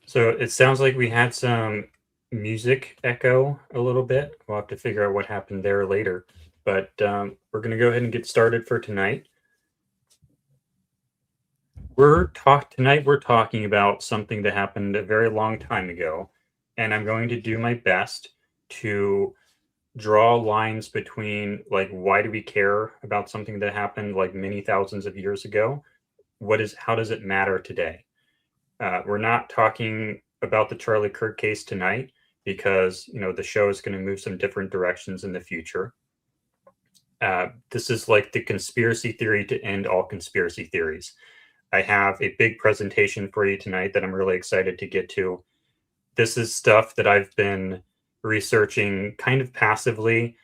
So it sounds like we had some music echo a little bit. We'll have to figure out what happened there later. But we're going to go ahead and get started for tonight. Tonight we're talking about something that happened a very long time ago, and I'm going to do my best to draw lines between like why do we care about something that happened like many thousands of years ago? How does it matter today? We're not talking about the Charlie Kirk case tonight because the show is going to move some different directions in the future. This is like the conspiracy theory to end all conspiracy theories. I have a big presentation for you tonight that I'm really excited to get to. This is stuff that I've been researching kind of passively,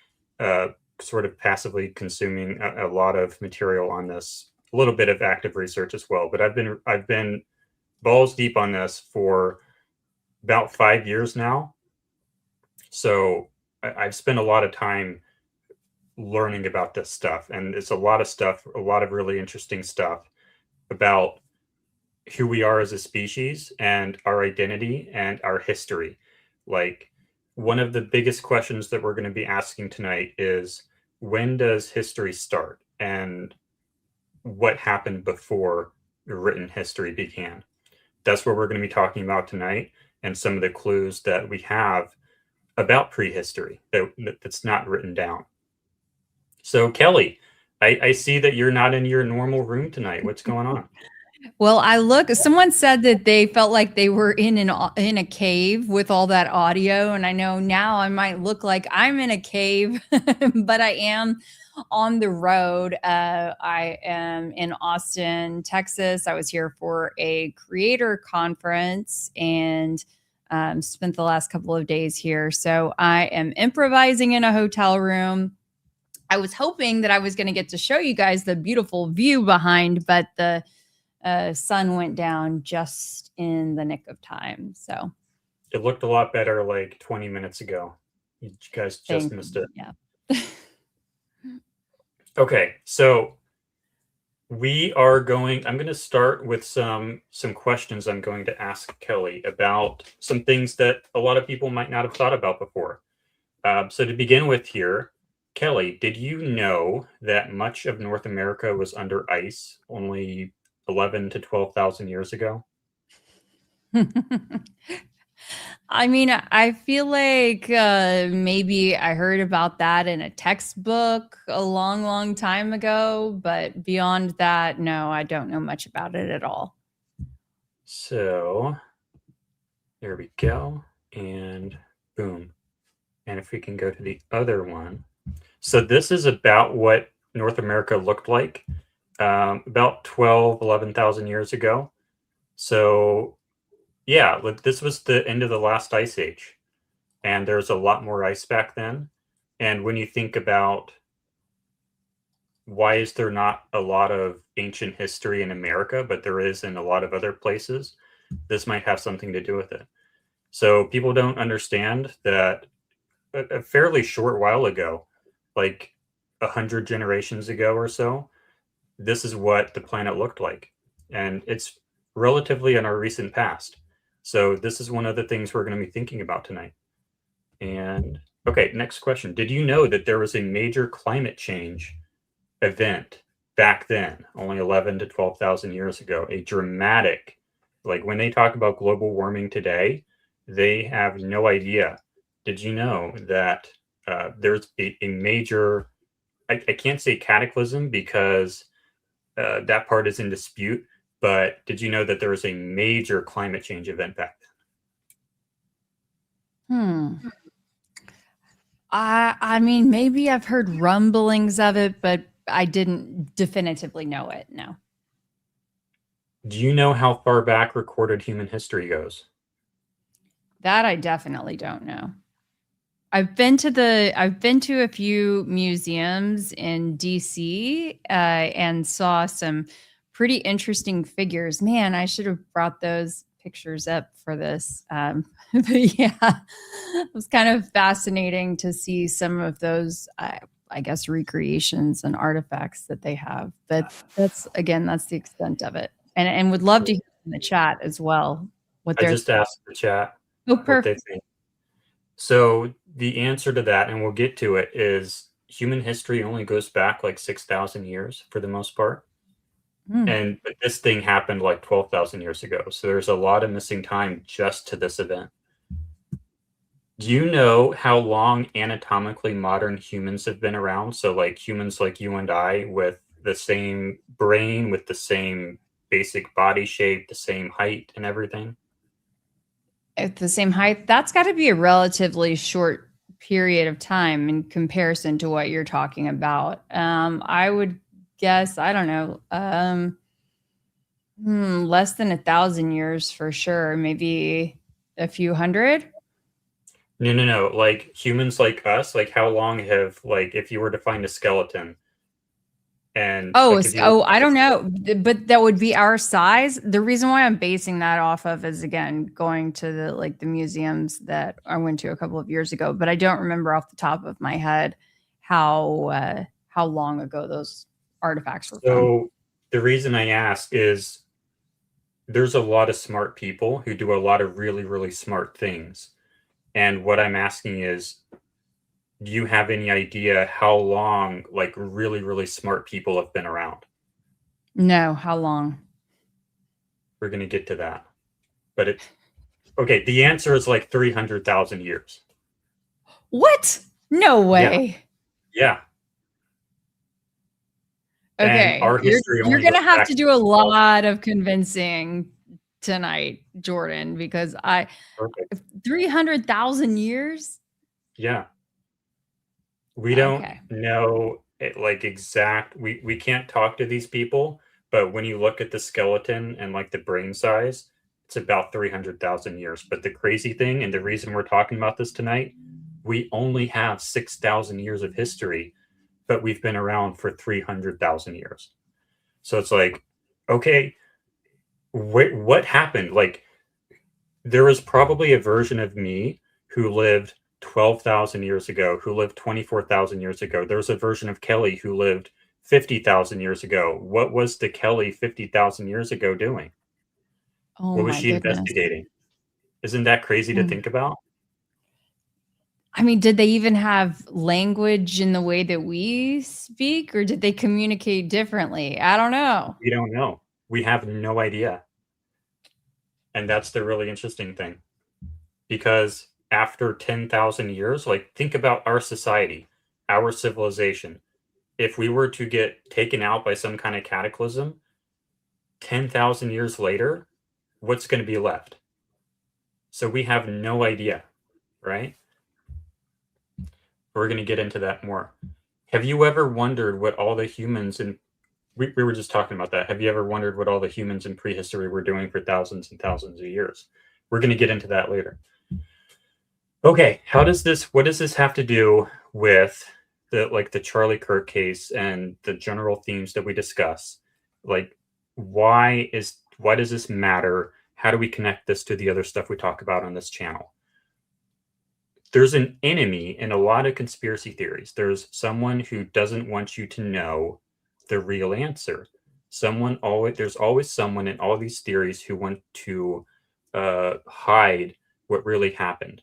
sort of passively consuming a lot of material on this, a little bit of active research as well. But I've been balls deep on this for about 5 years now. So I've spent a lot of time learning about this stuff, and it's a lot of stuff, a lot of really interesting stuff about who we are as a species and our identity and our history. Like, one of the biggest questions that we're going to be asking tonight is, when does history start and what happened before written history began? That's what we're going to be talking about tonight, and some of the clues that we have about prehistory that's not written down. So, Kelly, I see that you're not in your normal room tonight. What's going on? Well, someone said that they felt like they were in a cave with all that audio, and I know now I might look like I'm in a cave, but I am on the road. I am in Austin, Texas. I was here for a creator conference and spent the last couple of days here. So I am improvising in a hotel room. I was hoping that I was going to get to show you guys the beautiful view behind, but the sun went down just in the nick of time. So it looked a lot better like 20 minutes ago. You guys just missed it. Yeah. Okay, so I'm going to start with some questions I'm going to ask Kelly about some things that a lot of people might not have thought about before. So to begin with here, Kelly, did you know that much of North America was under ice only 11 to 12,000 years ago? I mean, I feel like maybe I heard about that in a textbook a long, long time ago, but beyond that, no, I don't know much about it at all. So there we go. And boom. And if we can go to the other one. So this is about what North America looked like about 11,000 years ago. So yeah, this was the end of the last ice age. And there's a lot more ice back then. And when you think about why is there not a lot of ancient history in America, but there is in a lot of other places, this might have something to do with it. So people don't understand that a fairly short while ago, like 100 generations ago or so, this is what the planet looked like. And it's relatively in our recent past. So this is one of the things we're going to be thinking about tonight. And okay, next question. Did you know that there was a major climate change event back then, only 11 to 12,000 years ago? A dramatic, like when they talk about global warming today, they have no idea. Did you know that there's a major, I can't say cataclysm because that part is in dispute, but did you know that there was a major climate change event back then? I mean, maybe I've heard rumblings of it, but I didn't definitively know it. No. Do you know how far back recorded human history goes? That I definitely don't know. I've been to a few museums in DC and saw some pretty interesting figures. Man, I should have brought those pictures up for this. But yeah, it was kind of fascinating to see some of those, I guess, recreations and artifacts that they have. But that's the extent of it. And would love to hear in the chat as well. what I they're just asked the chat oh what they perfect. think. So the answer to that, and we'll get to it, is human history only goes back like 6,000 years for the most part. Hmm. But this thing happened like 12,000 years ago. So there's a lot of missing time just to this event. Do you know how long anatomically modern humans have been around? So like humans like you and I with the same brain, with the same basic body shape, the same height and everything? At the same height, that's got to be a relatively short period of time in comparison to what you're talking about. I would guess, I don't know, less than 1,000 years for sure, maybe a few hundred. No, no, no. Like humans like us, like how long have like if you were to find a skeleton and Oh, like if you were to I find a don't know, skeleton, but that would be our size. The reason why I'm basing that off of is again going to the like the museums that I went to a couple of years ago, but I don't remember off the top of my head how long ago those artifacts were from. so the reason I ask is there's a lot of smart people who do a lot of really, really smart things. And what I'm asking is, do you have any idea how long like really, really smart people have been around? No, how long? We're gonna get to that. But it okay, the answer is like 300,000 years. What? No Yeah, way. yeah. And Okay, our history you're only gonna goes have back to to do a 6,000. lot of convincing tonight, Jordan, because I Perfect. 300,000 years. Yeah. We don't Okay. know it, like exact we can't talk to these people, but when you look at the skeleton and like the brain size, it's about 300,000 years. But the crazy thing and the reason we're talking about this tonight, we only have 6,000 years of history, but we've been around for 300,000 years. So it's like, okay, what happened? Like there was probably a version of me who lived 12,000 years ago, who lived 24,000 years ago. There was a version of Keli who lived 50,000 years ago. What was the Keli 50,000 years ago doing? Oh What was my she goodness. investigating? Isn't that crazy to Mm. think about? I mean, did they even have language in the way that we speak, or did they communicate differently? I don't know. We don't know. We have no idea. And that's the really interesting thing. Because after 10,000 years, like think about our society, our civilization. If we were to get taken out by some kind of cataclysm, 10,000 years later, what's going to be left? So we have no idea, right? We're going to get into that more. Have you ever wondered what all the humans in we were just talking about that. Have you ever wondered what all the humans in prehistory were doing for thousands and thousands of years? We're going to get into that later. Okay, what does this have to do with the Charlie Kirk case and the general themes that we discuss? Like why does this matter? How do we connect this to the other stuff we talk about on this channel? There's an enemy in a lot of conspiracy theories. There's someone who doesn't want you to know the real answer. There's always someone in all these theories who want to hide what really happened.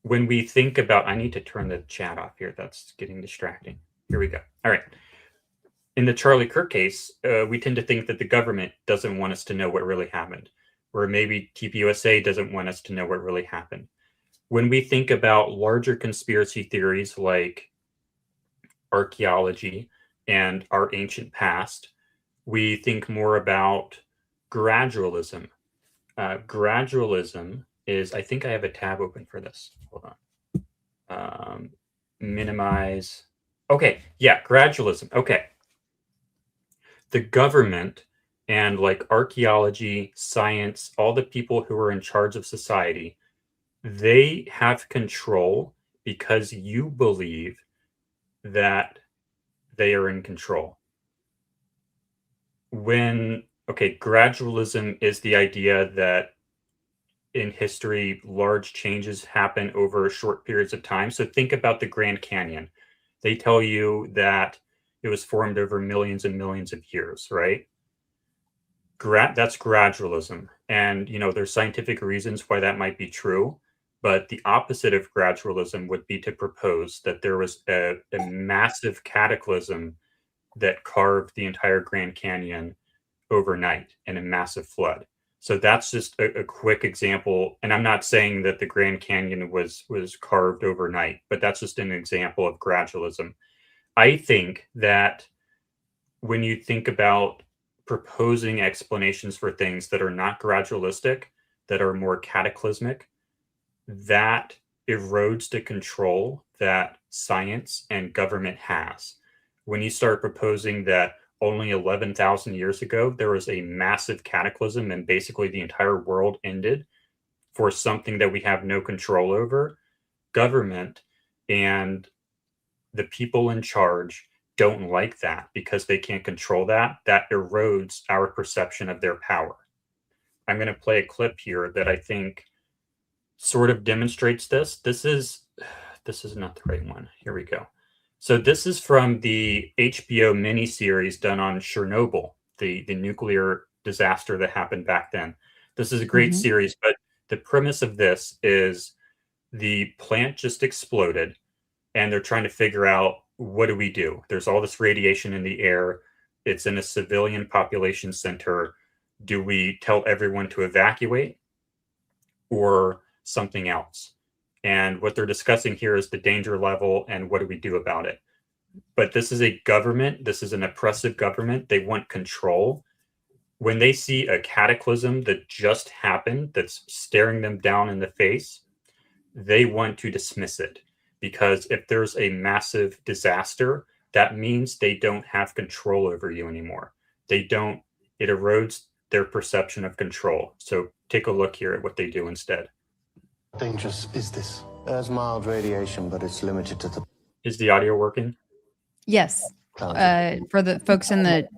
When we think about, I need to turn the chat off here. That's getting distracting. Here we go. All right. In the Charlie Kirk case, we tend to think that the government doesn't want us to know what really happened, or maybe TPUSA doesn't want us to know what really happened. When we think about larger conspiracy theories like archaeology and our ancient past, we think more about gradualism. Gradualism is, I think I have a tab open for this. Hold on. Minimize. Okay, yeah, gradualism. Okay. The government and like archaeology, science, all the people who are in charge of society, they have control because you believe that they are in control. Gradualism is the idea that in history, large changes happen over short periods of time. So think about the Grand Canyon. They tell you that it was formed over millions and millions of years, right? That's gradualism. And, there's scientific reasons why that might be true. But the opposite of gradualism would be to propose that there was a massive cataclysm that carved the entire Grand Canyon overnight in a massive flood. So that's just a quick example. And I'm not saying that the Grand Canyon was carved overnight, but that's just an example of gradualism. I think that when you think about proposing explanations for things that are not gradualistic, that are more cataclysmic, that erodes the control that science and government has. When you start proposing that only 11,000 years ago, there was a massive cataclysm and basically the entire world ended for something that we have no control over, government and the people in charge don't like that because they can't control that. That erodes our perception of their power. I'm going to play a clip here that I think sort of demonstrates this. This is not the right one. Here we go. So this is from the HBO miniseries done on Chernobyl, the nuclear disaster that happened back then. This is a great series, but the premise of this is the plant just exploded and they're trying to figure out, what do we do? There's all this radiation in the air. It's in a civilian population center. Do we tell everyone to evacuate or something else? And what they're discussing here is the danger level and what do we do about it? But this is a government. This is an oppressive government. They want control. When they see a cataclysm that just happened, that's staring them down in the face, they want to dismiss it. Because if there's a massive disaster, that means they don't have control over you anymore. It erodes their perception of control. So take a look here at what they do instead. Dangerous is this? There's mild radiation, but it's limited to the... Is the audio working? Yes. For the folks in the...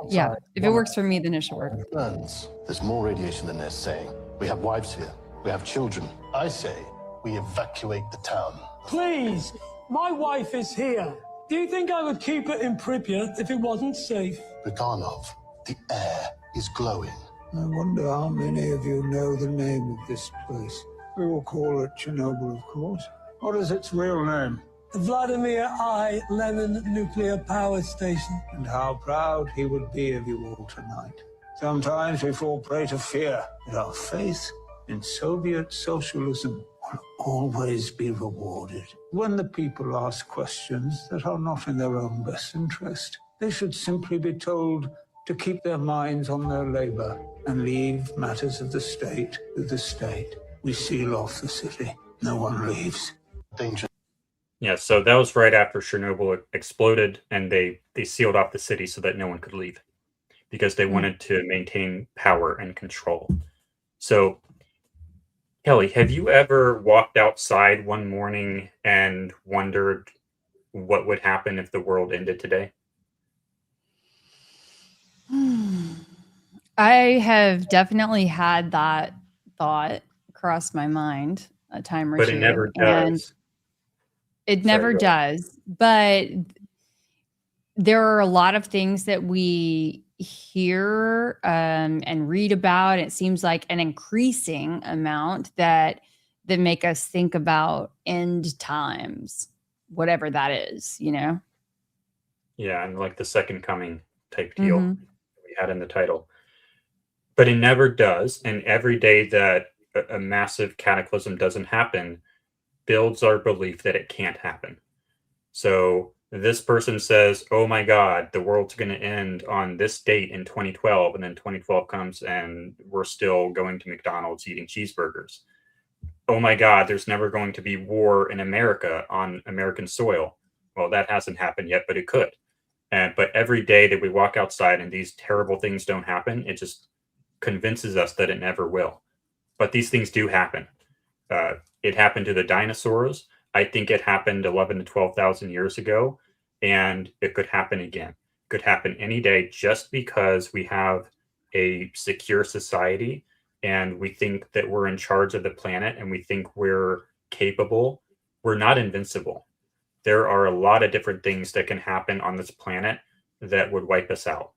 Yeah, if it works for me, then it should work. There's more radiation than they're saying. We have wives here. We have children. I say we evacuate the town. Please, my wife is here. Do you think I would keep her in Pripyat if it wasn't safe? Bogdanov, the air is glowing. I wonder how many of you know the name of this place. We will call it Chernobyl, of course. What is its real name? The Vladimir I. Lenin Nuclear Power Station. And how proud he would be of you all tonight. Sometimes we fall prey to fear, but our faith in Soviet socialism will always be rewarded. When the people ask questions that are not in their own best interest, they should simply be told to keep their minds on their labor and leave matters of the state to the state. We seal off the city. No one leaves. Danger. Yeah, so that was right after Chernobyl exploded, and they sealed off the city so that no one could leave because they wanted to maintain power and control. So, Keli, have you ever walked outside one morning and wondered what would happen if the world ended today? I have definitely had that thought cross my mind a time or two. But it never does. It never does. But there are a lot of things that we hear and read about. It seems like an increasing amount that make us think about end times, whatever that is, Yeah, and like the second coming type deal we had in the title. But it never does. And every day that a massive cataclysm doesn't happen builds our belief that it can't happen. So this person says, oh my God, the world's going to end on this date in 2012. And then 2012 comes and we're still going to McDonald's eating cheeseburgers. Oh my God, there's never going to be war in America on American soil. Well, that hasn't happened yet, but it could. But every day that we walk outside and these terrible things don't happen, it just convinces us that it never will. But these things do happen. It happened to the dinosaurs. I think it happened 11 to 12,000 years ago, and it could happen again. It could happen any day just because we have a secure society and we think that we're in charge of the planet and we think we're capable. We're not invincible. There are a lot of different things that can happen on this planet that would wipe us out.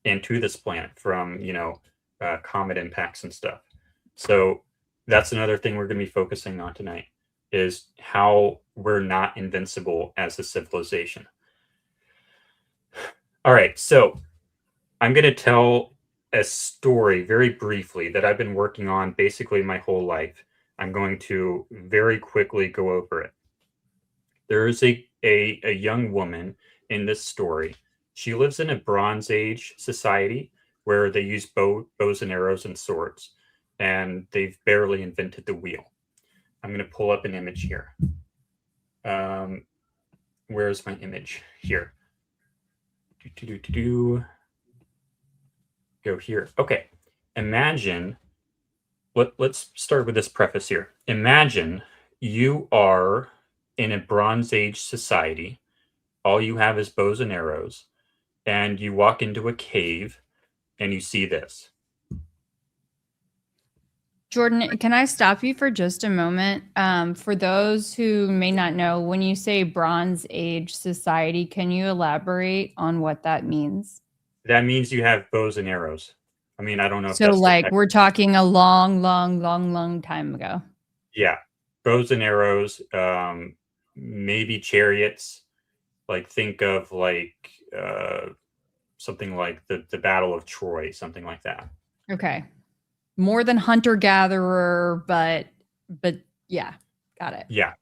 and to this planet from, comet impacts and stuff. So that's another thing we're going to be focusing on tonight, is how we're not invincible as a civilization. All right, so I'm going to tell a story very briefly that I've been working on basically my whole life. I'm going to very quickly go over it. There is a young woman in this story. She lives in a Bronze Age society where they use bows and arrows and swords, and they've barely invented the wheel. I'm going to pull up an image here. Where's my image? Here. Go here. Okay. Imagine, let's start with this preface here. Imagine you are in a Bronze Age society. All you have is bows and arrows, and you walk into a cave and you see this. Jordan, can I stop you for just a moment? For those who may not know, when you say Bronze Age society, can you elaborate on what that means? That means you have bows and arrows. I mean, I don't know if So that's like we're talking a long time ago. Yeah, bows and arrows, maybe chariots. Like think of like something like the Battle of Troy, something like that. Okay. More than hunter gatherer, but yeah, got it. Yeah.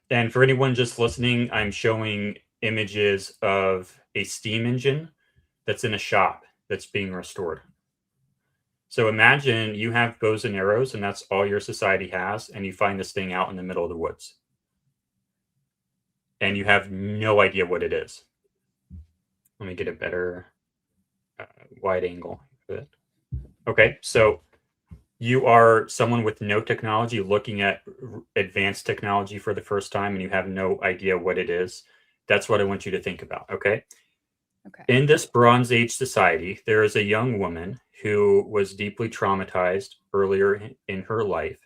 And for anyone just listening, I'm showing images of a steam engine that's in a shop that's being restored. So imagine you have bows and arrows, and that's all your society has, and you find this thing out in the middle of the woods. And you have no idea what it is. Let me get a better wide angle of it. Okay, so you are someone with no technology looking at advanced technology for the first time, and you have no idea what it is. That's what I want you to think about, okay? Okay. In this Bronze Age society, there is a young woman who was deeply traumatized earlier in her life.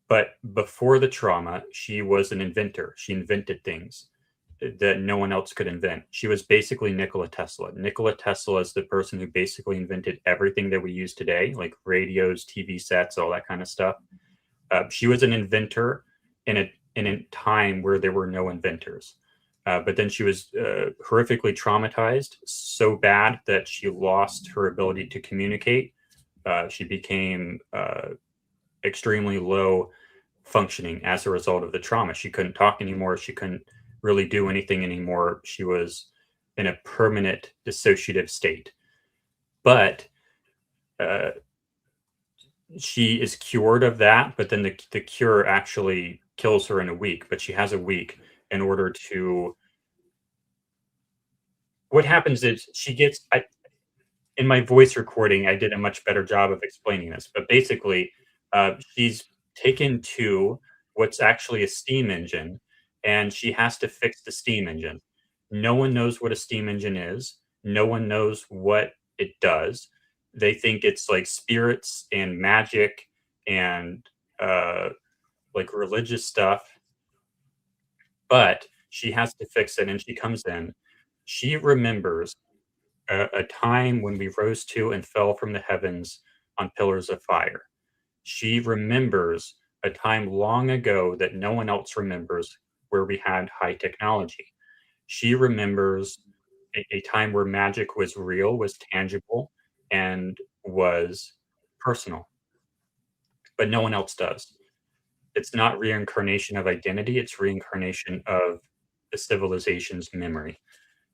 But before the trauma, she was an inventor. She invented things that no one else could invent. She was basically Nikola Tesla. Nikola Tesla is the person who basically invented everything that we use today, like radios, TV sets, all that kind of stuff. She was an inventor in a time where there were no inventors. But then she was horrifically traumatized, so bad that she lost her ability to communicate. She became extremely low functioning as a result of the trauma. She couldn't talk anymore. She couldn't really do anything anymore. She was in a permanent dissociative state. But she is cured of that, but then the cure actually kills her in a week. But she has a week in order to... What happens is she gets... in my voice recording, I did a much better job of explaining this. But basically, she's taken to what's actually a steam engine, and she has to fix the steam engine. No one knows what a steam engine is. No one knows what it does. They think it's like spirits and magic and like religious stuff. But she has to fix it, and she comes in. She remembers a time when we rose to and fell from the heavens on pillars of fire. She remembers a time long ago that no one else remembers, where we had high technology. She remembers a time where magic was real, was tangible, and was personal. But no one else does. It's not reincarnation of identity, it's reincarnation of the civilization's memory.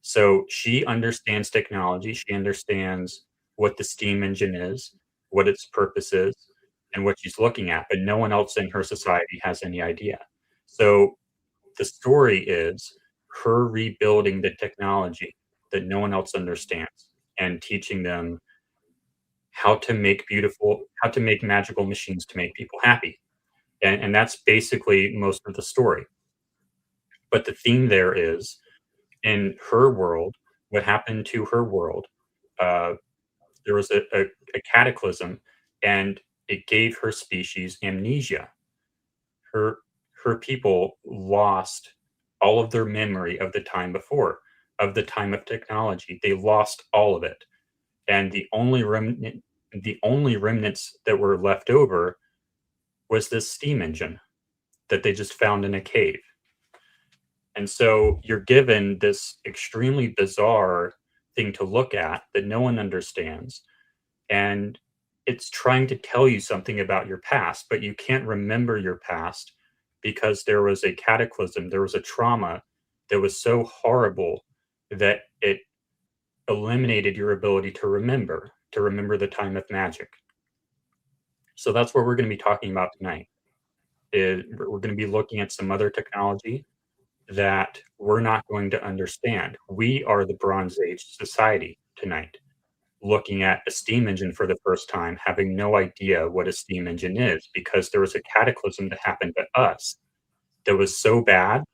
So she understands technology, she understands what the steam engine is, what its purpose is, and what she's looking at, but no one else in her society has any idea. So the story is her rebuilding the technology that no one else understands and teaching them how to make magical machines to make people happy. And that's basically most of the story. But the theme there is, in her world, what happened to her world, there was a cataclysm, and it gave her species amnesia. Her people lost all of their memory of the time before, of the time of technology. They lost all of it. And the only remnants that were left over was this steam engine that they just found in a cave. And so you're given this extremely bizarre thing to look at that no one understands. And it's trying to tell you something about your past, but you can't remember your past because there was a cataclysm, there was a trauma that was so horrible that it eliminated your ability to remember the time of magic. So that's what we're going to be talking about tonight. We're going to be looking at some other technology that we're not going to understand. We are the Bronze Age society tonight, looking at a steam engine for the first time, having no idea what a steam engine is, because there was a cataclysm that happened to us that was so bad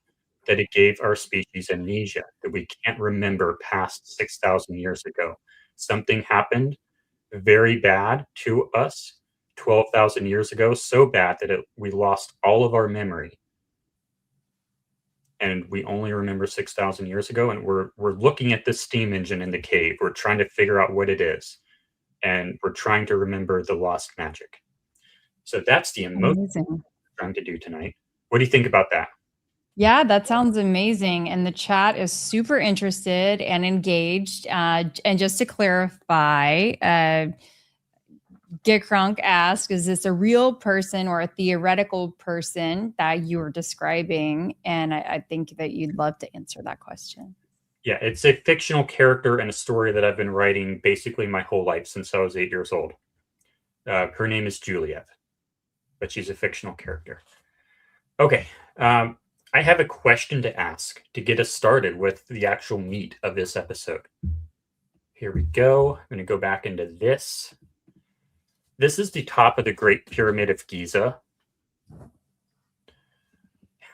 that it gave our species amnesia, that we can't remember past 6,000 years ago. Something happened very bad to us 12,000 years ago, so bad that we lost all of our memory. And we only remember 6,000 years ago, and we're looking at this steam engine in the cave. We're trying to figure out what it is, and we're trying to remember the lost magic. So that's the emotion we're trying to do tonight. What do you think about that? Yeah, that sounds amazing. And the chat is super interested and engaged. And just to clarify, Gekrunk asked, is this a real person or a theoretical person that you were describing? And I think that you'd love to answer that question. Yeah, it's a fictional character and a story that I've been writing basically my whole life since I was 8 years old. Her name is Juliet, but she's a fictional character. Okay, I have a question to ask to get us started with the actual meat of this episode. Here we go. I'm going to go back into this. This is the top of the Great Pyramid of Giza.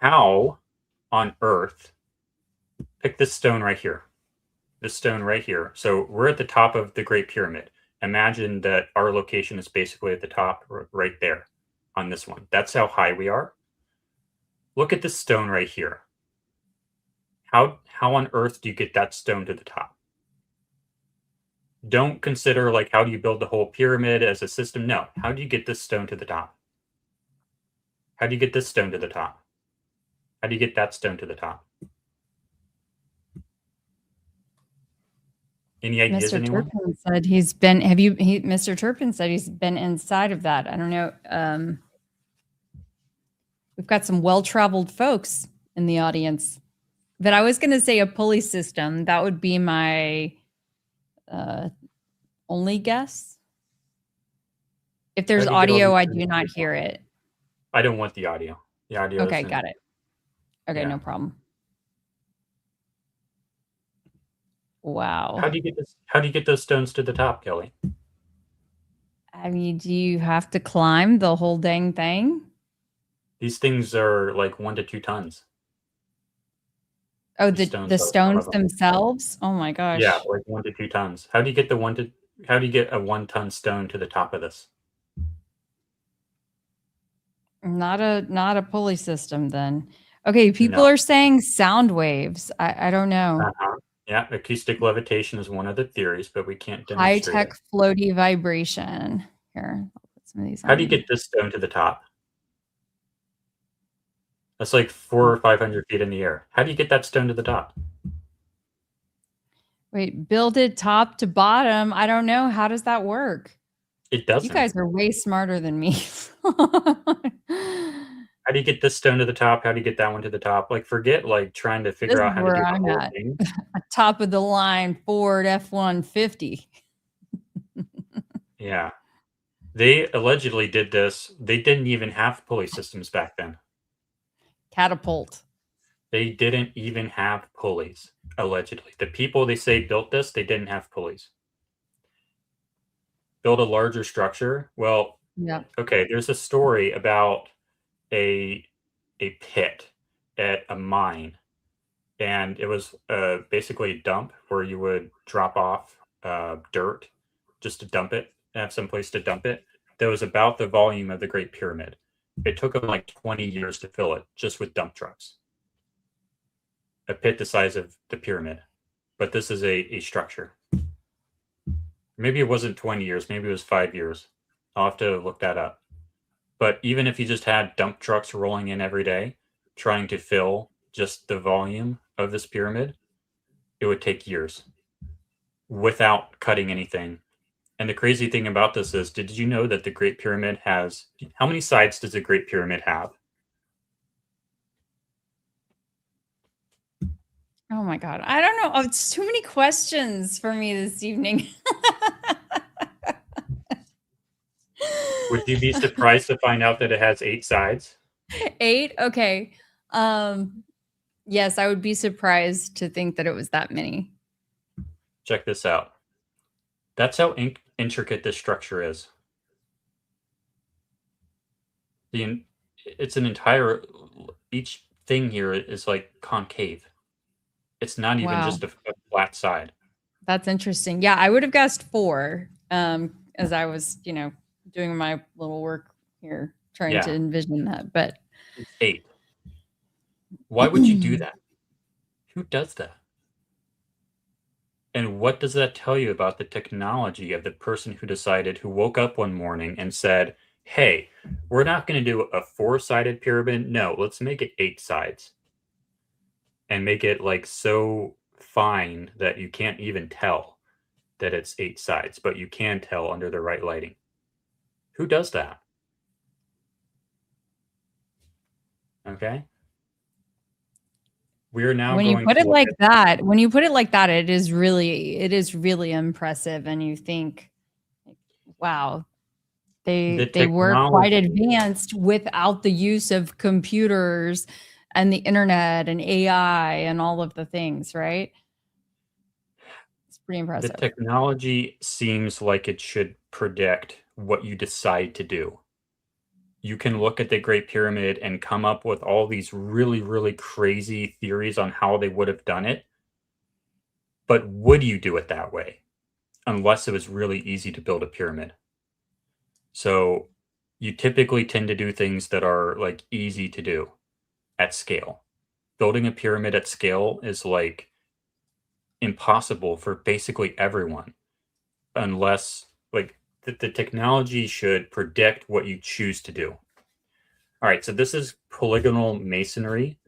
How on earth, pick this stone right here. This stone right here. So we're at the top of the Great Pyramid. Imagine that our location is basically at the top right there on this one. That's how high we are. Look at this stone right here. How on earth do you get that stone to the top? Don't consider like how do you build the whole pyramid as a system. No. How do you get this stone to the top? How do you get this stone to the top? How do you get that stone to the top? Any ideas, Mr. anyone? Turpin said he's been, Mr. Turpin said he's been inside of that. I don't know. We've got some well-traveled folks in the audience. But I was going to say a pulley system. That would be my only guess. If there's audio, I do not hear it. I don't want the audio. The audio. Okay, got it. Okay, no problem. Wow. How do you get this? How do you get those stones to the top, Kelly? I mean, do you have to climb the whole dang thing? These things are like 1 to 2 tons. Oh, the stones themselves? Oh my gosh. Yeah, like 1 to 2 tons. How do you get how do you get a 1-ton stone to the top of this? Not a pulley system then. Okay, people are saying sound waves. I don't know. Yeah, acoustic levitation is one of the theories, but we can't demonstrate it. High-tech floaty vibration. Here, I'll put some of these on. How do you get this stone to the top? That's like 400 or 500 feet in the air. How do you get that stone to the top? Wait, build it top to bottom. I don't know. How does that work? It doesn't. You guys are way smarter than me. How do you get this stone to the top? How do you get that one to the top? Like, forget like trying to figure out how to do the whole thing. Top of the line Ford F-150. Yeah. They allegedly did this. They didn't even have pulley systems back then. Catapult. They didn't even have pulleys, allegedly. The people they say built this, they didn't have pulleys. Build a larger structure. Well, yeah. Okay, there's a story about a pit at a mine, and it was basically a dump where you would drop off dirt just to dump it and have some place to dump it. That was about the volume of the Great Pyramid. It took them like 20 years to fill it just with dump trucks. A pit the size of the pyramid, but this is a structure. Maybe it wasn't 20 years. Maybe it was 5 years. I'll have to look that up. But even if you just had dump trucks rolling in every day, trying to fill just the volume of this pyramid, it would take years without cutting anything. And the crazy thing about this is, did you know that the Great Pyramid has, how many sides does the Great Pyramid have? Oh my God. I don't know. Oh, it's too many questions for me this evening. Would you be surprised to find out that it has 8 sides? 8? Okay. Yes, I would be surprised to think that it was that many. Check this out. That's how intricate this structure is. It's an entire, each thing here is like concave. It's not even just a flat side. That's interesting. Yeah, I would have guessed 4 as I was, doing my little work here, trying to envision that, but it's 8. Why would you do that? Who does that? And what does that tell you about the technology of the person who woke up one morning and said, hey, we're not going to do a 4-sided pyramid. No, let's make it 8 sides. And make it like so fine that you can't even tell that it's 8 sides, but you can tell under the right lighting. Who does that? Okay. We're now when you put it like that, it is really impressive. And you think, wow, they were quite advanced without the use of computers and the internet and AI and all of the things, right? It's pretty impressive. The technology seems like it should predict what you decide to do. You can look at the Great Pyramid and come up with all these really, really crazy theories on how they would have done it. But would you do it that way? Unless it was really easy to build a pyramid. So you typically tend to do things that are like easy to do at scale. Building a pyramid at scale is like impossible for basically everyone, unless like the technology should predict what you choose to do. All right, so this is polygonal masonry.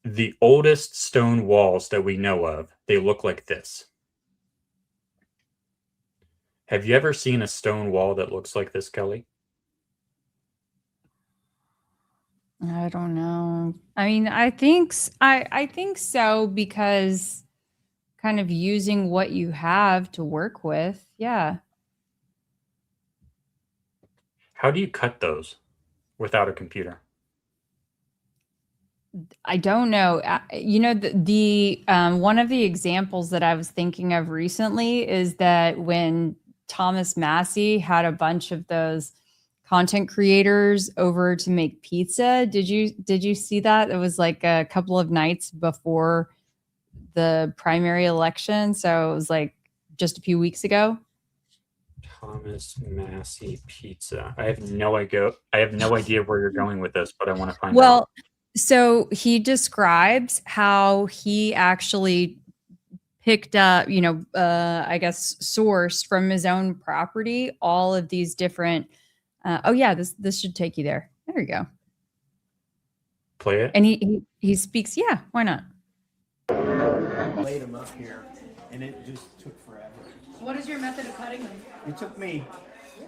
The oldest stone walls that we know of, they look like this. Have you ever seen a stone wall that looks like this, Kelly? I don't know. I mean, I think so, because kind of using what you have to work with. Yeah. How do you cut those without a computer? I don't know. The one of the examples that I was thinking of recently is that when Thomas Massey had a bunch of those content creators over to make pizza. Did you see that? It was like a couple of nights before the primary election. So it was like just a few weeks ago. Thomas Massey pizza. I have no idea where you're going with this, but I want to find out. Well, so he describes how he actually picked up, I guess sourced from his own property, all of these different, this should take you there. There you go. Play it. And he speaks, yeah, why not? Laid them up here, and it just took forever. What is your method of cutting them? I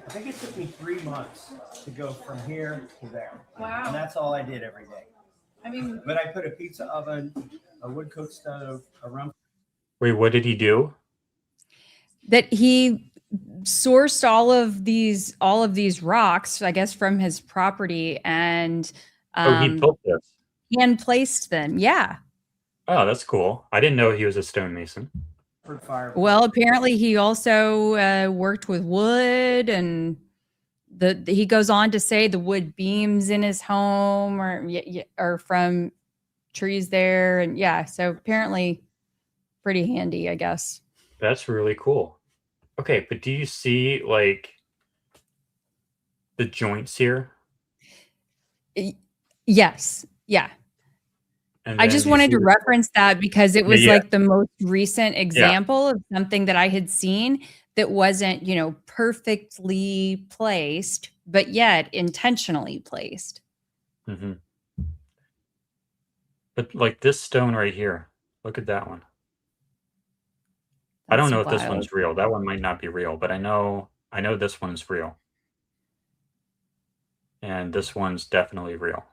think it took me 3 months to go from here to there. Wow. And that's all I did every day. I mean, but I put a pizza oven, a wood cook stove, a rum. Wait, what did he do? That he sourced all of these rocks, I guess, from his property, and he built this. And placed them. Yeah. Oh, that's cool. I didn't know he was a stonemason. Well, apparently he also worked with wood, and he goes on to say the wood beams in his home are from trees there, and so apparently pretty handy, I guess. That's really cool. Okay, but do you see like the joints here? Yes. Yeah. And I then just you wanted see to reference that because it was yeah. like the most recent Yeah. example of something that I had seen that wasn't, you know, perfectly placed, but yet intentionally placed. Mm-hmm. But like this stone right here, look at that one. I don't That's know if this wild. one's real. That one might not be real, but I know this one's real. And this one's definitely real.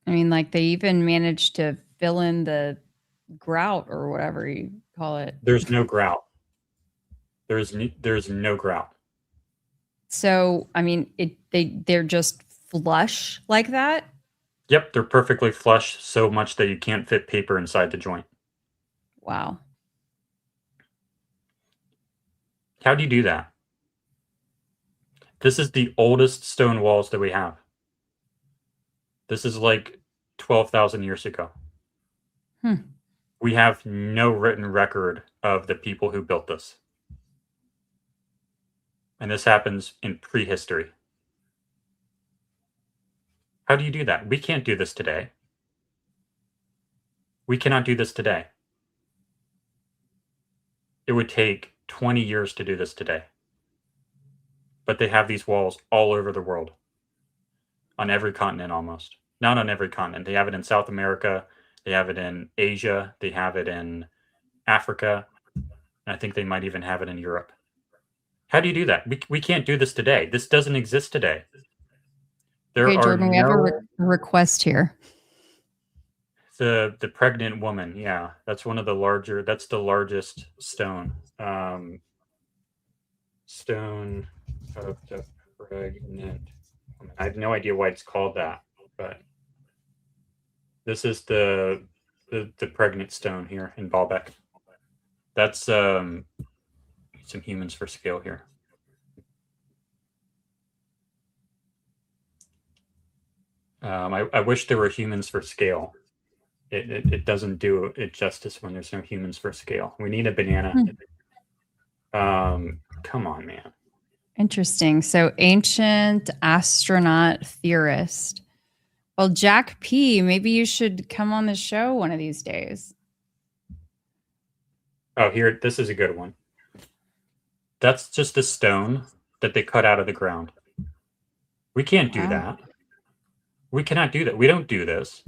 I mean, like they even managed to fill in the grout or whatever you call it. There's no grout. There's no grout. So, I mean, they're just flush like that. Yep, they're perfectly flush, so much that you can't fit paper inside the joint. Wow. How do you do that? This is the oldest stone walls that we have. This is like 12,000 years ago. We have no written record of the people who built this. And this happens in prehistory. How do you do that? We can't do this today. We cannot do this today. It would take 20 years to do this today. But they have these walls all over the world. On every continent almost. Not on every continent. They have it in South America. They have it in Asia. They have it in Africa. And I think they might even have it in Europe. How do you do that? We can't do this today. This doesn't exist today. There Okay, are Jordan, we have no... a request here. The pregnant woman, yeah, that's one of the larger. That's the largest stone. Stone of the pregnant woman. I have no idea why it's called that, but this is the pregnant stone here in Baalbek. That's some humans for scale here. I wish there were humans for scale. It doesn't do it justice when there's no humans for scale. We need a banana. Come on, man. Interesting. So ancient astronaut theorist. Well, Jack P, maybe you should come on the show one of these days. Oh, here, this is a good one. That's just a stone that they cut out of the ground. We can't do that. We cannot do that. We don't do this.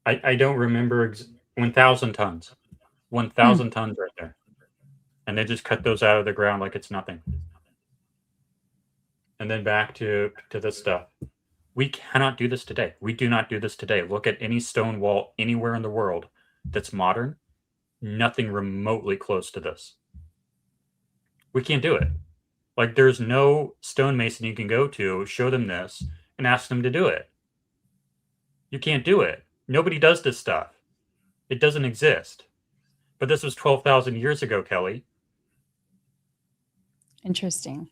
I don't remember 1,000 tons. 1,000 tons right there. And they just cut those out of the ground like it's nothing. And then back to this stuff. We cannot do this today. We do not do this today. Look at any stone wall anywhere in the world that's modern. Nothing remotely close to this. We can't do it. Like, there's no stonemason you can go to, show them this, and ask them to do it. You can't do it. Nobody does this stuff. It doesn't exist. But this was 12,000 years ago, Keli. Interesting.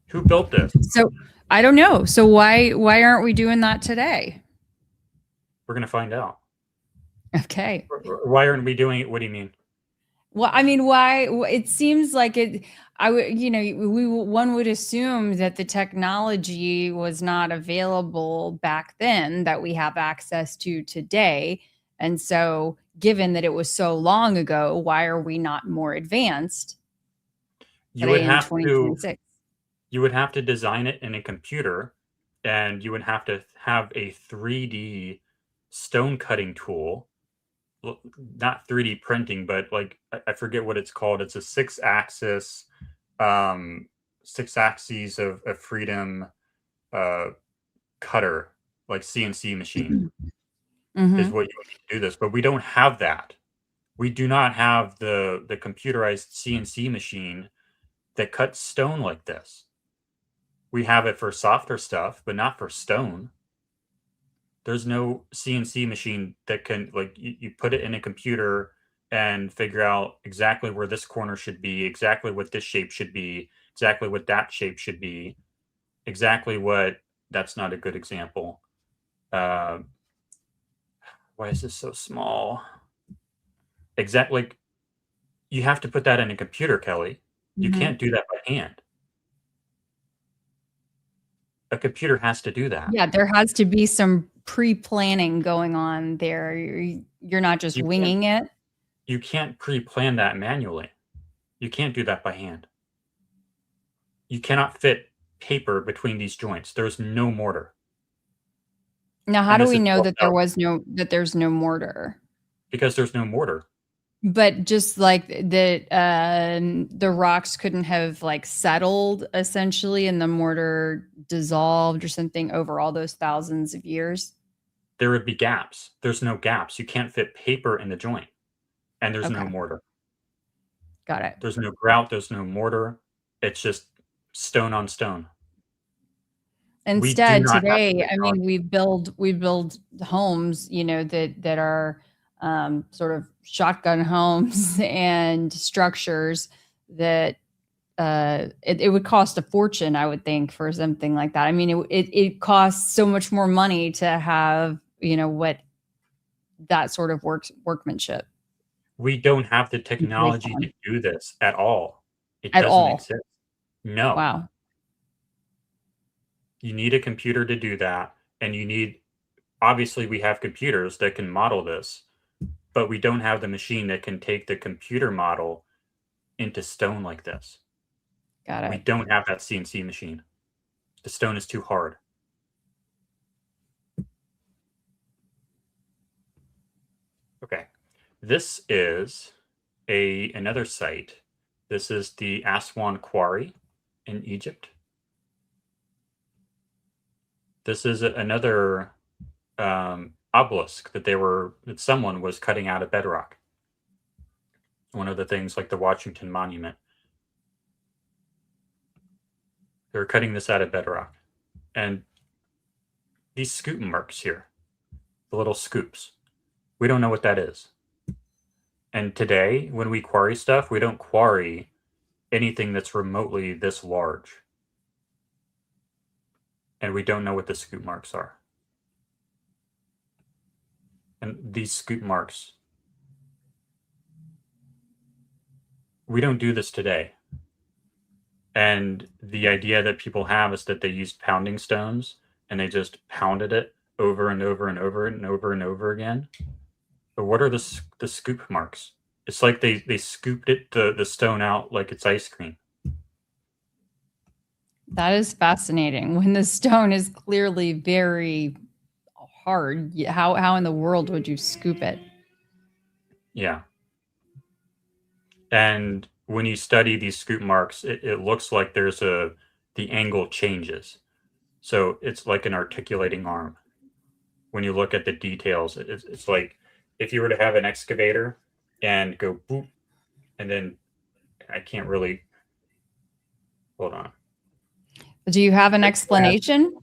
Who built this? So I don't know. So why aren't we doing that today? We're going to find out. Okay. Why aren't we doing it? What do you mean? Well, I mean, why? It seems like it. I would, you know, one would assume that the technology was not available back then that we have access to today, and so given that it was so long ago, why are we not more advanced? You would have to. You would have to design it in a computer, and you would have to have a 3D stone cutting tool. Not 3D printing, but like I forget what it's called. It's a 6-axis, 6 axes of freedom cutter, like CNC machine, is what you would do this. But we don't have that. We do not have the computerized CNC machine that cuts stone like this. We have it for softer stuff, but not for stone. There's no CNC machine that can, like, you put it in a computer and figure out exactly where this corner should be, exactly what this shape should be, exactly what that shape should be, exactly what, that's not a good example. Why is this so small? Exactly. Like, you have to put that in a computer, Kelly. You Mhm. can't do that by hand. A computer has to do that. Yeah, there has to be some pre-planning going on there. You're not just You can't winging it. you can't pre-plan that manually. You can't do that by hand. You cannot fit paper between these joints. There's no mortar. Now, how And do this we is know that 12,000 there's no mortar? because there's no mortar. But just like the rocks couldn't have like settled essentially and the mortar dissolved or something over all those thousands of years. There would be gaps. There's no gaps. You can't fit paper in the joint. And there's no Okay, mortar. got it. There's no grout, there's no mortar. It's just stone on stone. We do Instead, not have the today, I mean, technology. we build homes, you know, that are sort of shotgun homes and structures that it would cost a fortune, I would think, for something like that. I mean, it costs so much more money to have, you know, what that sort of workmanship We don't have the based technology to on do this at all. It at doesn't all. exist. No. Wow. You need a computer to do that, and you need obviously, we have computers that can model this, but we don't have the machine that can take the computer model into stone like this. Got We it. don't have that CNC machine. The stone is too hard. Okay. This is another site. This is the Aswan Quarry in Egypt. This is another obelisk that someone was cutting out of bedrock. One of the things like the Washington Monument. They were cutting this out of bedrock. And these scoop marks here, the little scoops, we don't know what that is. And today, when we quarry stuff, we don't quarry anything that's remotely this large. And we don't know what the scoop marks are. And these scoop marks, we don't do this today. And the idea that people have is that they used pounding stones and they just pounded it over and over and over and over and over again. But what are the scoop marks? It's like they scooped the stone out like it's ice cream. That is fascinating. When the stone is clearly very hard, how in the world would you scoop it? Yeah. And when you study these scoop marks, it looks like the angle changes. So it's like an articulating arm. When you look at the details, it's like if you were to have an excavator and go boop, and then I can't really hold on. Do you have an explanation?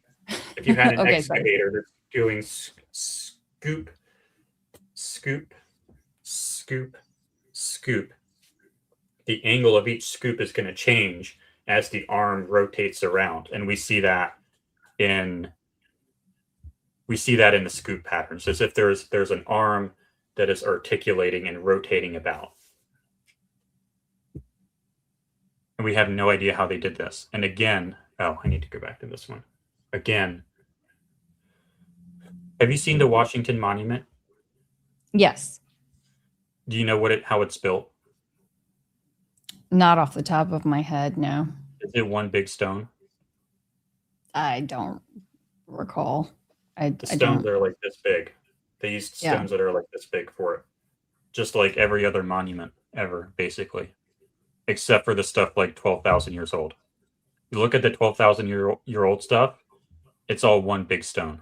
If you had an Okay, sorry. excavator that's doing scoop, scoop, scoop, scoop, the angle of each scoop is going to change as the arm rotates around, and we see that in the scoop patterns, as if there's an arm that is articulating and rotating about. And we have no idea how they did this. And again, oh, I need to go back to this one. Again, have you seen the Washington Monument? Yes. Do you know how it's built? Not off the top of my head, no. Is it one big stone? I don't recall. The stones are like this big. They used stones that are like this big for it. Just like every other monument ever, basically. Except for the stuff like 12,000 years old. You look at the 12,000 year old stuff, it's all one big stone.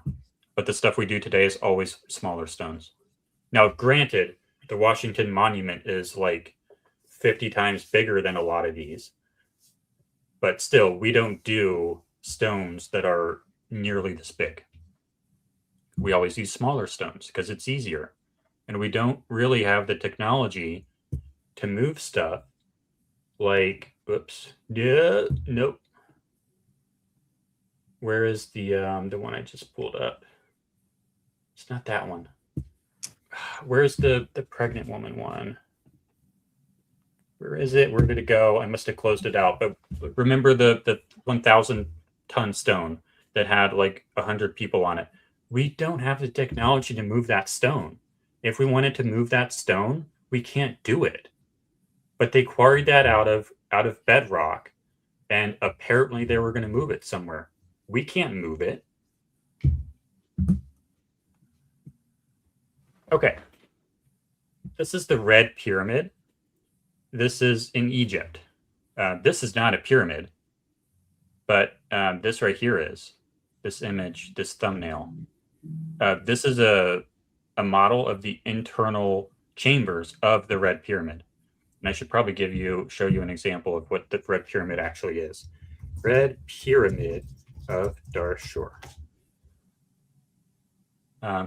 But the stuff we do today is always smaller stones. Now, granted, the Washington Monument is like 50 times bigger than a lot of these. But still, we don't do stones that are nearly this big. We always use smaller stones because it's easier. And we don't really have the technology to move stuff like, oops, yeah, nope. Where is the one I just pulled up? It's not that one. Where's the pregnant woman one? Where is it? Where did it go? I must have closed it out. But remember the 1,000-ton stone that had like 100 people on it. We don't have the technology to move that stone. If we wanted to move that stone, we can't do it. But they quarried that out of bedrock, and apparently they were going to move it somewhere. We can't move it. Okay. This is the Red Pyramid. This is in Egypt. This is not a pyramid, but this right here is. This image, this thumbnail. This is a model of the internal chambers of the Red Pyramid. And I should probably show you an example of what the Red Pyramid actually is. Red Pyramid of Darshur.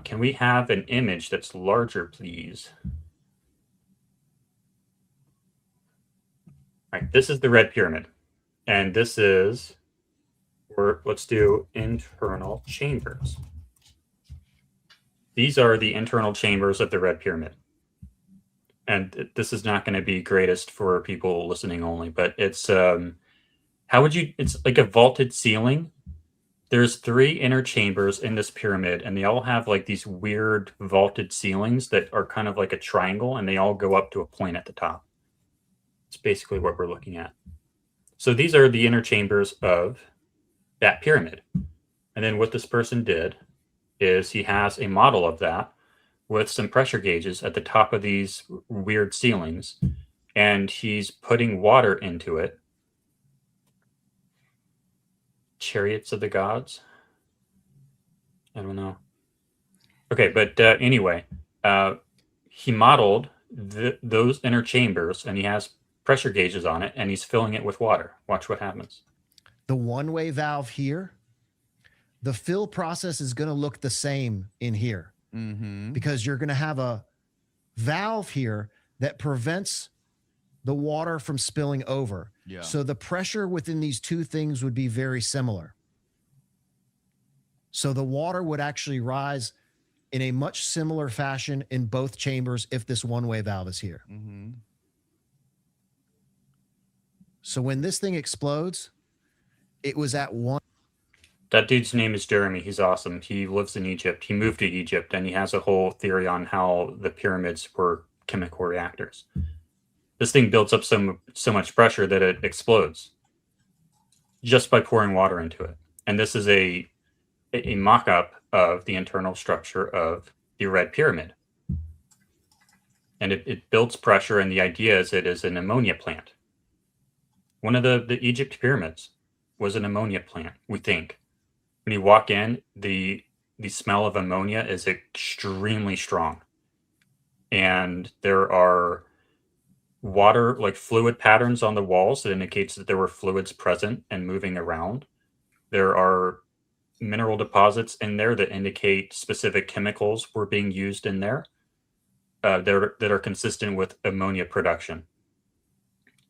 Can we have an image that's larger, please? All right, this is the Red Pyramid. And this is, let's do internal chambers. These are the internal chambers of the Red Pyramid. And this is not going to be greatest for people listening only, but it's, it's like a vaulted ceiling. There's 3 inner chambers in this pyramid, and they all have like these weird vaulted ceilings that are kind of like a triangle, and they all go up to a point at the top. It's basically what we're looking at. So these are the inner chambers of that pyramid. And then what this person did is he has a model of that with some pressure gauges at the top of these weird ceilings, and he's putting water into it. Chariots of the gods? I don't know. Okay, but anyway, he modeled those inner chambers, and he has pressure gauges on it, and he's filling it with water. Watch what happens. The one-way valve here, the fill process is going to look the same in here. Because you're going to have a valve here that prevents the water from spilling over. Yeah. So the pressure within these 2 things would be very similar. So the water would actually rise in a much similar fashion in both chambers if this one-way valve is here. So when this thing explodes, it was at one. That dude's name is Jeremy. He's awesome. He lives in Egypt. He moved to Egypt, and he has a whole theory on how the pyramids were chemical reactors. This thing builds up so much pressure that it explodes just by pouring water into it. And this is a mock-up of the internal structure of the Red Pyramid. And it builds pressure, and the idea is it is an ammonia plant. One of the Egypt pyramids was an ammonia plant, we think. When you walk in, the smell of ammonia is extremely strong. And there are water, like fluid patterns on the walls that indicates that there were fluids present and moving around. There are mineral deposits in there that indicate specific chemicals were being used in there that are consistent with ammonia production.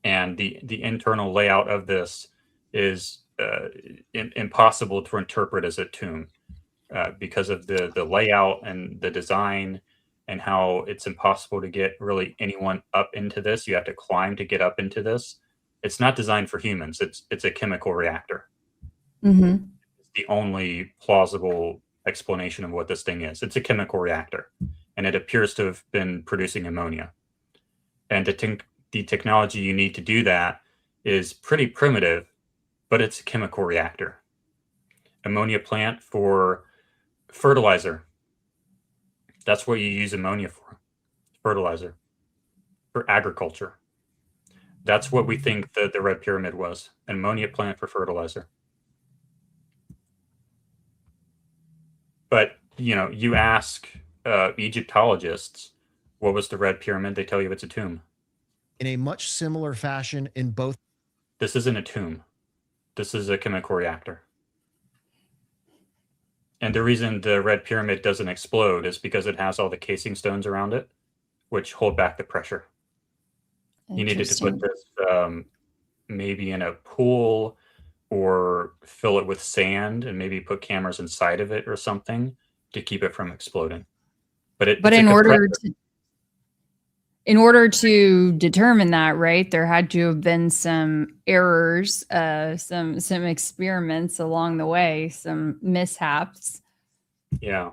And the internal layout of this is impossible to interpret as a tomb because of the layout and the design, and how it's impossible to get really anyone up into this. You have to climb to get up into this. It's not designed for humans. It's a chemical reactor. It's the only plausible explanation of what this thing is. It's a chemical reactor, and it appears to have been producing ammonia. And the technology you need to do that is pretty primitive, but it's a chemical reactor. Ammonia plant for fertilizer. That's what you use ammonia for. Fertilizer. For agriculture. That's what we think the Red Pyramid was. An ammonia plant for fertilizer. But, you ask Egyptologists, what was the Red Pyramid? They tell you it's a tomb. In a much similar fashion in both. This isn't a tomb. This is a chemical reactor. And the reason the Red Pyramid doesn't explode is because it has all the casing stones around it, which hold back the pressure. You needed to put this maybe in a pool, or fill it with sand and maybe put cameras inside of it or something to keep it from exploding. But in order to in order to determine that, right, there had to have been some errors, some experiments along the way, some mishaps. Yeah.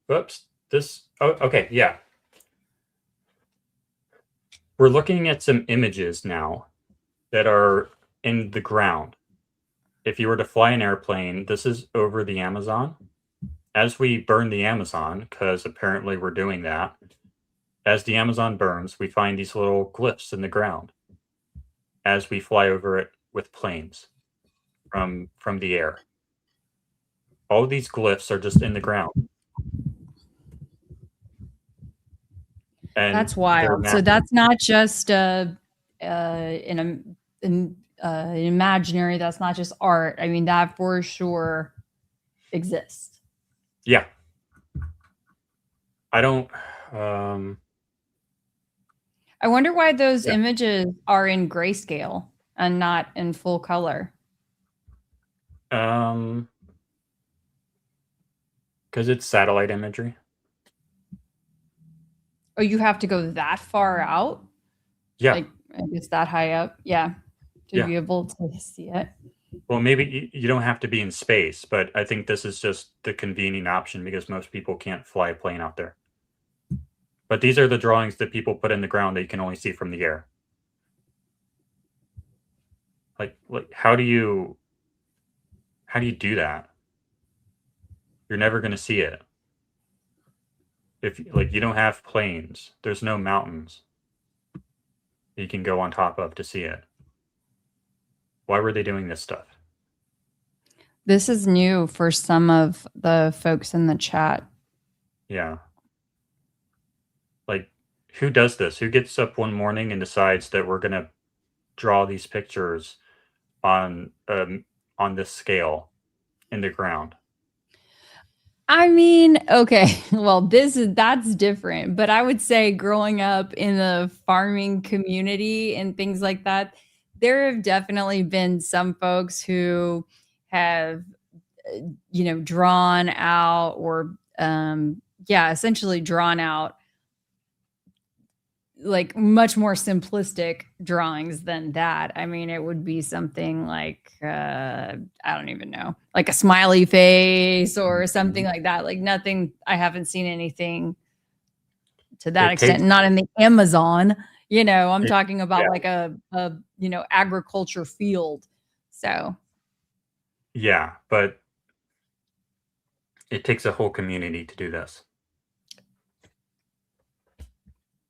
Whoops. Okay. Yeah. We're looking at some images now that are in the ground. If you were to fly an airplane, this is over the Amazon. As we burn the Amazon, because apparently we're doing that, as the Amazon burns, we find these little glyphs in the ground as we fly over it with planes from the air. All of these glyphs are just in the ground. And that's wild. So that's not just an imaginary. That's not just art. I mean, that for sure exists. Yeah. I don't. I wonder why those images are in grayscale and not in full color. Because it's satellite imagery. Oh, you have to go that far out? Yeah. Like, I guess that high up. Yeah. To be able to see it. Well, maybe you don't have to be in space, but I think this is just the convenient option because most people can't fly a plane out there. But these are the drawings that people put in the ground that you can only see from the air. Like how do you do that? You're never going to see it. If you don't have plains, there's no mountains you can go on top of to see it. Why were they doing this stuff? This is new for some of the folks in the chat. Yeah. Like, who does this? Who gets up one morning and decides that we're going to draw these pictures on this scale in the ground? I mean, okay, well, that's different, but I would say growing up in the farming community and things like that, there have definitely been some folks who have, drawn out or, essentially drawn out like much more simplistic drawings than that. I mean, it would be something like, I don't even know, like a smiley face or something like that. Like nothing, I haven't seen anything to that extent, not in the Amazon, I'm talking about like a agriculture field. So. Yeah, but it takes a whole community to do this.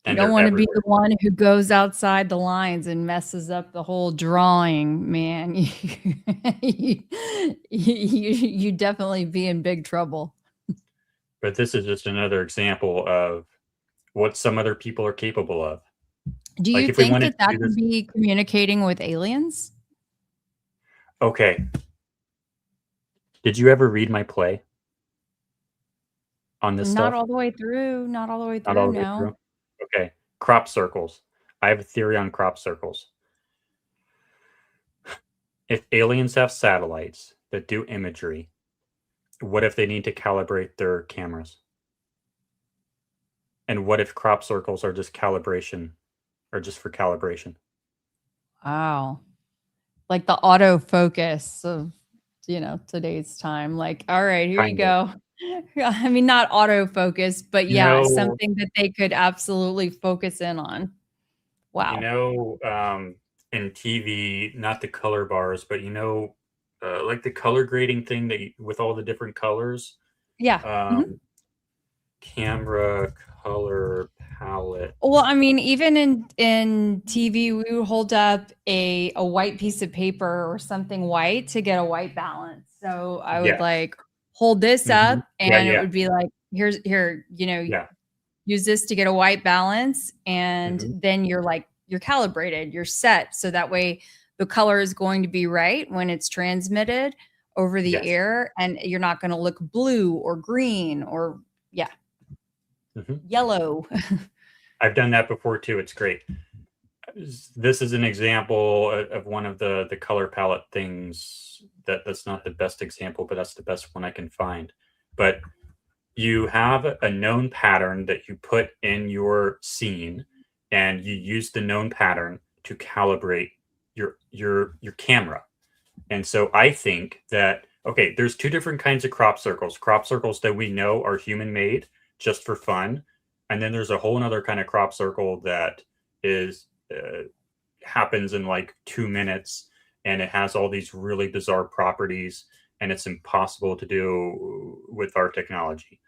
You don't want to be the one who goes outside the lines and messes up the whole drawing, man. You definitely be in big trouble. But this is just another example of what some other people are capable of. Do you think that could be communicating with aliens? Okay. Did you ever read my play on this stuff? Not all the way through. Not all the way through, no. Okay, crop circles. I have a theory on crop circles. If aliens have satellites that do imagery, what if they need to calibrate their cameras? And what if crop circles are just calibration or just for calibration? Wow. Like the autofocus of, today's time. Like, all right, here you go. I mean, not autofocus, but something that they could absolutely focus in on. Wow. In TV, not the color bars, but like the color grading thing with all the different colors. Yeah. Camera color palette. Well, I mean, even in TV, we would hold up a white piece of paper or something white to get a white balance. So I would hold this up and it would be like, here, use this to get a white balance. And then you're calibrated, you're set. So that way the color is going to be right when it's transmitted over the air and you're not going to look blue or green or yellow. I've done that before too. It's great. This is an example of one of the color palette things that's not the best example, but that's the best one I can find. But you have a known pattern that you put in your scene, and you use the known pattern to calibrate your camera. And so I think that, okay, there's two different kinds of crop circles that we know are human made just for fun. And then there's a whole other kind of crop circle that is happens in like 2 minutes, and it has all these really bizarre properties, and it's impossible to do with our technology.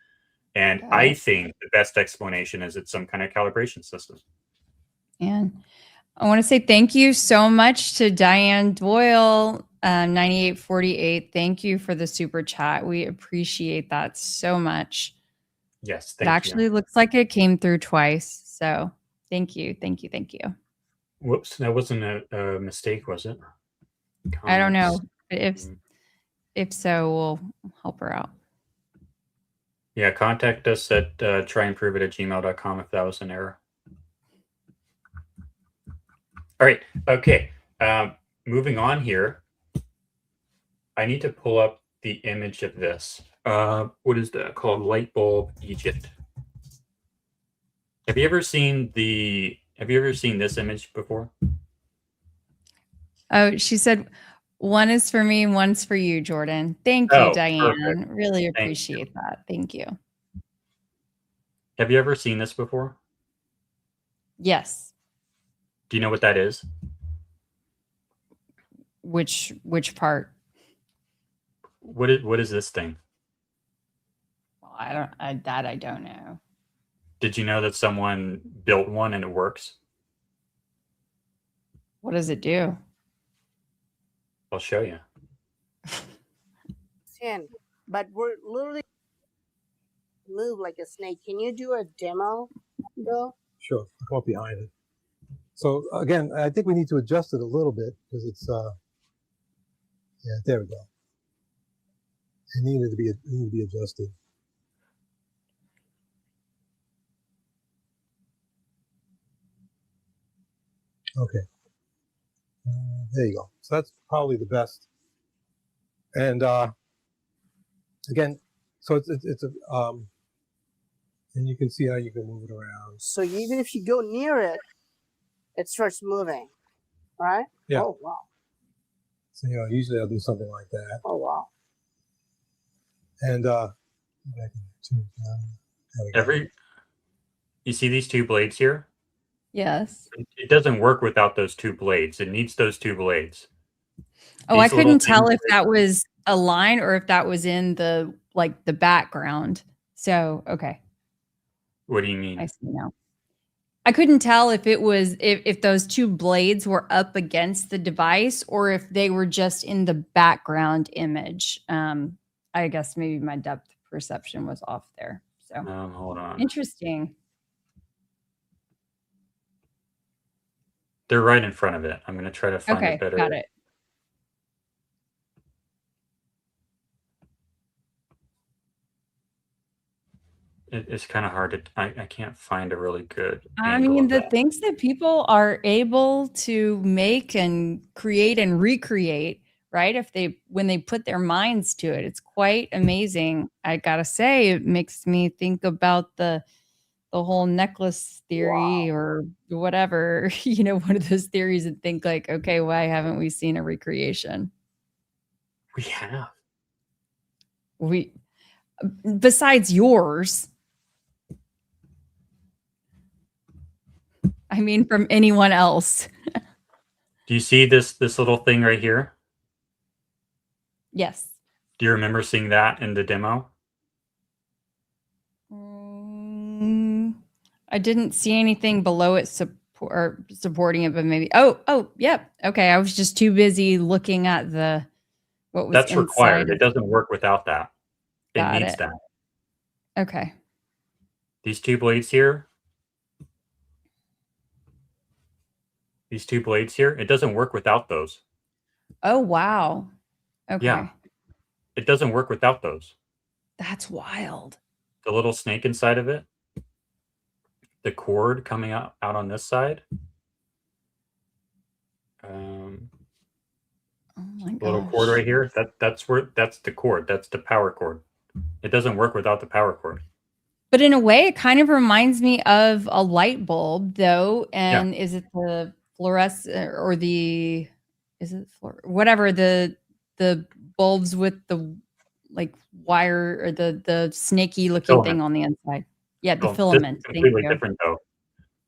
And I think the best explanation is it's some kind of calibration system. And I want to say thank you so much to Diane Doyle, 9848. Thank you for the super chat. We appreciate that so much. Yes, it actually looks like it came through twice. So thank you. Thank you. Thank you. Whoops, that wasn't a mistake, was it? Comments. I don't know. If so, we'll help her out. Yeah, contact us at tryandproveit@gmail.com if that was an error. All right. Okay. Moving on here. I need to pull up the image of this. What is that called? Light bulb Egypt. Have you ever seen this image before? Oh, she said one is for me, one's for you, Jordan. Thank you, Diane. Perfect. Really appreciate that. Thank you. Have you ever seen this before? Yes. Do you know what that is? Which part? What is this thing? Well, I don't know. Did you know that someone built one and it works? What does it do? I'll show you. But we're literally move like a snake. Can you do a demo, Bill? Sure, I'll come up behind it. So again, I think we need to adjust it a little bit because it's yeah, there we go. It needed to be adjusted. Okay. There you go. So that's probably the best. And again, so it's a and you can see how you can move it around. So even if you go near it, it starts moving, right? Yeah. Oh wow. So usually I'll do something like that. Oh wow. And you see these two blades here? Yes. It doesn't work without those two blades. It needs those two blades. Oh, I couldn't tell if that was a line or if that was in the background. So, okay. What do you mean? I see now. I couldn't tell if it was if those two blades were up against the device or if they were just in the background image. I guess maybe my depth perception was off there. So hold on. Interesting. They're right in front of it. I'm going to try to find a better. Got it. It's kind of hard to. I can't find a really good. I mean, the things that people are able to make and create and recreate, right? When they put their minds to it, it's quite amazing. I gotta say, it makes me think about the whole necklace theory or whatever, one of those theories and think like, okay, why haven't we seen a recreation? We have. Besides yours. I mean, from anyone else. Do you see this little thing right here? Yes. Do you remember seeing that in the demo? I didn't see anything below it supporting it, but maybe. Oh, yep. Okay, I was just too busy looking at what was. That's required. It doesn't work without that. It needs that. Okay. These two blades here. These two blades here. It doesn't work without those. Oh wow. Okay. Yeah. It doesn't work without those. That's wild. The little snake inside of it. The cord coming out on this side. Oh my gosh. Little cord right here. That's the cord. That's the power cord. It doesn't work without the power cord. But in a way, it kind of reminds me of a light bulb, though. Yeah. And is it the fluorescent or the whatever the bulbs with the like wire or the snaky looking Filament. thing on the inside? Yeah, the Well, filament. This is Thank completely you. different, though.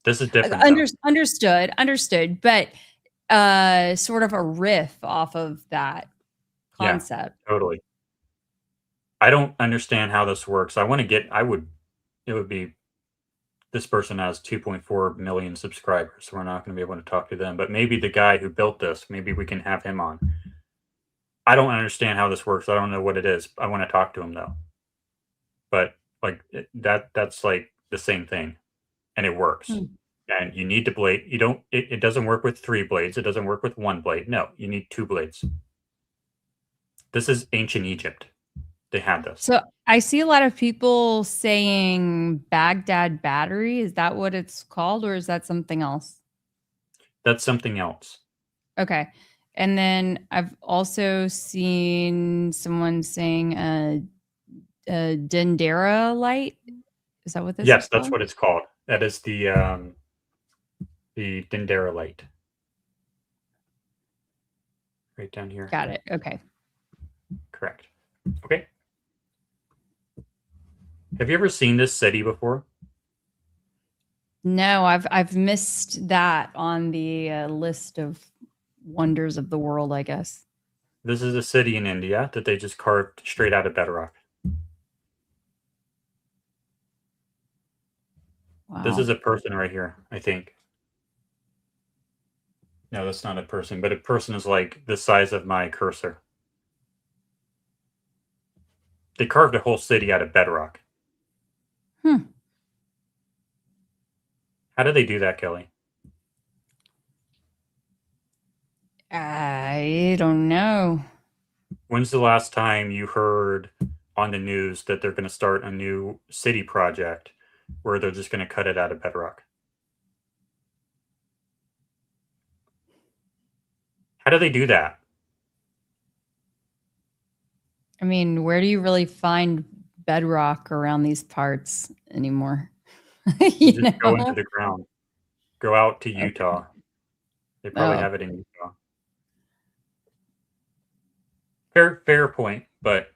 This is different. Though. Understood. But sort of a riff off of that concept. Yeah, totally. I don't understand how this works. It would be, this person has 2.4 million subscribers, so we're not going to be able to talk to them. But maybe the guy who built this, maybe we can have him on. I don't understand how this works. I don't know what it is. I want to talk to him though. But like that's like the same thing, and it works. And you need to blade. You don't. It doesn't work with 3 blades. It doesn't work with 1 blade. No, you need 2 blades. This is ancient Egypt. They had this. So I see a lot of people saying Baghdad battery. Is that what it's called, or is that something else? That's something else. Okay. And then I've also seen someone saying a Dendera light. Is that what this is? Yes, that's what it's called. That is the Dendera light. Right down here. Got it. Okay. Correct. Okay. Have you ever seen this city before? No, I've missed that on the list of wonders of the world, I guess. This is a city in India that they just carved straight out of bedrock. Wow. This is a person right here, I think. No, that's not a person, but a person is like the size of my cursor. They carved a whole city out of bedrock. How do they do that, Keli? I don't know. When's the last time you heard on the news that they're going to start a new city project where they're just going to cut it out of bedrock? How do they do that? I mean, where do you really find bedrock around these parts anymore? You just go into the ground. Go out to Utah. They probably have it in Utah. Fair point, but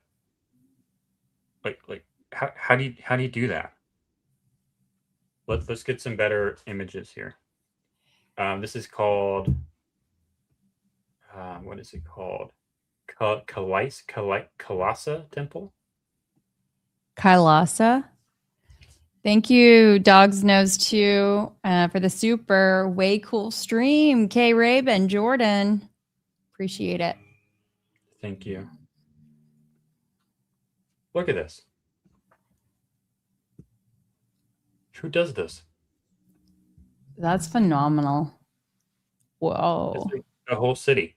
like how do you do that? Let's get some better images here. This is called what is it called? Kailasa Temple. Kailasa. Thank you, Dog's Nose 2, for the super way cool stream. K. Rabon, Jordan. Appreciate it. Thank you. Look at this. Who does this? That's phenomenal. Whoa. It's like a whole city.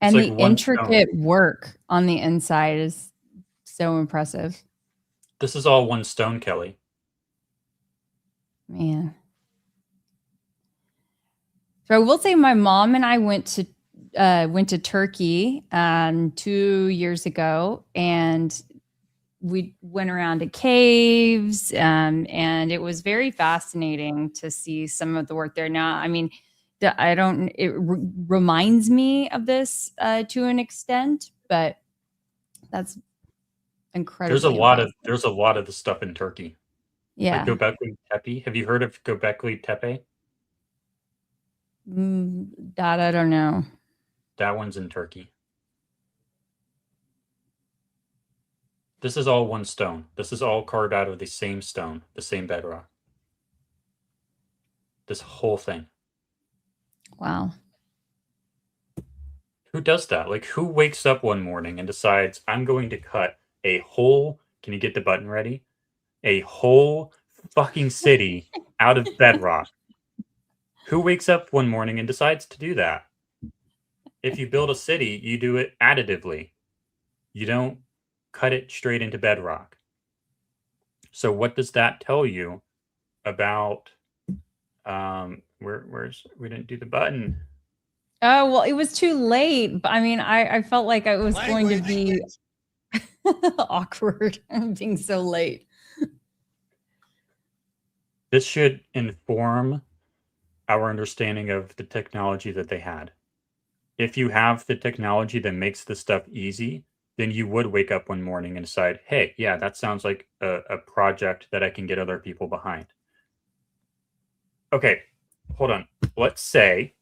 And like the one intricate stone. work on the inside is so impressive. This is all one stone, Keli. Man. So I will say my mom and I went to Turkey 2 years ago, and we went around to caves, and it was very fascinating to see some of the work there. Now, I mean, it reminds me of this to an extent, but that's incredible. There's a lot of the stuff in Turkey. Yeah. Like Göbekli Tepe. Have you heard of Göbekli Tepe? That I don't know. That one's in Turkey. This is all one stone. This is all carved out of the same stone, the same bedrock. This whole thing. Wow. Who does that? Like, who wakes up one morning and decides, I'm going to cut a whole, can you get the button ready? A whole fucking city out of bedrock. Who wakes up one morning and decides to do that? If you build a city, you do it additively. You don't cut it straight into bedrock. So what does that tell you about we didn't do the button? Oh, well, it was too late. But I mean, I felt like I was going to be Awkward being so late. This should inform our understanding of the technology that they had. If you have the technology that makes this stuff easy, then you would wake up one morning and decide, hey, yeah, that sounds like a project that I can get other people behind. Okay, hold on. Let's say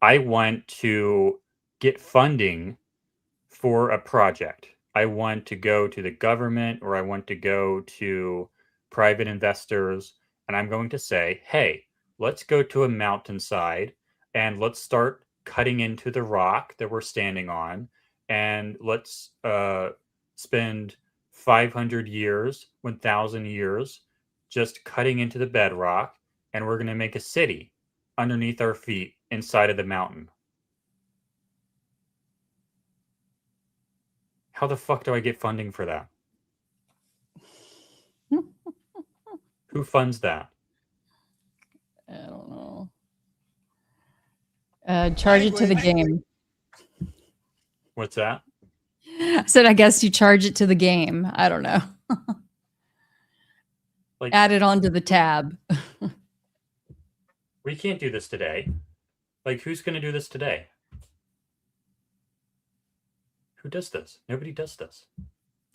I want to get funding for a project. I want to go to the government, or I want to go to private investors, and I'm going to say, hey, let's go to a mountainside and let's start cutting into the rock that we're standing on, and let's spend 500 years, 1,000 years just cutting into the bedrock, and we're going to make a city underneath our feet inside of the mountain. How the fuck do I get funding for that? Who funds that? I don't know. Charge it to the game. What's that? I said, I guess you charge it to the game. I don't know. Like, add it onto the tab. We can't do this today. Like, who's going to do this today? Who does this? Nobody does this.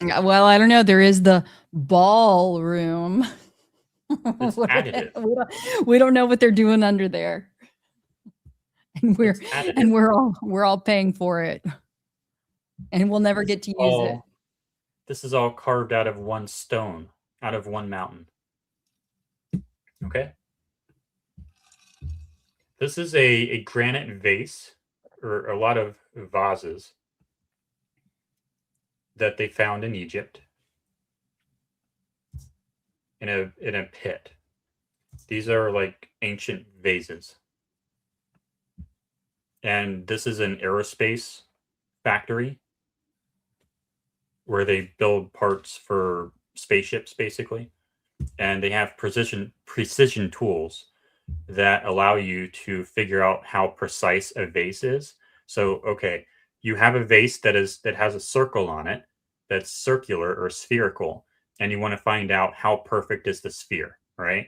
Well, I don't know. There is the ballroom. It's additive. We don't know what they're doing under there. And we're all paying for it. And we'll never get to use it. This is all carved out of one stone, out of one mountain. Okay. This is a granite vase, or a lot of vases that they found in Egypt in a pit. These are like ancient vases. And this is an aerospace factory where they build parts for spaceships, basically. And they have precision tools that allow you to figure out how precise a vase is. So, okay, you have a vase that has a circle on it that's circular or spherical, and you want to find out how perfect is the sphere, right?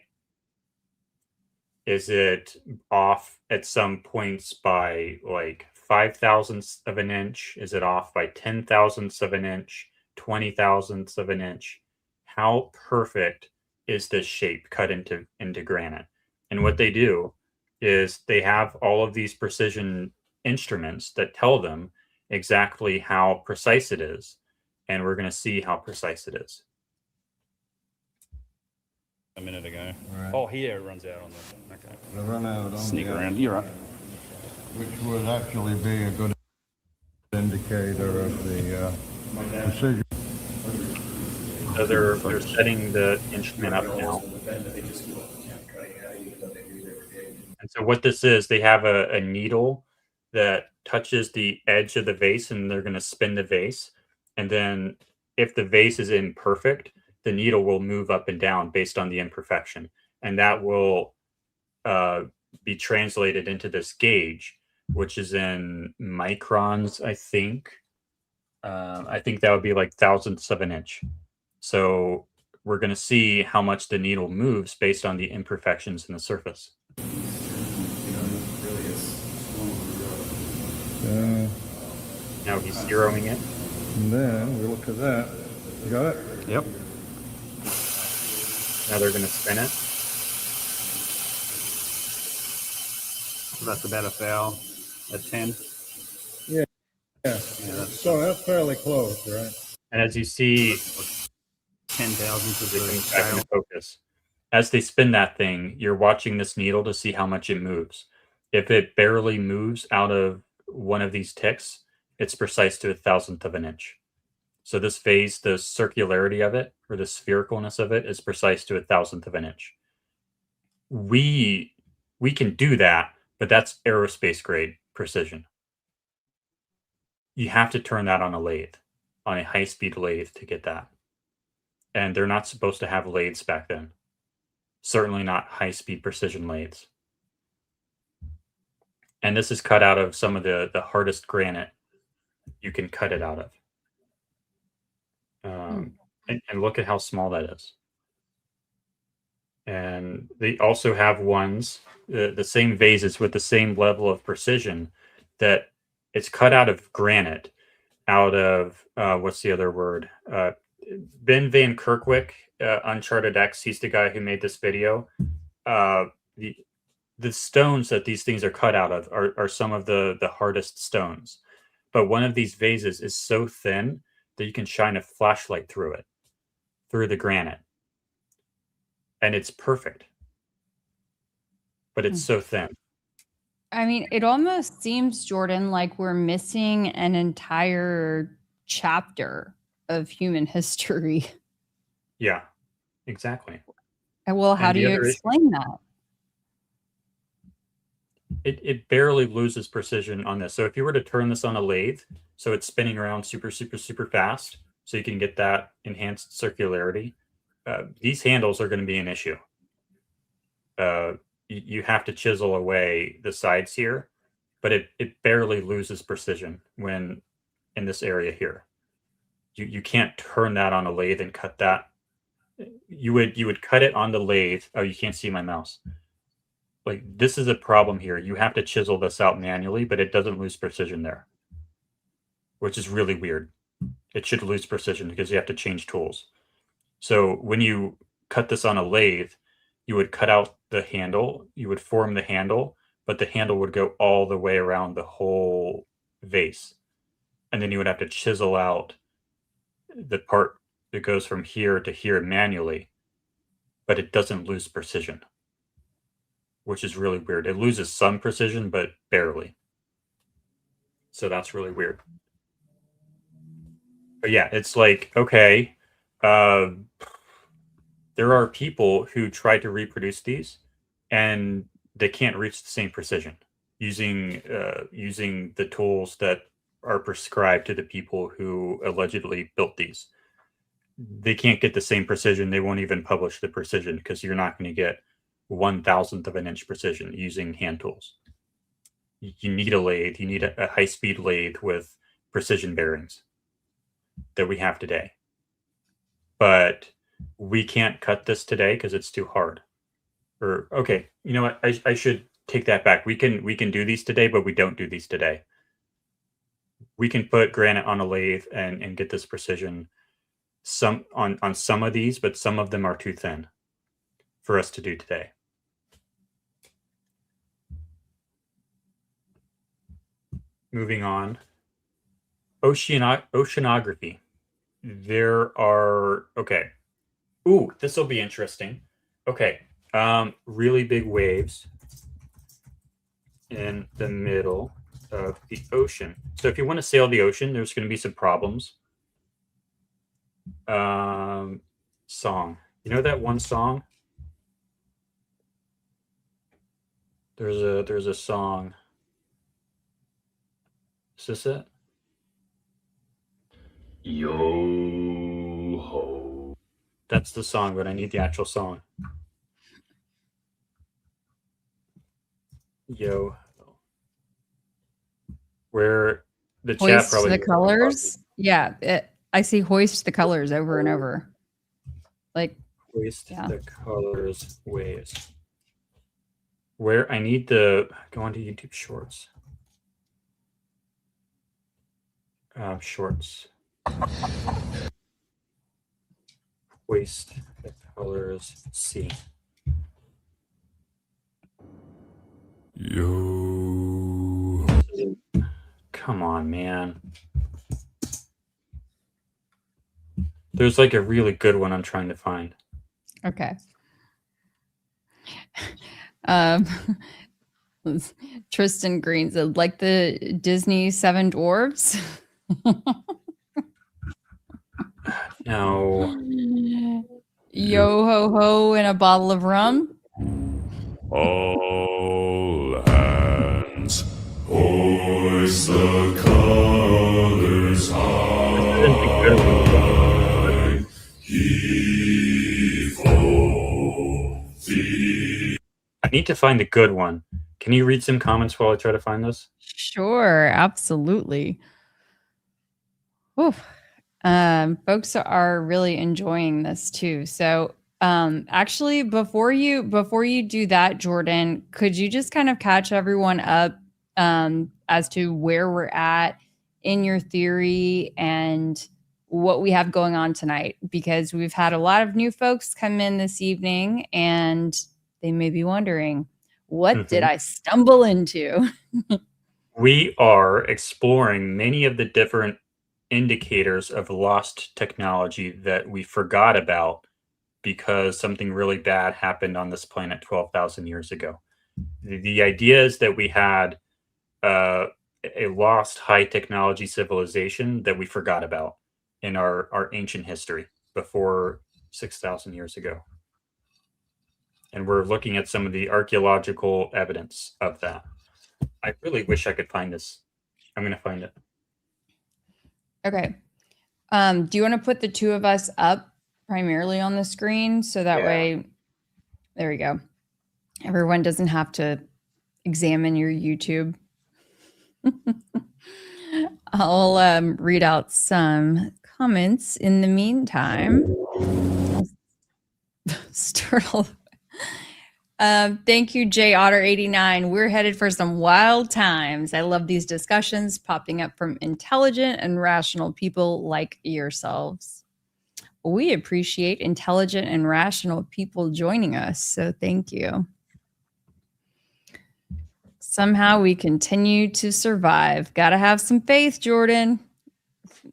Is it off at some points by like 5 thousandths of an inch? Is it off by 10 thousandths of an inch, 20 thousandths of an inch? How perfect is this shape cut into granite? And what they do is they have all of these precision instruments that tell them exactly how precise it is. And we're going to see how precise it is. A minute ago. Right. Oh, here it runs out on the. Okay. It'll run out on Sneak the around. You're right. Which would actually be a good indicator of the precision. So they're setting the instrument up now. And so what this is, they have a needle that touches the edge of the vase, and they're going to spin the vase. And then if the vase is imperfect, the needle will move up and down based on the imperfection. And that will be translated into this gauge, which is in microns, I think. I think that would be like thousandths of an inch. So we're going to see how much the needle moves based on the imperfections in the surface. Now he's zeroing it. And then we look at that. You got it? Yep. Now they're going to spin it. That's about a foul at 10. Yeah. So that's fairly close, right? And as you see, 10,000 they come back into focus. As they spin that thing, you're watching this needle to see how much it moves. If it barely moves out of one of these ticks, it's precise to 1,000th of an inch. So this vase, the circularity of it, or the sphericalness of it, is precise to 1,000th of an inch. We can do that, but that's aerospace grade precision. You have to turn that on a lathe, on a high-speed lathe, to get that. And they're not supposed to have lathes back then. Certainly not high-speed precision lathes. And this is cut out of some of the hardest granite you can cut it out of. And look at how small that is. And they also have ones, the same vases with the same level of precision, that it's cut out of granite, out of what's the other word? Ben Van Kerkwyk, Uncharted X. He's the guy who made this video. The stones that these things are cut out of are some of the hardest stones. But one of these vases is so thin that you can shine a flashlight through it, through the granite. And it's perfect. But it's so thin. I mean, it almost seems, Jordan, like we're missing an entire chapter of human history. Yeah, exactly. Well, how do you explain that? It barely loses precision on this. So if you were to turn this on a lathe, so it's spinning around super, super, super fast, so you can get that enhanced circularity, these handles are going to be an issue. You have to chisel away the sides here, but it barely loses precision when in this area here. You can't turn that on a lathe and cut that. You would cut it on the lathe. Oh, you can't see my mouse. Like, this is a problem here. You have to chisel this out manually, but it doesn't lose precision there, which is really weird. It should lose precision because you have to change tools. So when you cut this on a lathe, you would cut out the handle, you would form the handle, but the handle would go all the way around the whole vase. And then you would have to chisel out the part that goes from here to here manually, but it doesn't lose precision, which is really weird. It loses some precision, but barely. So that's really weird. But yeah, it's like, okay, there are people who try to reproduce these and they can't reach the same precision using the tools that are prescribed to the people who allegedly built these. They can't get the same precision. They won't even publish the precision because you're not going to get 1/1000th of an inch precision using hand tools. You need a lathe. You need a high-speed lathe with precision bearings that we have today. But we can't cut this today because it's too hard. Or, okay, you know what? I should take that back. We can do these today, but we don't do these today. We can put granite on a lathe and get this precision on some of these, but some of them are too thin for us to do today. Moving on. Oceanography. There are, okay. Ooh, this will be interesting. Okay. Really big waves in the middle of the ocean. So if you want to sail the ocean, there's going to be some problems. Song. You know that one song? There's a song. Is this it? Yo ho. That's the song, but I need the actual song. Yo. Where the chat probably the colors. Yeah, I see hoist the colors over and over. Like hoist the colors waves. Where I need the go onto YouTube Shorts. Shorts. Hoist the colors C. Yo. Come on, man. There's like a really good one I'm trying to find. Okay. Tristan Green said, like the Disney Seven Dwarves. No. Yo ho ho and a bottle of rum. All hands hoist the colors high. Heave ho, feed. I need to find a good one. Can you read some comments while I try to find this? Sure, absolutely. Oof. Folks are really enjoying this too. So actually, before you do that, Jordan, could you just kind of catch everyone up as to where we're at in your theory and what we have going on tonight? Because we've had a lot of new folks come in this evening and they may be wondering, what did I stumble into? We are exploring many of the different indicators of lost technology that we forgot about because something really bad happened on this planet 12,000 years ago. The idea is that we had a lost high technology civilization that we forgot about in our ancient history before 6,000 years ago. And we're looking at some of the archaeological evidence of that. I really wish I could find this. I'm going to find it. Okay. Do you want to put the two of us up primarily on the screen so that way, there we go. Everyone doesn't have to examine your YouTube. I'll read out some comments in the meantime. Sturtle. Thank you, J Otter 89. We're headed for some wild times. I love these discussions popping up from intelligent and rational people like yourselves. We appreciate intelligent and rational people joining us, so thank you. Somehow we continue to survive. Gotta have some faith, Jordan.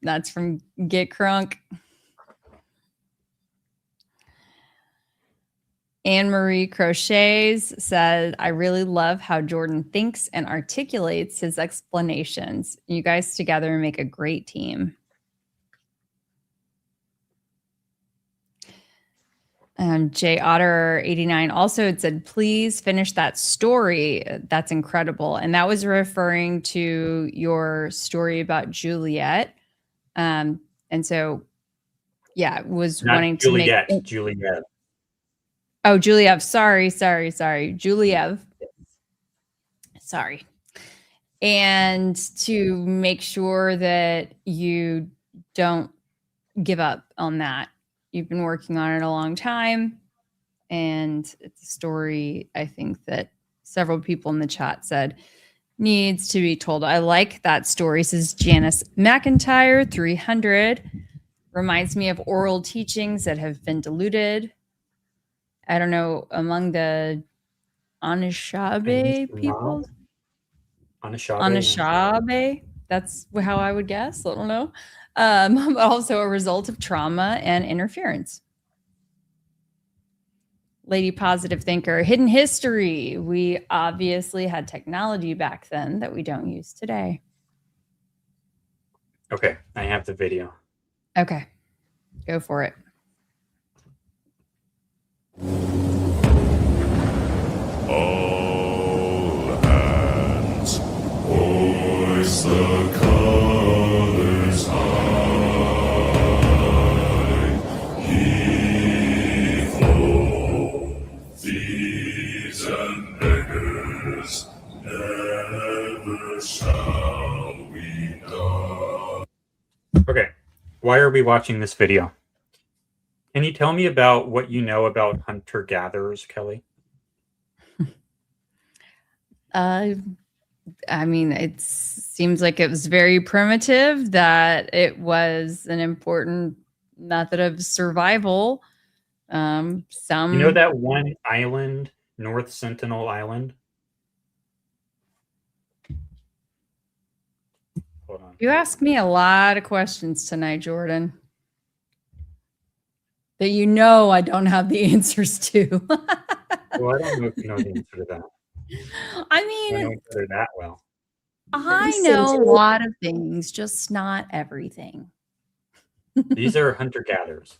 That's from Get Crunk. Anne-Marie Crochets said, I really love how Jordan thinks and articulates his explanations. You guys together make a great team. J Otter 89 also had said, please finish that story. That's incredible. And that was referring to your story about Juliet. And so, yeah, was Not wanting Juliet, to make Juliet. Oh, Juliev. Sorry. Juliev. Sorry. And to make sure that you don't give up on that. You've been working on it a long time. And it's a story, I think, that several people in the chat said needs to be told. I like that story, says Janice McIntyre, 300. Reminds me of oral teachings that have been diluted. I don't know, among the Anishinaabe people? Anishinaabe. That's how I would guess. I don't know. But also a result of trauma and interference. Lady Positive Thinker, hidden history. We obviously had technology back then that we don't use today. Okay, I have the video. Okay, go for it. All hands, hoist the colors high. Heave ho, thieves and beggars, never shall we die. Okay, why are we watching this video? Can you tell me about what you know about hunter-gatherers, Kelly? I mean, it seems like it was very primitive, that it was an important method of survival. You know that one island, North Sentinel Island? Hold on. You ask me a lot of questions tonight, Jordan, that you know I don't have the answers to. Well, I don't know if you know the answer to that. I mean, I don't know each other that well. I know a lot of things, just not everything. These are hunter-gatherers.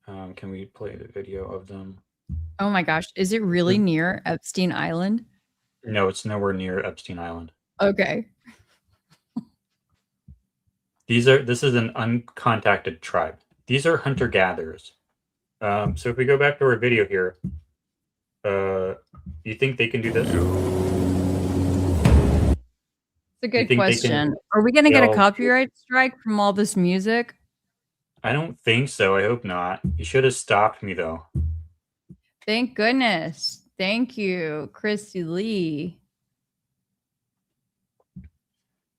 Can we play the video of them? Oh my gosh. Is it really near Epstein Island? No, it's nowhere near Epstein Island. Okay. This is an uncontacted tribe. These are hunter-gatherers. So if we go back to our video here, you think they can do this? It's a good think they can question. Are we going to get a sail? copyright strike from all this music? I don't think so. I hope not. You should have stopped me though. Thank goodness. Thank you, Christy Lee.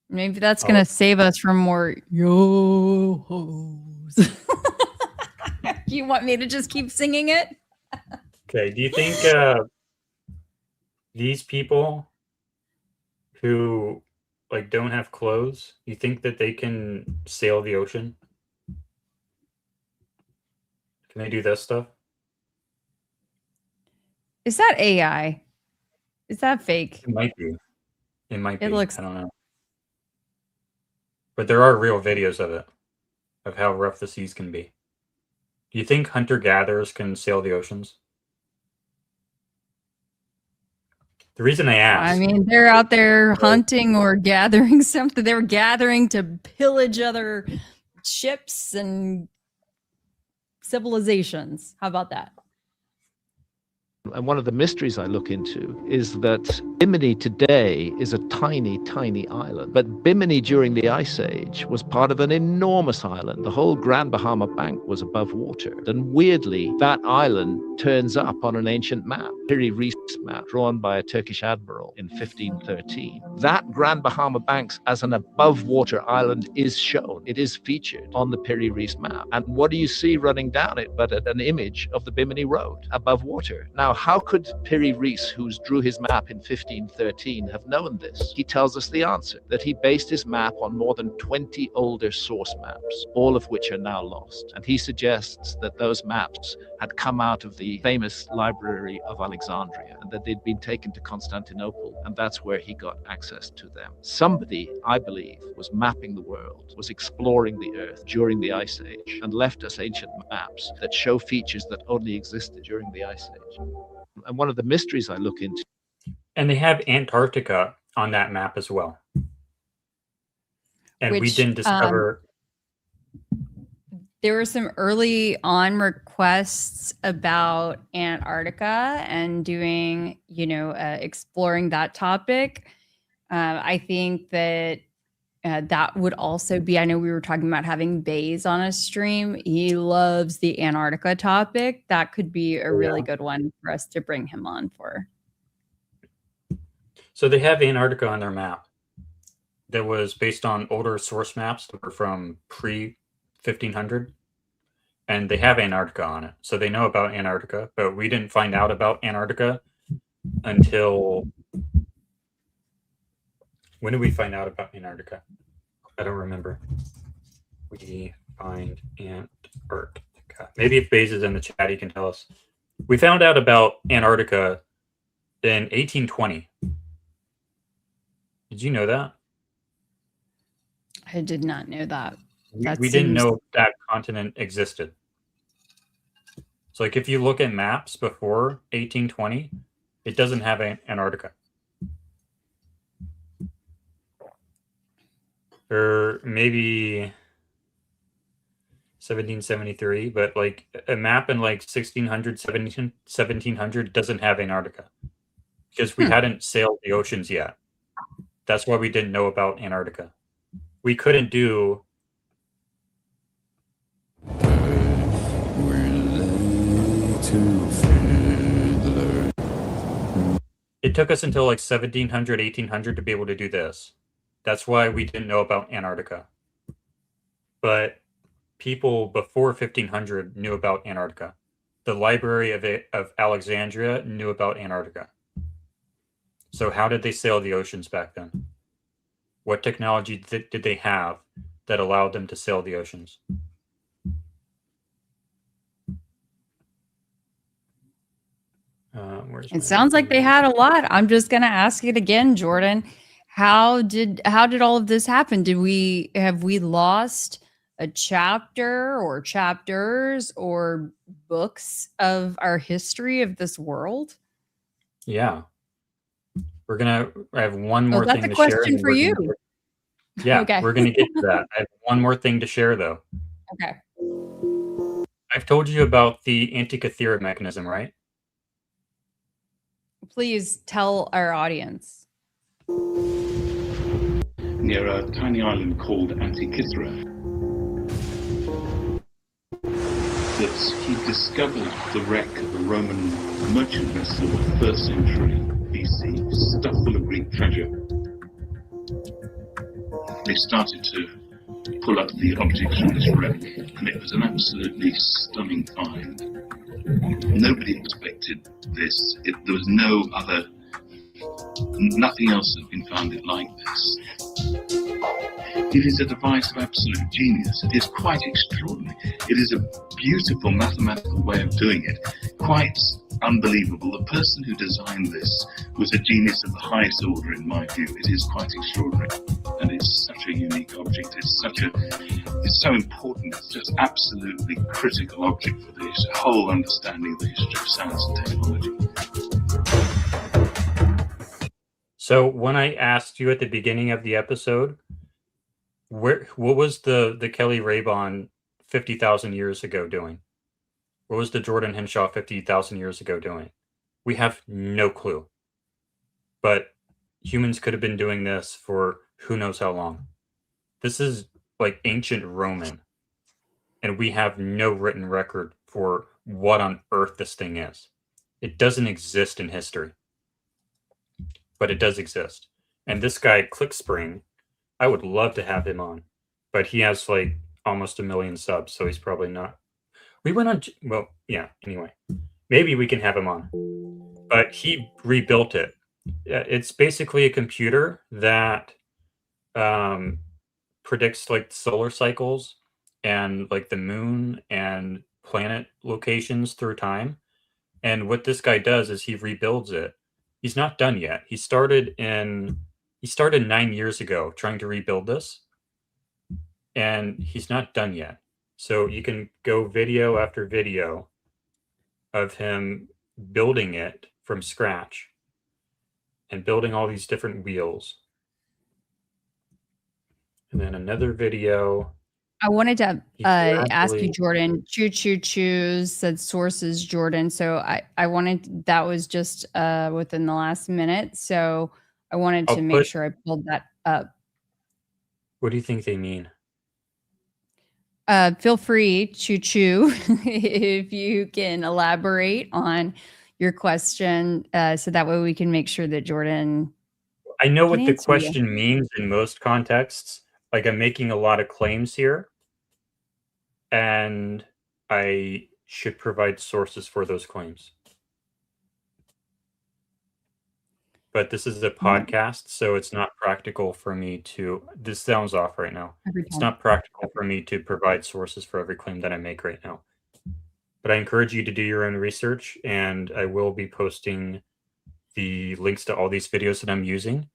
Maybe that's going to save us from more yo-hos. You want me to just keep singing it? Okay. Do you think these people who like don't have clothes, you think that they can sail the ocean? Can they do this stuff? Is that AI? Is that fake? It might be. It might be. It looks. I don't know. But there are real videos of it, of how rough the seas can be. Do you think hunter-gatherers can sail the oceans? The reason I ask... I mean, they're out there hunting or gathering something. They're gathering to pillage other ships and civilizations. How about that? And one of the mysteries I look into is that Bimini today is a tiny, tiny island. But Bimini during the Ice Age was part of an enormous island. The whole Grand Bahama Bank was above water. And weirdly, that island turns up on an ancient map, Piri Reis map, drawn by a Turkish admiral in 1513. That Grand Bahama Banks as an above water island is shown. It is featured on the Piri Reis map. And what do you see running down it but an image of the Bimini Road above water? Now, how could Piri Reis, who drew his map in 1513, have known this? He tells us the answer, that he based his map on more than 20 older source maps, all of which are now lost. And he suggests that those maps had come out of the famous Library of Alexandria and that they'd been taken to Constantinople, and that's where he got access to them. Somebody, I believe, was mapping the world, was exploring the earth during the Ice Age, and left us ancient maps that show features that only existed during the Ice Age. And one of the mysteries I look into. And they have Antarctica on that map as well. And we didn't discover... There were some early on requests about Antarctica and doing, exploring that topic. I think that that would also be, I know we were talking about having Bays on a stream. He loves the Antarctica topic. That could be a really good one for us to bring him on for. So they have Antarctica on their map that was based on older source maps that were from pre-1500. And they have Antarctica on it. So they know about Antarctica, but we didn't find out about Antarctica until... When did we find out about Antarctica? I don't remember. We find Antarctica. Maybe if Baze is in the chat, he can tell us. We found out about Antarctica in 1820. Did you know that? I did not know that. We didn't know that continent existed. So like if you look at maps before 1820, it doesn't have Antarctica. Or maybe 1773, but like a map in like 1600, 1700 doesn't have Antarctica because we hadn't sailed the oceans yet. That's why we didn't know about Antarctica. We couldn't do... It took us until like 1700, 1800 to be able to do this. That's why we didn't know about Antarctica. But people before 1500 knew about Antarctica. The Library of Alexandria knew about Antarctica. So how did they sail the oceans back then? What technology did they have that allowed them to sail the oceans? It sounds like they had a lot. I'm just going to ask it again, Jordan. How did all of this happen? Have we lost a chapter or chapters or books of our history of this world? Yeah. I have one more thing to share. That's a question for you. Yeah, okay. We're going to get to that. I have one more thing to share, though. Okay. I've told you about the Antikythera mechanism, right? Please tell our audience. near a tiny island called Antikythera. That he discovered the wreck of a Roman merchant vessel of the 1st century BC, stuffed full of Greek treasure. They started to pull up the objects from this wreck, and it was an absolutely stunning find. Nobody expected this. There was nothing else had been found like this. It is a device of absolute genius. It is quite extraordinary. It is a beautiful mathematical way of doing it. Quite unbelievable. The person who designed this was a genius of the highest order, in my view. It is quite extraordinary. And it's such a unique object. It's so important. It's just absolutely critical object for this whole understanding of the history of science and technology. So when I asked you at the beginning of the episode, what was the Keli Rabon 50,000 years ago doing? What was the Jordan Henshaw 50,000 years ago doing? We have no clue. But humans could have been doing this for who knows how long. This is like ancient Roman. And we have no written record for what on earth this thing is. It doesn't exist in history. But it does exist. And this guy, Clickspring, I would love to have him on. But he has like almost 1 million subs, so he's probably not. We went on, well, yeah, anyway. Maybe we can have him on. But he rebuilt it. It's basically a computer that predicts like solar cycles and like the moon and planet locations through time. And what this guy does is he rebuilds it. He's not done yet. He started 9 years ago trying to rebuild this. And he's not done yet. So you can go video after video of him building it from scratch and building all these different wheels. And then another video. I wanted to ask you, Jordan. Choose said sources, Jordan. So I wanted, that was just within the last minute. So I wanted to make sure I pulled that up. What do you think they mean? Feel free, Choo, if you can elaborate on your question, so that way we can make sure that Jordan. I know what the question means in most contexts. Like, I'm making a lot of claims here, and I should provide sources for those claims. But this is a podcast, so it's not practical for me to, this sounds off right now. It's not practical for me to provide sources for every claim that I make right now. But I encourage you to do your own research, and I will be posting the links to all these videos that I'm using.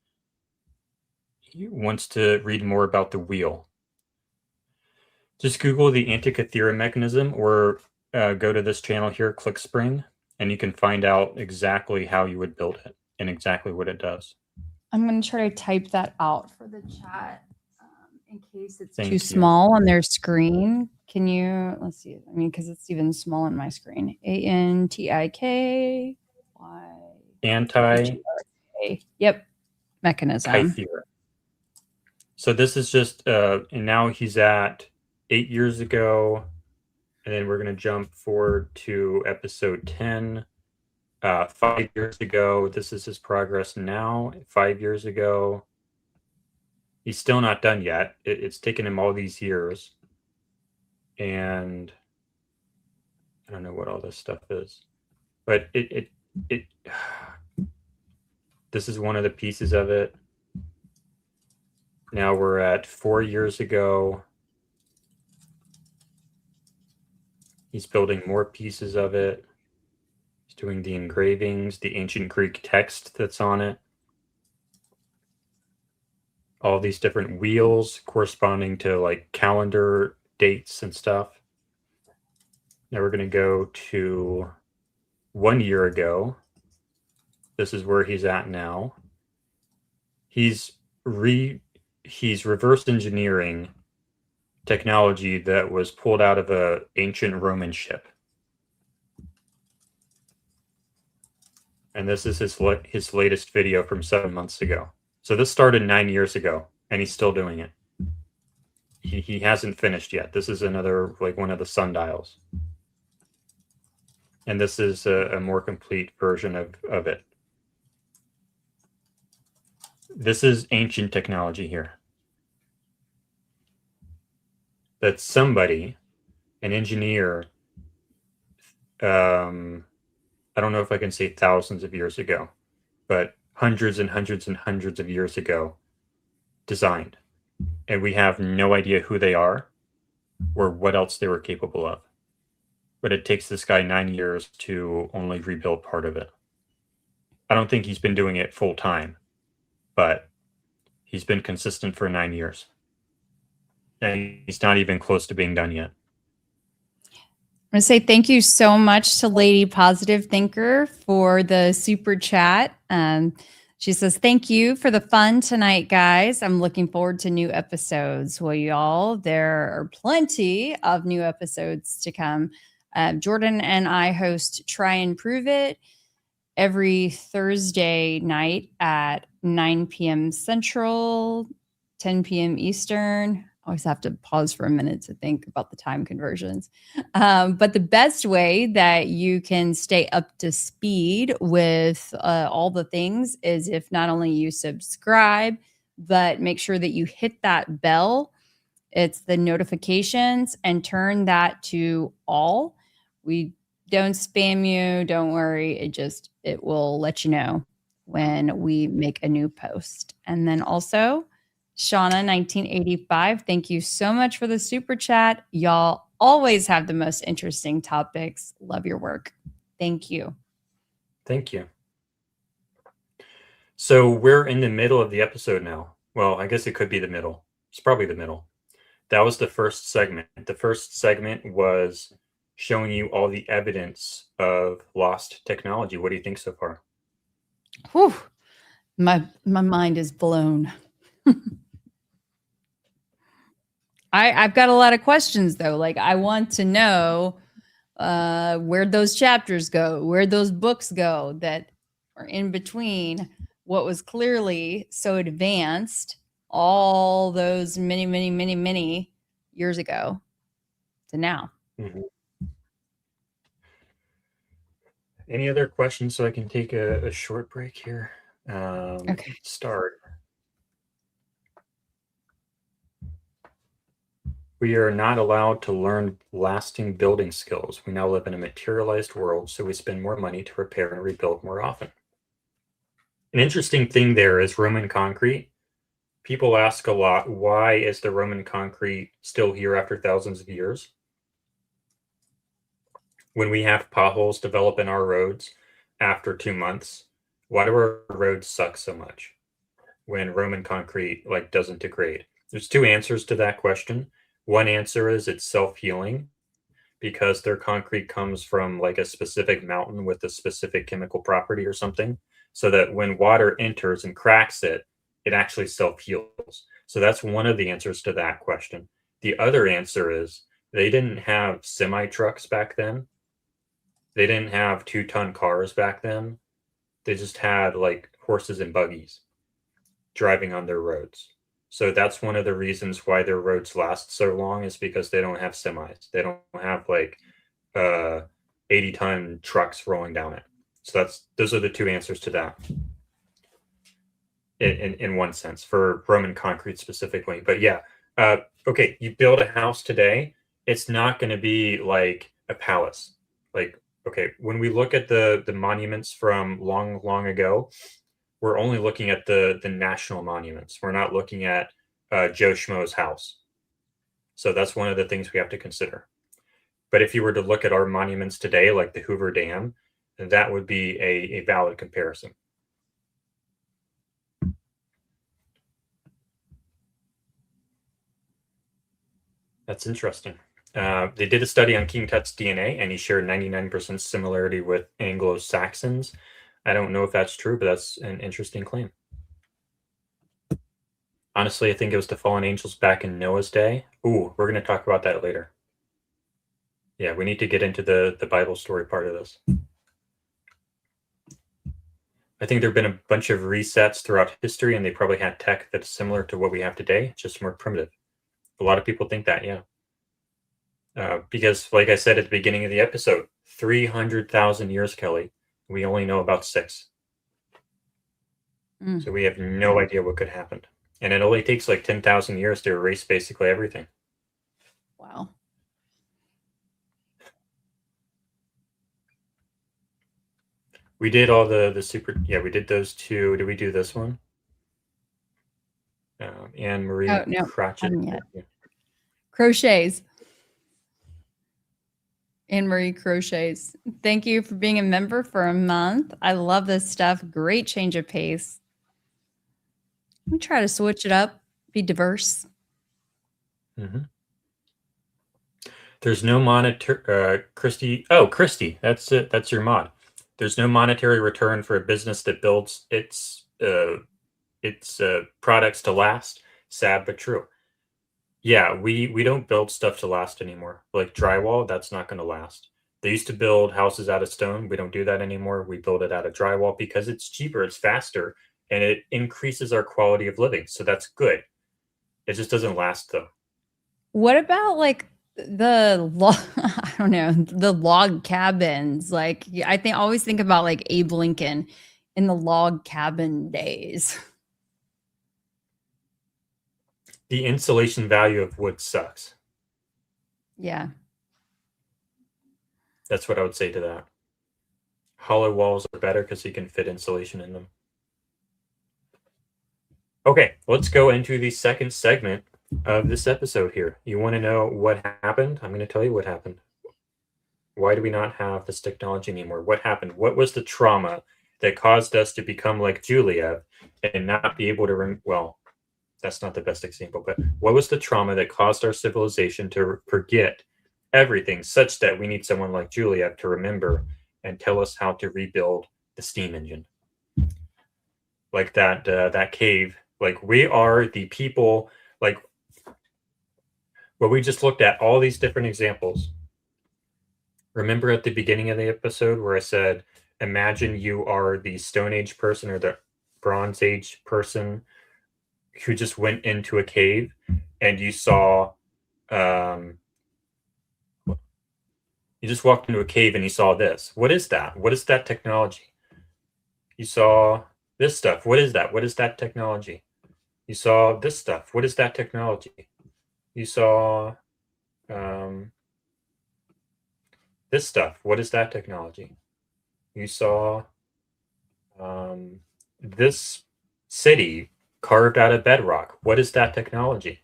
He wants to read more about the wheel. Just Google the Antikythera mechanism, or go to this channel here, Clickspring, and you can find out exactly how you would build it and exactly what it does. I'm going to try to type that out for the chat in case it's too small on their screen. Can you, let's see, I mean, because it's even small on my screen. ANTIKY. Yep. Mechanism. Kythera. So this is just, and now he's at 8 years ago, and then we're going to jump forward to episode 10. 5 years ago, this is his progress now. 5 years ago, he's still not done yet. It's taken him all these years, and I don't know what all this stuff is, but this is one of the pieces of it. Now we're at 4 years ago. He's building more pieces of it. He's doing the engravings, the ancient Greek text that's on it. All these different wheels corresponding to like calendar dates and stuff. Now we're going to go to 1 year ago. This is where he's at now. He's reverse engineering technology that was pulled out of an ancient Roman ship. And this is his latest video from 7 months ago. So this started 9 years ago, and he's still doing it. He hasn't finished yet. This is another, like, one of the sundials. And this is a more complete version of it. This is ancient technology here. That somebody, an engineer, I don't know if I can say thousands of years ago, but hundreds and hundreds and hundreds of years ago, designed. And we have no idea who they are or what else they were capable of. But it takes this guy 9 years to only rebuild part of it. I don't think he's been doing it full time, but he's been consistent for 9 years. And he's not even close to being done yet. I'm going to say thank you so much to Lady Positive Thinker for the super chat. She says, thank you for the fun tonight, guys. I'm looking forward to new episodes. Well, y'all, there are plenty of new episodes to come. Jordan and I host Try and Prove It every Thursday night at 9 p.m. Central, 10 p.m. Eastern. I always have to pause for a minute to think about the time conversions. But the best way that you can stay up to speed with all the things is if not only you subscribe, but make sure that you hit that bell. It's the notifications and turn that to all. We don't spam you. Don't worry. It will let you know when we make a new post. And then also, Shauna 1985, thank you so much for the super chat. Y'all always have the most interesting topics. Love your work. Thank you. Thank you. So we're in the middle of the episode now. Well, I guess it could be the middle. It's probably the middle. That was the first segment. The first segment was showing you all the evidence of lost technology. What do you think so far? Whew. My mind is blown. I've got a lot of questions though. Like I want to know where'd those chapters go, where'd those books go that are in between what was clearly so advanced all those many years ago to now. Mm-hmm. Any other questions so I can take a short break here? Okay. Start. We are not allowed to learn lasting building skills. We now live in a materialized world, so we spend more money to repair and rebuild more often. An interesting thing there is Roman concrete. People ask a lot, why is the Roman concrete still here after thousands of years? When we have potholes develop in our roads after 2 months, why do our roads suck so much when Roman concrete doesn't degrade? There's two answers to that question. One answer is it's self-healing because their concrete comes from a specific mountain with a specific chemical property or something, so that when water enters and cracks it, it actually self-heals. So that's one of the answers to that question. The other answer is they didn't have semi-trucks back then. They didn't have 2-ton cars back then. They just had horses and buggies driving on their roads. So that's one of the reasons why their roads last so long, is because they don't have semis. They don't have 80-ton trucks rolling down it. So those are the two answers to that. In one sense, for Roman concrete specifically. But yeah, okay, you build a house today, it's not going to be like a palace. Okay, when we look at the monuments from long ago, we're only looking at the national monuments. We're not looking at Joe Schmo's house. So that's one of the things we have to consider. But if you were to look at our monuments today, like the Hoover Dam, that would be a valid comparison. That's interesting. They did a study on King Tut's DNA, and he shared 99% similarity with Anglo-Saxons. I don't know if that's true, but that's an interesting claim. Honestly, I think it was the fallen angels back in Noah's day. Ooh, we're going to talk about that later. Yeah, we need to get into the Bible story part of this. I think there have been a bunch of resets throughout history, and they probably had tech that's similar to what we have today, just more primitive. A lot of people think that, yeah. Because, like I said at the beginning of the episode, 300,000 years, Kelly, we only know about 6. So we have no idea what could happen. And it only takes like 10,000 years to erase basically everything. Wow. We did all the super, yeah, we did those 2. Did we do this one? Anne Marie Crotchet. Crochets. Anne Marie Crochets. Thank you for being a member for a month. I love this stuff. Great change of pace. We try to switch it up, be diverse. There's no monetary, Christy. Oh, Christy, that's it. That's your mod. There's no monetary return for a business that builds its products to last. Sad but true. Yeah, we don't build stuff to last anymore. Like drywall, that's not going to last. They used to build houses out of stone. We don't do that anymore. We build it out of drywall because it's cheaper, it's faster, and it increases our quality of living. So that's good. It just doesn't last though. What about like the I don't know, the log cabins? Like I always think about like Abe Lincoln in the log cabin days. The insulation value of wood sucks. Yeah. That's what I would say to that. Hollow walls are better because you can fit insulation in them. Okay, let's go into the second segment of this episode here. You want to know what happened? I'm going to tell you what happened. Why do we not have this technology anymore? What happened? What was the trauma that caused us to become like Julia and not be able to, well, that's not the best example, but what was the trauma that caused our civilization to forget everything such that we need someone like Julia to remember and tell us how to rebuild the steam engine? Like that cave, like we are the people, like what we just looked at, all these different examples. Remember at the beginning of the episode where I said, imagine you are the Stone Age person or the Bronze Age person who just went into a cave and you saw, you just walked into a cave and you saw this. What is that? What is that technology? You saw this stuff. What is that? What is that technology? You saw this stuff. What is that technology? You saw this stuff. What is that technology? You saw this city carved out of bedrock. What is that technology?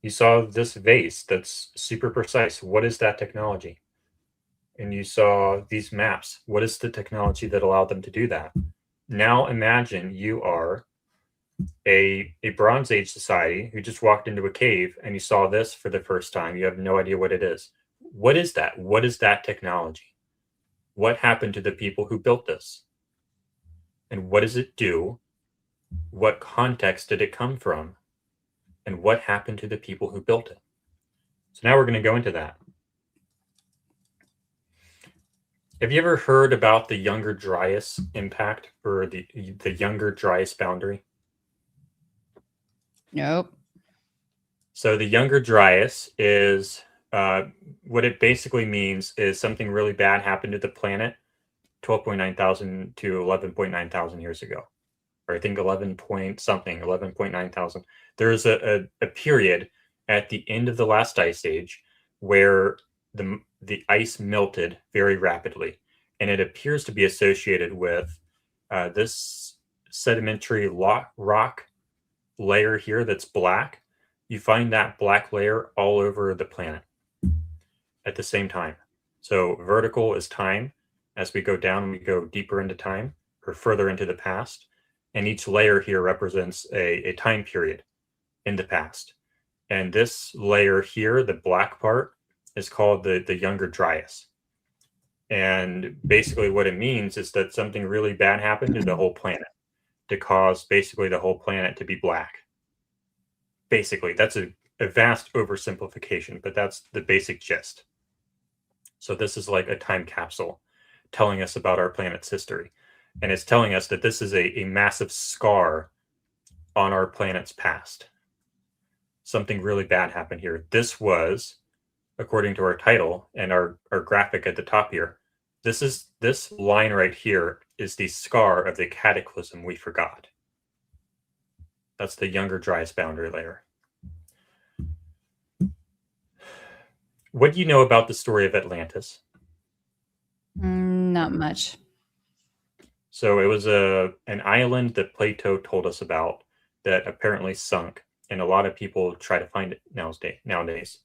You saw this vase that's super precise. What is that technology? And you saw these maps. What is the technology that allowed them to do that? Now imagine you are a Bronze Age society who just walked into a cave and you saw this for the first time. You have no idea what it is. What is that? What is that technology? What happened to the people who built this? And what does it do? What context did it come from? And what happened to the people who built it? So now we're going to go into that. Have you ever heard about the Younger Dryas impact or the Younger Dryas boundary? Nope. So the Younger Dryas is what it basically means is something really bad happened to the planet 12.9 thousand to 11.9 thousand years ago. Or I think 11.9 thousand. There's a period at the end of the last ice age where the ice melted very rapidly, and it appears to be associated with this sedimentary rock layer here that's black. You find that black layer all over the planet at the same time. So vertical is time. As we go down, we go deeper into time or further into the past. And each layer here represents a time period in the past. And this layer here, the black part, is called the Younger Dryas. And basically what it means is that something really bad happened to the whole planet to cause basically the whole planet to be black. Basically, that's a vast oversimplification, but that's the basic gist. So this is like a time capsule telling us about our planet's history. And it's telling us that this is a massive scar on our planet's past. Something really bad happened here. This was, according to our title and our graphic at the top here, this line right here is the scar of the cataclysm we forgot. That's the Younger Dryas boundary layer. What do you know about the story of Atlantis? Not much. So it was an island that Plato told us about that apparently sunk, and a lot of people try to find it nowadays.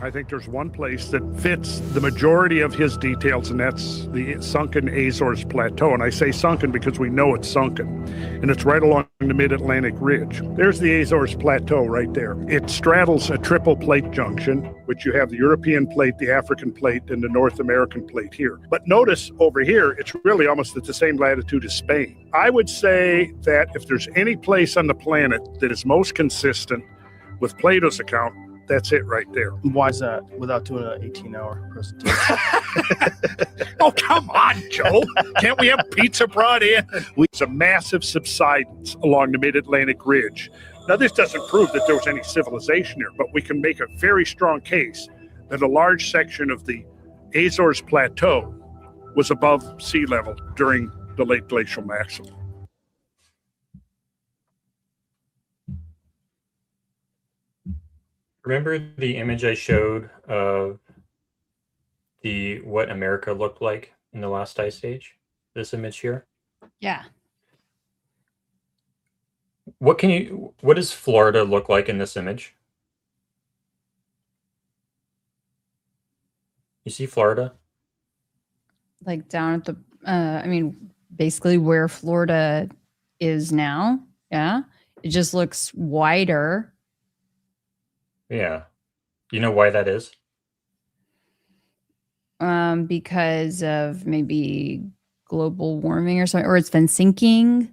I think there's one place that fits the majority of his details, and that's the sunken Azores Plateau. And I say sunken because we know it's sunken, and it's right along the mid-Atlantic ridge. There's the Azores Plateau right there. It straddles a triple plate junction, which you have the European plate, the African plate, and the North American plate here. But notice over here, it's really almost at the same latitude as Spain. I would say that if there's any place on the planet that is most consistent with Plato's account, that's it right there. Why is that without doing an 18-hour presentation? Oh, come on, Joe. Can't we have pizza brought in? It's a massive subsidence along the mid-Atlantic ridge. Now, this doesn't prove that there was any civilization there, but we can make a very strong case that a large section of the Azores Plateau was above sea level during the late glacial maximum. Remember the image I showed of what America looked like in the last ice age? This image here? Yeah. What does Florida look like in this image? You see Florida? Like down at the, I mean, basically where Florida is now. Yeah. It just looks wider. Yeah. You know why that is? Because of maybe global warming or something, or it's been sinking.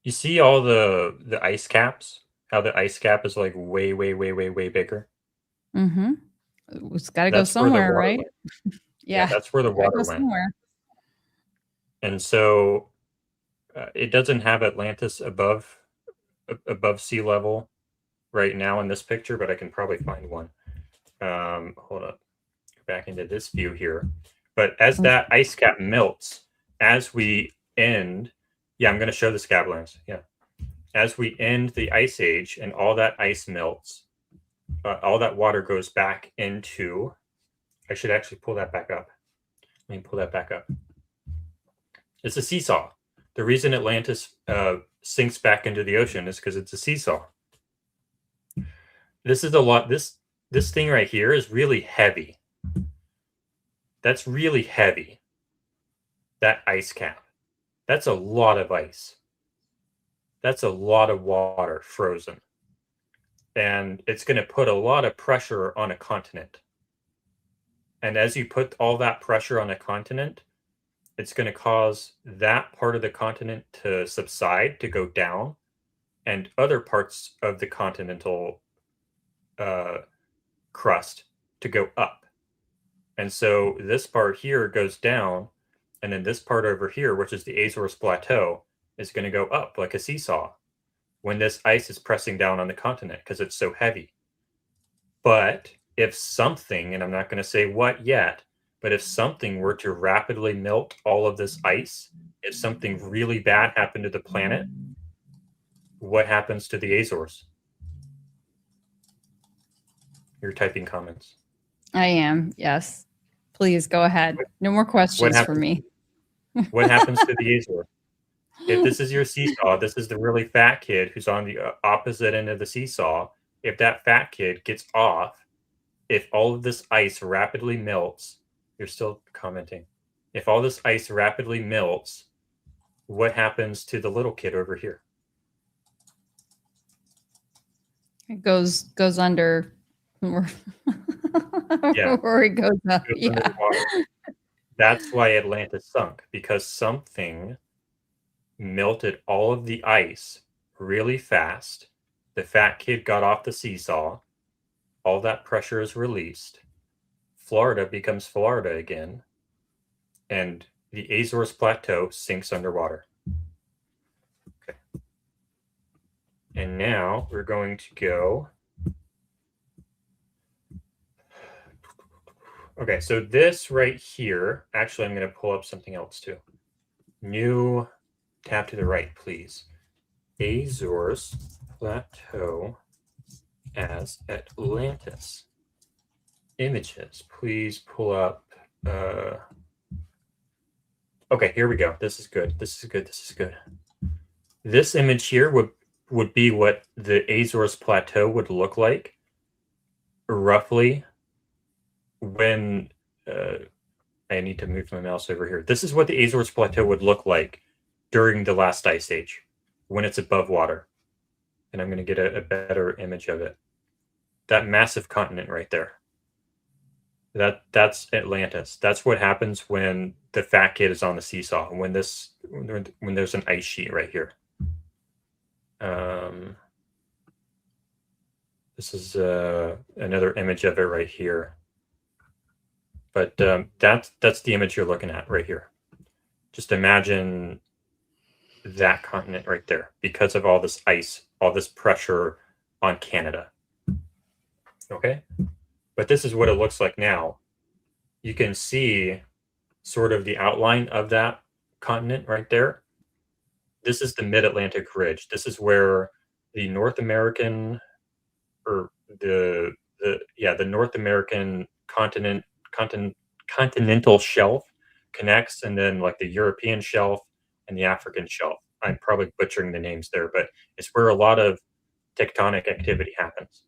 You see all the ice caps? How the ice cap is like way bigger? Mm-hmm. It's got to go That's where the somewhere, water right? went. Yeah. That's where the Gotta water go went. somewhere. And so it doesn't have Atlantis above sea level right now in this picture, but I can probably find one. Hold up. Go back into this view here. But as that ice cap melts, as we end, yeah, I'm going to show the scablands. Yeah. As we end the ice age and all that ice melts, all that water goes back into, I should actually pull that back up. Let me pull that back up. It's a seesaw. The reason Atlantis sinks back into the ocean is because it's a seesaw. This is a lot. This thing right here is really heavy. That's really heavy. That ice cap. That's a lot of ice. That's a lot of water frozen. And it's going to put a lot of pressure on a continent. And as you put all that pressure on a continent, it's going to cause that part of the continent to subside, to go down, and other parts of the continental crust to go up. And so this part here goes down, and then this part over here, which is the Azores Plateau, is going to go up like a seesaw when this ice is pressing down on the continent because it's so heavy. But if something, and I'm not going to say what yet, but if something were to rapidly melt all of this ice, if something really bad happened to the planet, what happens to the Azores? You're typing comments. I am. Yes. Please go ahead. No more questions for me. What happens to the Azores? If this is your seesaw, this is the really fat kid who's on the opposite end of the seesaw. If that fat kid gets off, if all of this ice rapidly melts, you're still commenting. If all this ice rapidly melts, what happens to the little kid over here? It goes under. Yeah. Or it goes up. It goes under the water. That's why Atlantis sunk, because something melted all of the ice really fast. The fat kid got off the seesaw. All that pressure is released. Florida becomes Florida again. and the Azores Plateau sinks underwater. Okay. And now we're going to go. Okay, so this right here, actually, I'm going to pull up something else too. New tab to the right, please. Azores Plateau as Atlantis. Images, please pull up. Okay, here we go. This is good. This is good. This is good. This image here would be what the Azores Plateau would look like, roughly, when I need to move my mouse over here. This is what the Azores Plateau would look like during the last ice age, when it's above water. And I'm going to get a better image of it. That massive continent right there. That's Atlantis. That's what happens when the fat kid is on the seesaw. When there's an ice sheet right here. This is another image of it right here. But that's the image you're looking at right here. Just imagine that continent right there because of all this ice, all this pressure on Canada. Okay? But this is what it looks like now. You can see sort of the outline of that continent right there. This is the Mid-Atlantic Ridge. This is where the North American, or the North American continental shelf connects, and then like the European shelf and the African shelf. I'm probably butchering the names there, but it's where a lot of tectonic activity happens.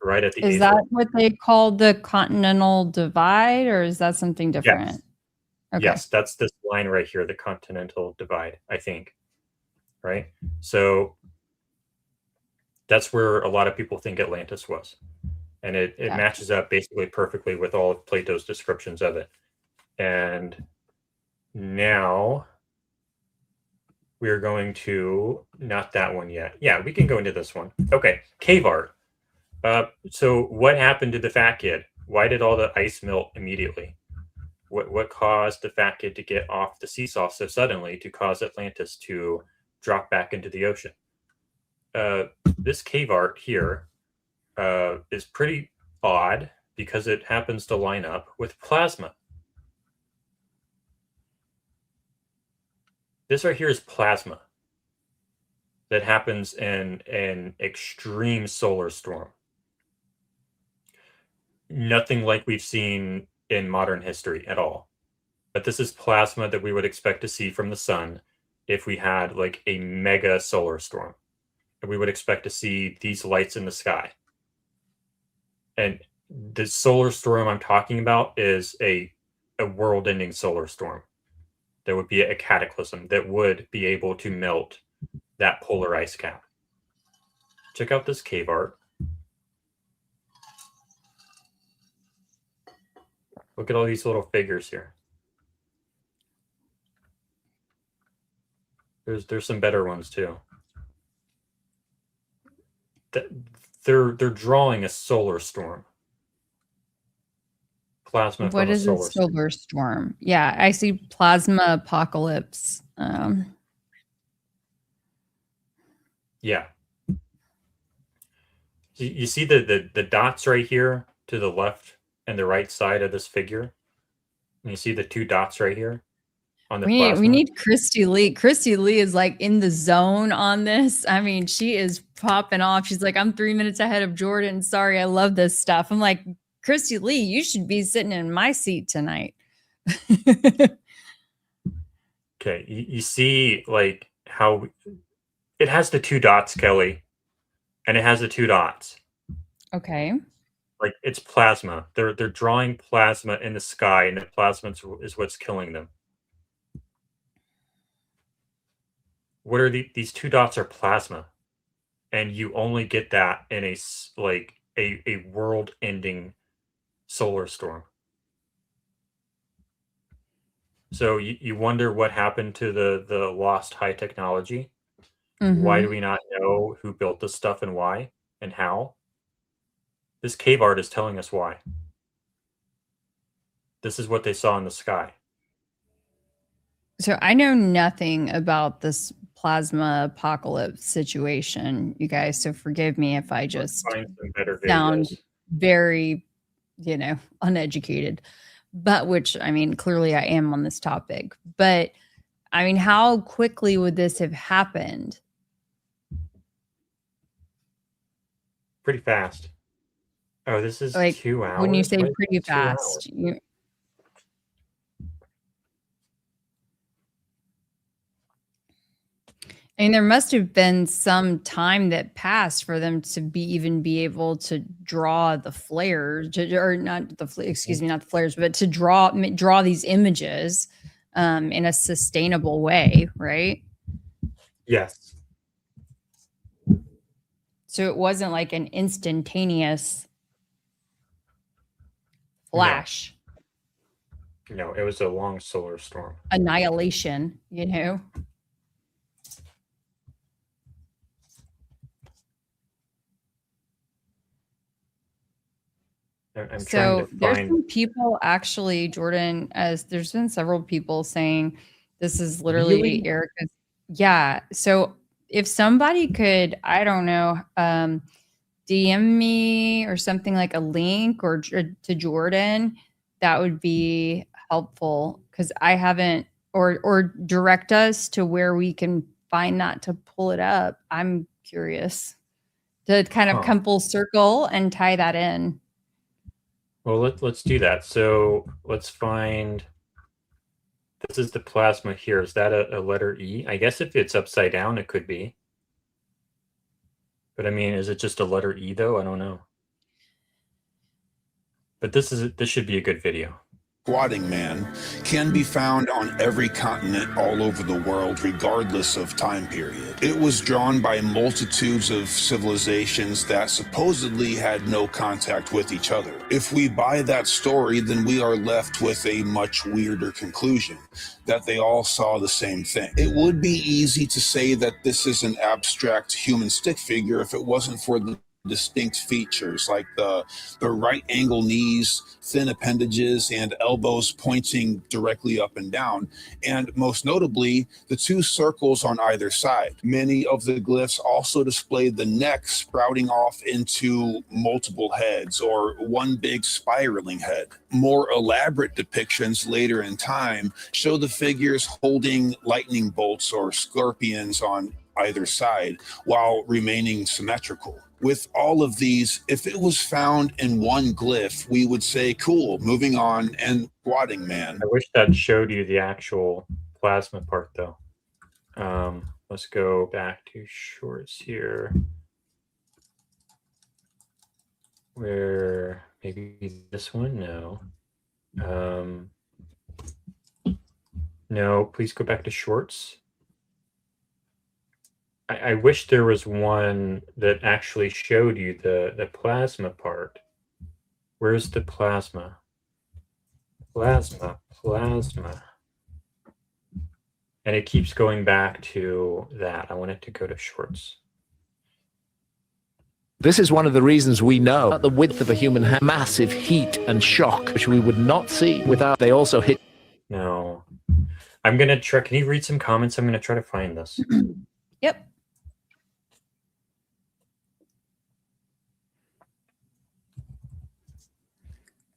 Right at the Is that what they call the continental divide, or is that something different? Yes. Okay. Yes, that's this line right here, the continental divide, I think. Right? So that's where a lot of people think Atlantis was. And it matches up basically perfectly with all of Plato's descriptions of it. And now we're going to, not that one yet. Yeah, we can go into this one. Okay, cave art. So what happened to the fat kid? Why did all the ice melt immediately? What caused the fat kid to get off the seesaw so suddenly to cause Atlantis to drop back into the ocean? This cave art here is pretty odd because it happens to line up with plasma. This right here is plasma that happens in an extreme solar storm. Nothing like we've seen in modern history at all. But this is plasma that we would expect to see from the sun if we had like a mega solar storm. And we would expect to see these lights in the sky. And the solar storm I'm talking about is a world-ending solar storm. There would be a cataclysm that would be able to melt that polar ice cap. Check out this cave art. Look at all these little figures here. There's some better ones too. They're drawing a solar storm. Plasma. What is a solar storm? Yeah, I see plasma apocalypse. Yeah. You see the dots right here to the left and the right side of this figure? And you see the two dots right here on the plasma? We need Christy Lee. Christy Lee is like in the zone on this. I mean, she is popping off. She's like, I'm 3 minutes ahead of Jordan. Sorry, I love this stuff. I'm like, Christy Lee, you should be sitting in my seat tonight. Okay, you see like how it has the two dots, Kelly, and it has the two dots. Okay. Like it's plasma. They're drawing plasma in the sky, and the plasma is what's killing them. What are these two dots are plasma, and you only get that in a world-ending solar storm. So you wonder what happened to the lost high technology. Mm-hmm. Why do we not know who built this stuff and why and how? This cave art is telling us why. This is what they saw in the sky. So I know nothing about this plasma apocalypse situation, you guys. So forgive me if I just Find some better sound videos. very, uneducated. But which, I mean, clearly I am on this topic. But I mean, how quickly would this have happened? Pretty fast. Oh, this is Like 2 hours? when you say Why is pretty it 2 hours? fast, I mean, there must have been some time that passed for them to even be able to draw the flares, or not the excuse me, not the flares, but to draw these images in a sustainable way, right? Yes. So it wasn't like an instantaneous flash, No, it was a long solar storm. annihilation, I'm So trying to there's find. some people actually, Jordan, as there's been several people saying this is literally Really? Erica's. Yeah. So if somebody could, I don't know, DM me or something, like a link or to Jordan, that would be helpful, because I haven't, or direct us to where we can find that to pull it up. I'm curious to kind of come full circle and tie that in. Well, let's do that. So let's find. This is the plasma here. Is that a letter E? I guess if it's upside down, it could be. But I mean, is it just a letter E though? I don't know. But this should be a good video. Squatting man can be found on every continent all over the world, regardless of time period. It was drawn by multitudes of civilizations that supposedly had no contact with each other. If we buy that story, then we are left with a much weirder conclusion, that they all saw the same thing. It would be easy to say that this is an abstract human stick figure if it wasn't for the distinct features like the right angle knees, thin appendages, and elbows pointing directly up and down, and most notably the two circles on either side. Many of the glyphs also display the neck sprouting off into multiple heads, or one big spiraling head. More elaborate depictions later in time show the figures holding lightning bolts or scorpions on either side while remaining symmetrical. With all of these, if it was found in one glyph, we would say, cool, moving on, and squatting man. I wish that showed you the actual plasma part though. Let's go back to shorts here. Where maybe this one? No. No, please go back to shorts. I wish there was one that actually showed you the plasma part. Where's the plasma? Plasma. And it keeps going back to that. I want it to go to shorts. This is one of the reasons we know that the width of a human hand, massive heat and shock, which we would not see without they also hit. No. I'm going to try. Can you read some comments? I'm going to try to find this. Yep.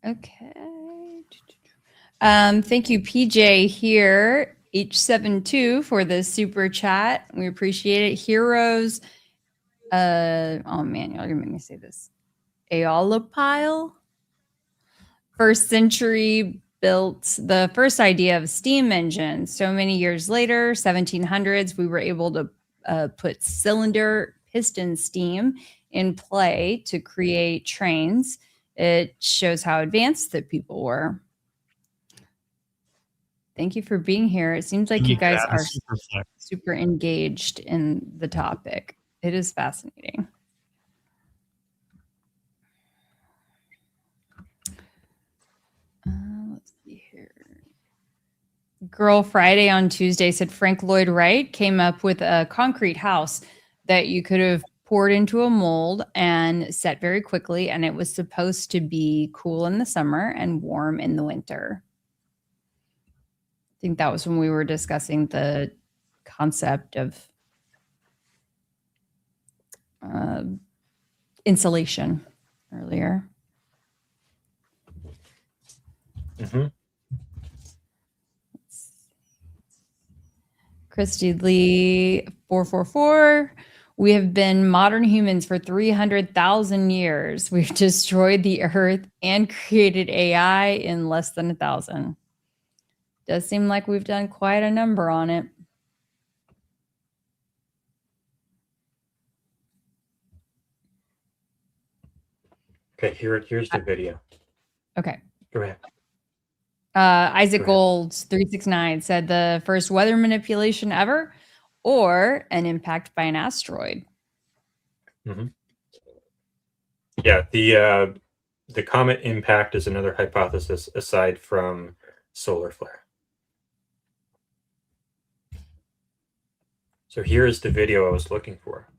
Okay. Thank you, PJ here, H72, for the super chat. We appreciate it. Heroes. Oh man, y'all are gonna make me say this. Aeolipile. First century built the first idea of steam engines. So many years later, 1700s, we were able to put cylinder piston steam in play to create trains. It shows how advanced the people were. Thank you for being here. It seems like you guys are super engaged in the topic. It is fascinating. Let's see here. Girl Friday on Tuesday said Frank Lloyd Wright came up with a concrete house that you could have poured into a mold and set very quickly, and it was supposed to be cool in the summer and warm in the winter. think that was when we were discussing the concept of insulation earlier. Christy Lee 444. We have been modern humans for 300,000 years. We've destroyed the earth and created AI in less than 1,000. Does seem like we've done quite a number on it. Okay, here's the video. Okay. Go ahead. Isaac Golds 369 said the first weather manipulation ever, or an impact by an asteroid. Yeah, the comet impact is another hypothesis aside from solar flare. So here is the video I was looking for.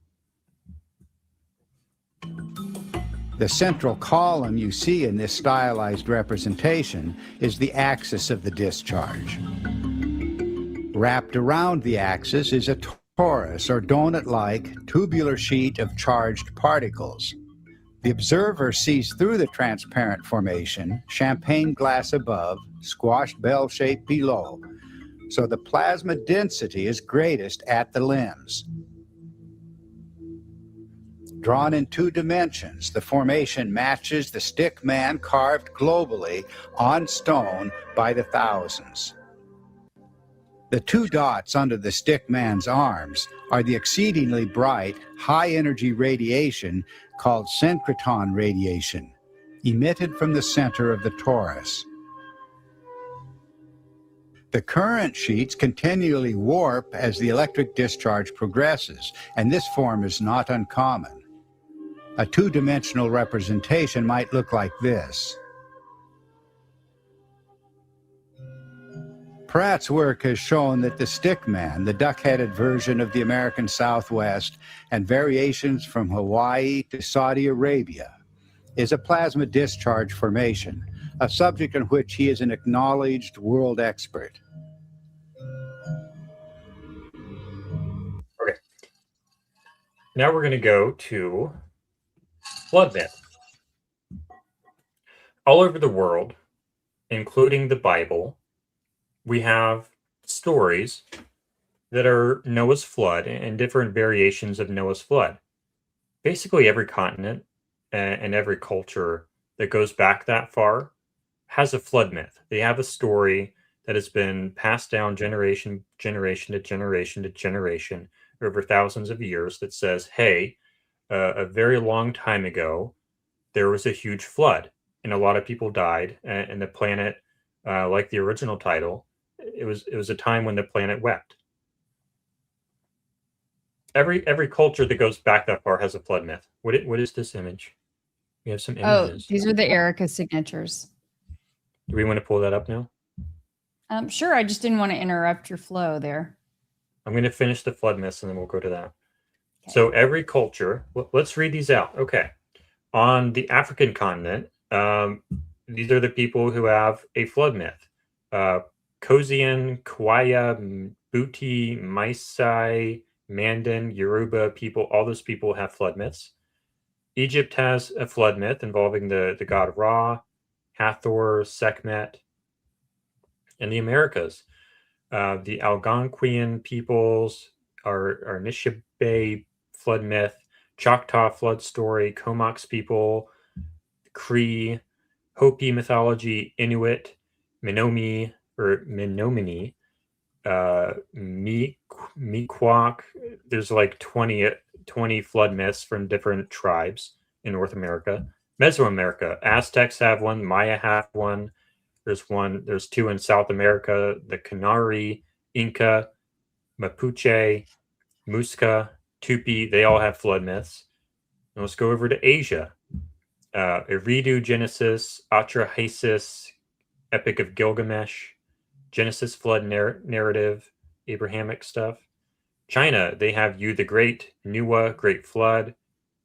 The central column you see in this stylized representation is the axis of the discharge. Wrapped around the axis is a torus or donut-like tubular sheet of charged particles. The observer sees through the transparent formation, champagne glass above, squashed bell shape below, so the plasma density is greatest at the limbs. Drawn in 2 dimensions, the formation matches the stick man carved globally on stone by the thousands. The 2 dots under the stick man's arms are the exceedingly bright, high-energy radiation called synchrotron radiation, emitted from the center of the torus. The current sheets continually warp as the electric discharge progresses, and this form is not uncommon. A 2-dimensional representation might look like this. Pratt's work has shown that the stickman, the duck-headed version of the American Southwest, and variations from Hawaii to Saudi Arabia, is a plasma discharge formation, a subject on which he is an acknowledged world expert. Okay. Now we're going to go to flood myth. All over the world, including the Bible, we have stories that are Noah's flood and different variations of Noah's flood. Basically, every continent and every culture that goes back that far has a flood myth. They have a story that has been passed down generation to generation over thousands of years that says, hey, a very long time ago, there was a huge flood and a lot of people died, and the planet, like the original title, it was a time when the planet wept. Every culture that goes back that far has a flood myth. What is this image? We have some images. Oh, these are the Erica signatures. Do we want to pull that up now? Sure, I just didn't want to interrupt your flow there. I'm going to finish the flood myths and then we'll go to that. Okay. So every culture, let's read these out. Okay. On the African continent, these are the people who have a flood myth. Kozian, Kwaya, Buti, Maasai, Mandan, Yoruba people, all those people have flood myths. Egypt has a flood myth involving the god Ra, Hathor, Sekhmet. In the Americas, the Algonquian peoples, our Anishinaabe flood myth, Choctaw flood story, Comox people, Cree, Hopi mythology, Inuit, Menominee, Miquak. There's like 20 flood myths from different tribes in North America. Mesoamerica, Aztecs have one, Maya have one. There's 2 in South America, the Canary, Inca, Mapuche, Muisca, Tupi, they all have flood myths. And let's go over to Asia. Eridu, Genesis, Atrahasis, Epic of Gilgamesh, Genesis flood narrative, Abrahamic stuff. China, they have Yu the Great, Nuwa, Great Flood,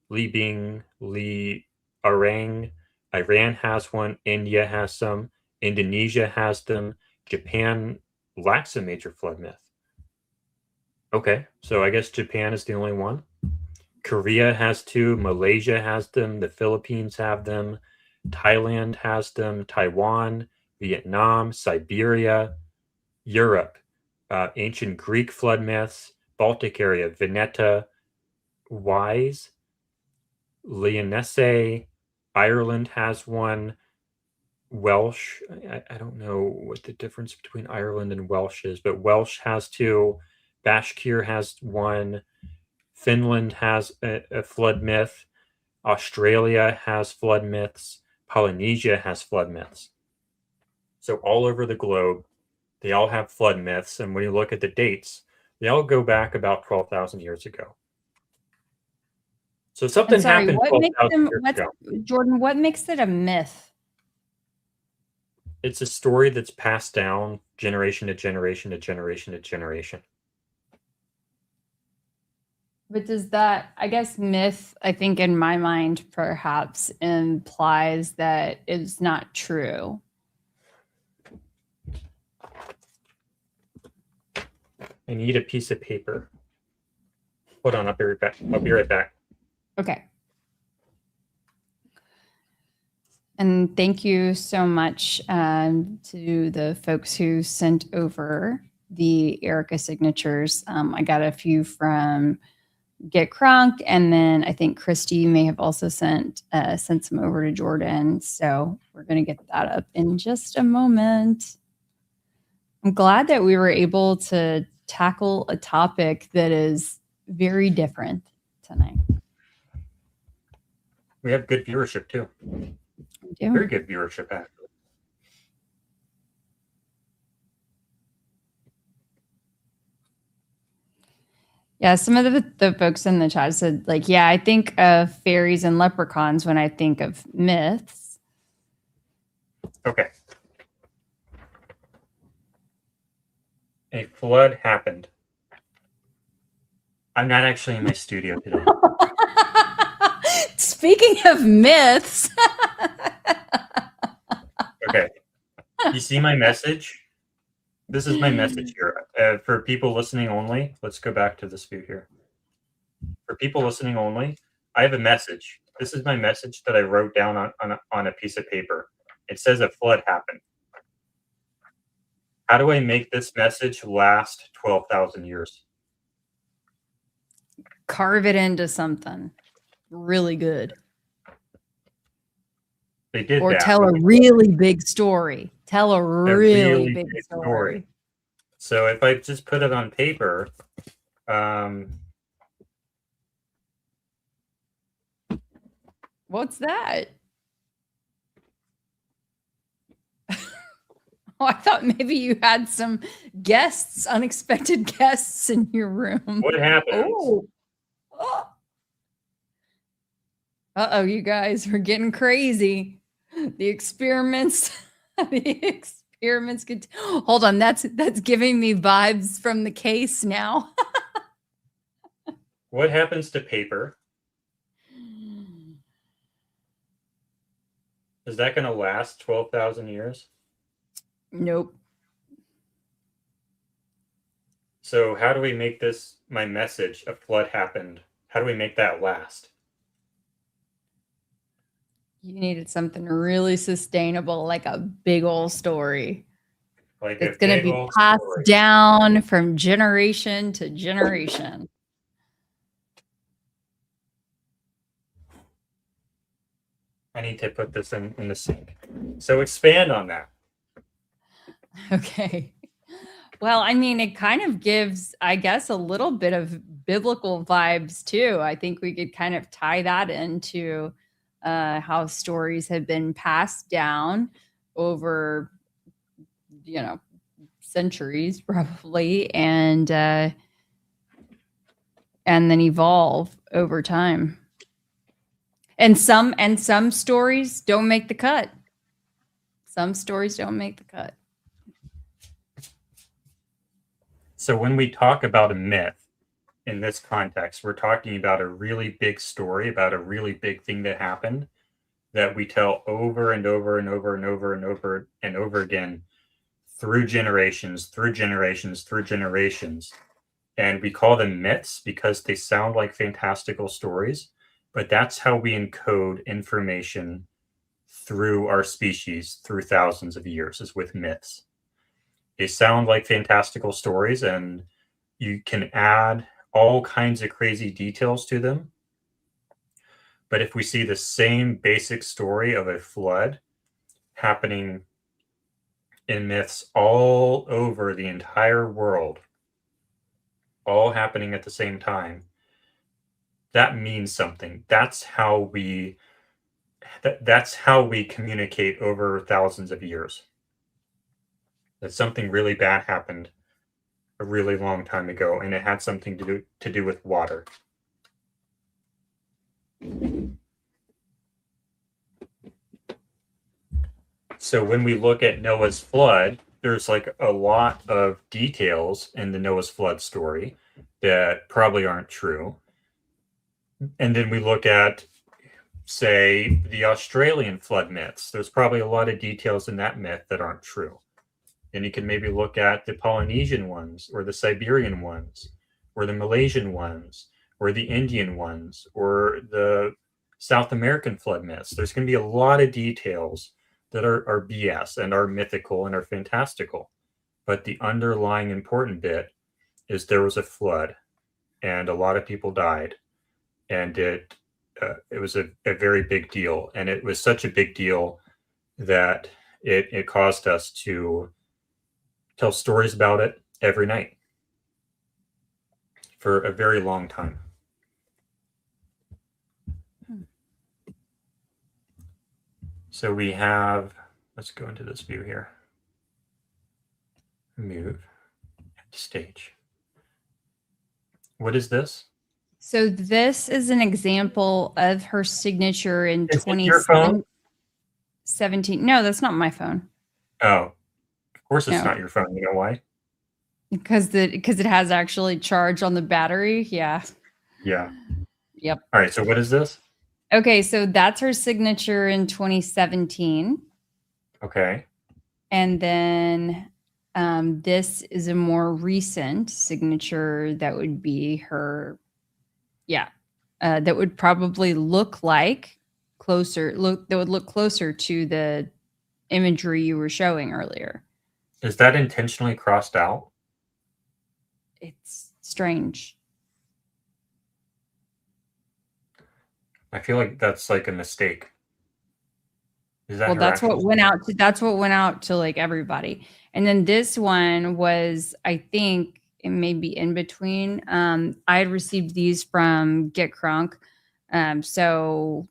Li Bing, Li Arang. Iran has one, India has some, Indonesia has them, Japan lacks a major flood myth. Okay, so I guess Japan is the only one. Korea has two, Malaysia has them, the Philippines have them, Thailand has them, Taiwan, Vietnam, Siberia, Europe, ancient Greek flood myths, Baltic area, Veneta, Wise, Leonese, Ireland has one, Welsh. I don't know what the difference between Ireland and Welsh is, but Welsh has two, Bashkir has one, Finland has a flood myth, Australia has flood myths, Polynesia has flood myths. So all over the globe, they all have flood myths, and when you look at the dates, they all go back about 12,000 years ago. So something happened 12,000 years ago. Jordan, what makes it a myth? It's a story that's passed down generation to generation to generation to generation. But does that, I guess myth, I think in my mind, perhaps implies that it's not true. I need a piece of paper. Hold on, I'll be right back. I'll be right back. Okay. And thank you so much to the folks who sent over the Erica signatures. I got a few from Get Crunk, and then I think Christy may have also sent some over to Jordan. So we're going to get that up in just a moment. I'm glad that we were able to tackle a topic that is very different tonight. We have good viewership too. Very good viewership, actually. Yeah, some of the folks in the chat said, like, yeah, I think of fairies and leprechauns when I think of myths. Okay. A flood happened. I'm not actually in my studio today. Speaking of myths. Okay. You see my message? This is my message here. For people listening only, let's go back to this view here. For people listening only, I have a message. This is my message that I wrote down on a piece of paper. It says a flood happened. How do I make this message last 12,000 years? Carve it into something really good. They did or that. tell a really big story. Tell a really big story. So if I just put it on paper, what's that? Oh, I thought maybe you had some guests, unexpected guests in your room. What happened? Oh. Uh-oh, you guys are getting crazy. The experiments could hold on. That's giving me vibes from the case now. What happens to paper? Is that going to last 12,000 years? Nope. So how do we make this my message? A flood happened. How do we make that last? You needed something really sustainable, like a big old story. Like it's going to be passed down from generation to generation. I need to put this in the sink. So expand on that. Okay. Well, I mean, it kind of gives, I guess, a little bit of biblical vibes too. I think we could kind of tie that into how stories have been passed down over, centuries probably, and then evolve over time. And some stories don't make the cut. Some stories don't make the cut. So when we talk about a myth in this context, we're talking about a really big story, about a really big thing that happened that we tell over and over and over and over and over and over again through generations, through generations, through generations. And we call them myths because they sound like fantastical stories, but that's how we encode information through our species through thousands of years, is with myths. They sound like fantastical stories, and you can add all kinds of crazy details to them. But if we see the same basic story of a flood happening in myths all over the entire world, all happening at the same time, that means something. That's how we communicate over thousands of years. That something really bad happened a really long time ago, and it had something to do with water. So when we look at Noah's flood, there's like a lot of details in the Noah's flood story that probably aren't true. And then we look at, say, the Australian flood myths. There's probably a lot of details in that myth that aren't true. And you can maybe look at the Polynesian ones, or the Siberian ones, or the Malaysian ones, or the Indian ones, or the South American flood myths. There's going to be a lot of details that are BS and are mythical and are fantastical. But the underlying important bit is there was a flood and a lot of people died, and it was a very big deal. And it was such a big deal that it caused us to tell stories about it every night for a very long time. So we have, let's go into this view here. Move stage. What is this? So this is an example of her signature in Is it your phone? 2017. No, that's not my phone. Oh, of course it's No. not your phone. You know why? Because it has actually charge on the battery. Yeah. Yeah. Yep. All right. So what is this? Okay, so that's her signature in 2017. Okay. And then this is a more recent signature that would be her, that would probably look closer to the imagery you were showing earlier. Is that intentionally crossed out? It's strange. I feel like that's like a mistake. Is that Well, her that's what actual- went out to like everybody. And then this one was, I think it may be in between. I had received these from Get Crunk. So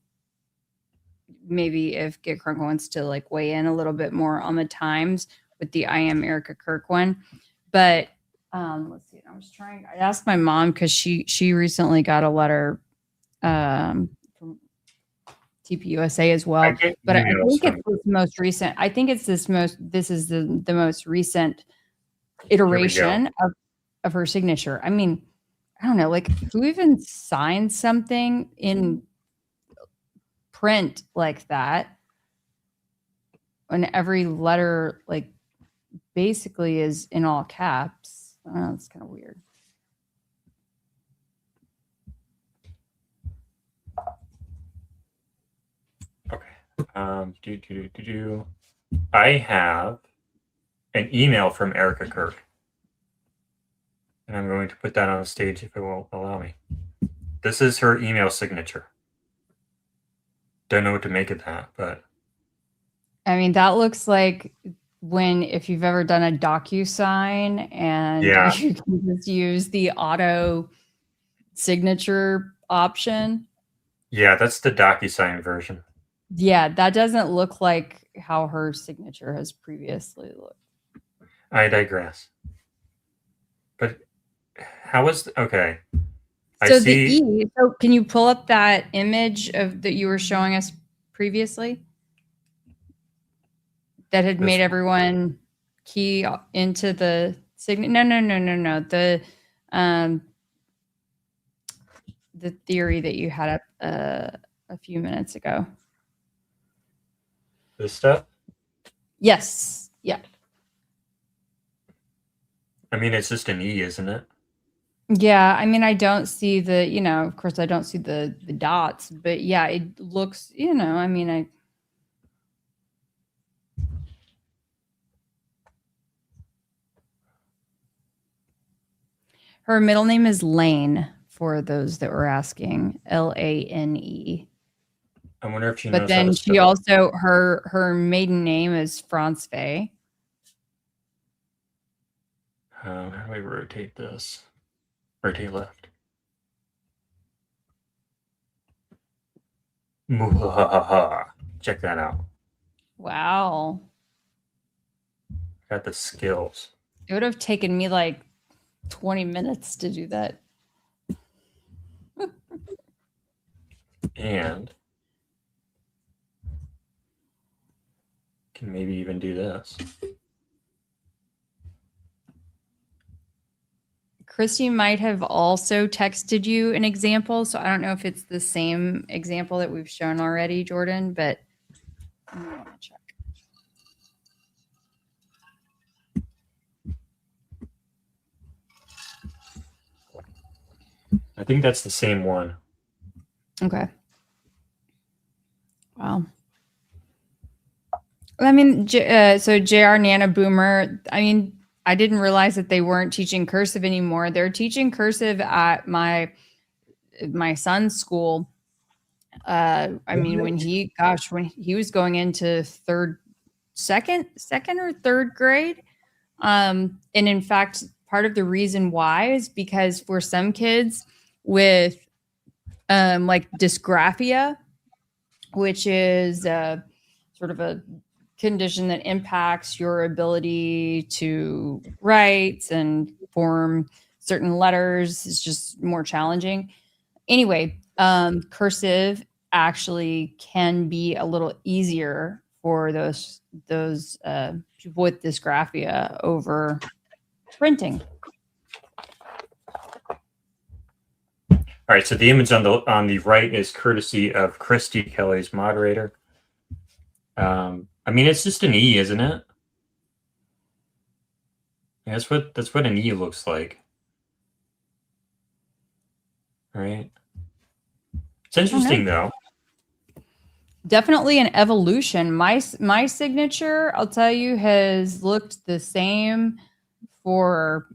maybe if Get Crunk wants to like weigh in a little bit more on the times with the I Am Erica Kirk one. But let's see. I asked my mom because she recently got a letter from TPUSA as well. But I think it's this most recent. I think it's this is the most recent iteration of her signature. I mean, I don't know, like who even signs something in print like that when every letter like basically is in all caps? I don't know, it's kind of weird. I have an email from Erica Kirk, and I'm going to put that on the stage if it will allow me. This is her email signature. Don't know what to make of that, but I mean, that looks like if you've ever done a DocuSign and you can just use the auto signature option. Yeah, that's the DocuSign version. Yeah, that doesn't look like how her signature has previously looked. I digress. But how is okay? So so can you pull up that image that you were showing us previously? That had made everyone key into the signature. No. The theory that you had up a few minutes ago. This stuff? Yes. Yeah. I mean, it's just an E, isn't it? Yeah, I mean, I don't see the, of course I don't see the dots, but yeah, it looks, I mean, her middle name is Lane, for those that were asking. Lane. I wonder if she But knows how to then she spell. also, her maiden name is France Faye. How do I rotate this? Rotate left. Muhahaha. Check that out. Wow. Got the skills. It would have taken me like 20 minutes to do that. And can maybe even do this. Christy might have also texted you an example, so I don't know if it's the same example that we've shown already, Jordan, but I want to check. I think that's the same one. Okay. Wow. I mean, so JR Nana Boomer, I mean, I didn't realize that they weren't teaching cursive anymore. They're teaching cursive at my son's school. I mean, when he was going into second or third grade. And in fact, part of the reason why is because for some kids with like dysgraphia, which is sort of a condition that impacts your ability to write and form certain letters, is just more challenging. Anyway, cursive actually can be a little easier for those people with dysgraphia over printing. All right, so the image on the right is courtesy of Christy, Kelly's moderator. I mean, it's just an E, isn't it? Yeah, that's what an E looks like. All right. It's interesting though. Definitely an evolution. My signature, I'll tell you, has looked the same for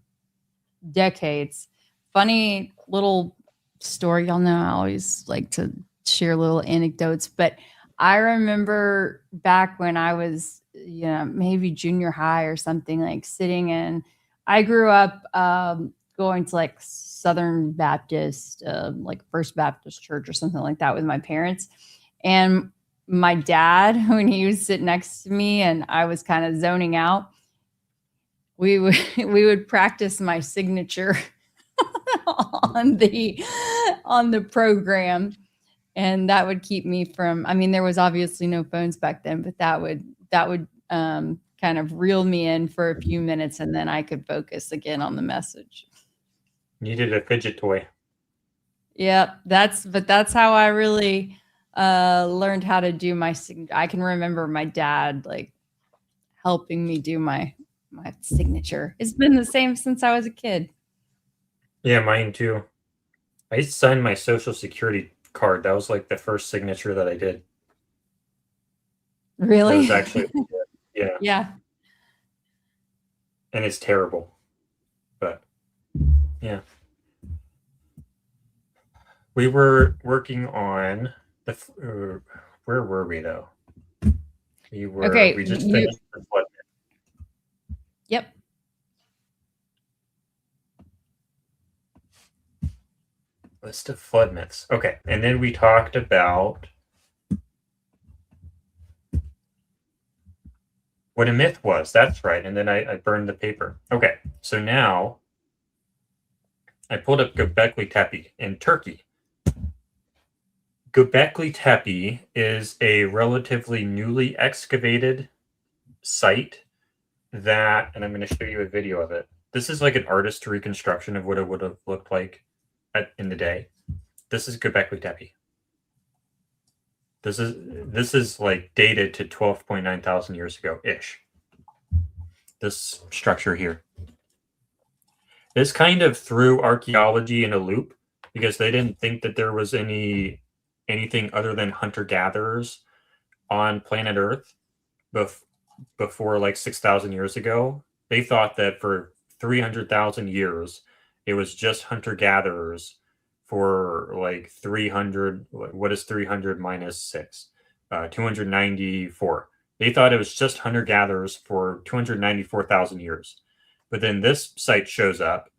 decades. Funny little story. Y'all know I always like to share little anecdotes, but I remember back when I was, maybe junior high or something, like sitting in, I grew up going to like Southern Baptist, like First Baptist Church or something like that with my parents. And my dad, when he would sit next to me and I was kind of zoning out, we would practice my signature on the program, and that would keep me from, I mean, there was obviously no phones back then, but that would kind of reel me in for a few minutes, and then I could focus again on the message. Needed a fidget toy. Yeah, that's how I really learned how to do my signature. I can remember my dad like helping me do my signature. It's been the same since I was a kid. Yeah, mine too. I used to sign my social security card. That was like the first signature that I did. Really? That was actually, yeah. Yeah. And it's terrible, but yeah. We were working on where were we though? We just finished the flood. Yep. List of flood myths. Okay, and then we talked about what a myth was. That's right. And then I burned the paper. Okay, so now I pulled up Göbekli Tepe in Turkey. Göbekli Tepe is a relatively newly excavated site that, and I'm going to show you a video of it. This is like an artist's reconstruction of what it would have looked like in the day. This is Göbekli Tepe. This is like dated to 12.9 thousand years ago ish. This structure here. This kind of threw archaeology in a loop because they didn't think that there was anything other than hunter-gatherers on planet Earth before like 6,000 years ago. They thought that for 300,000 years, it was just hunter-gatherers for like 300. What is 300 minus 6? 294. They thought it was just hunter-gatherers for 294,000 years. But then this site shows up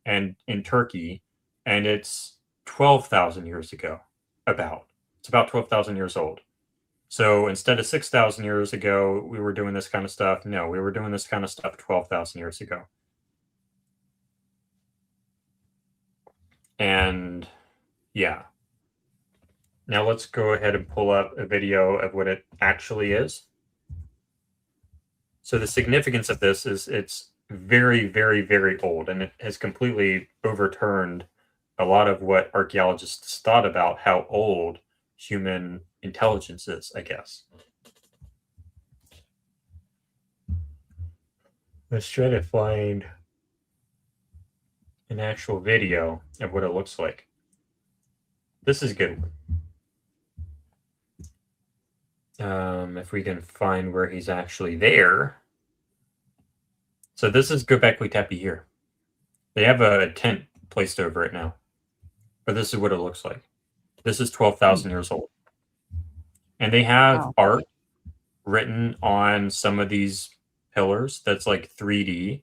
and in Turkey, and it's 12,000 years ago. It's about 12,000 years old. So instead of 6,000 years ago, we were doing this kind of stuff. No, we were doing this kind of stuff 12,000 years ago. And yeah. Now let's go ahead and pull up a video of what it actually is. So the significance of this is it's very, very, very old, and it has completely overturned a lot of what archaeologists thought about how old human intelligence is, I guess. Let's try to find an actual video of what it looks like. This is a good one. If we can find where he's actually there. So this is Göbekli Tepe here. They have a tent placed over it now. But this is what it looks like. This is 12,000 years old. And they have art written on some of these pillars that's like 3D.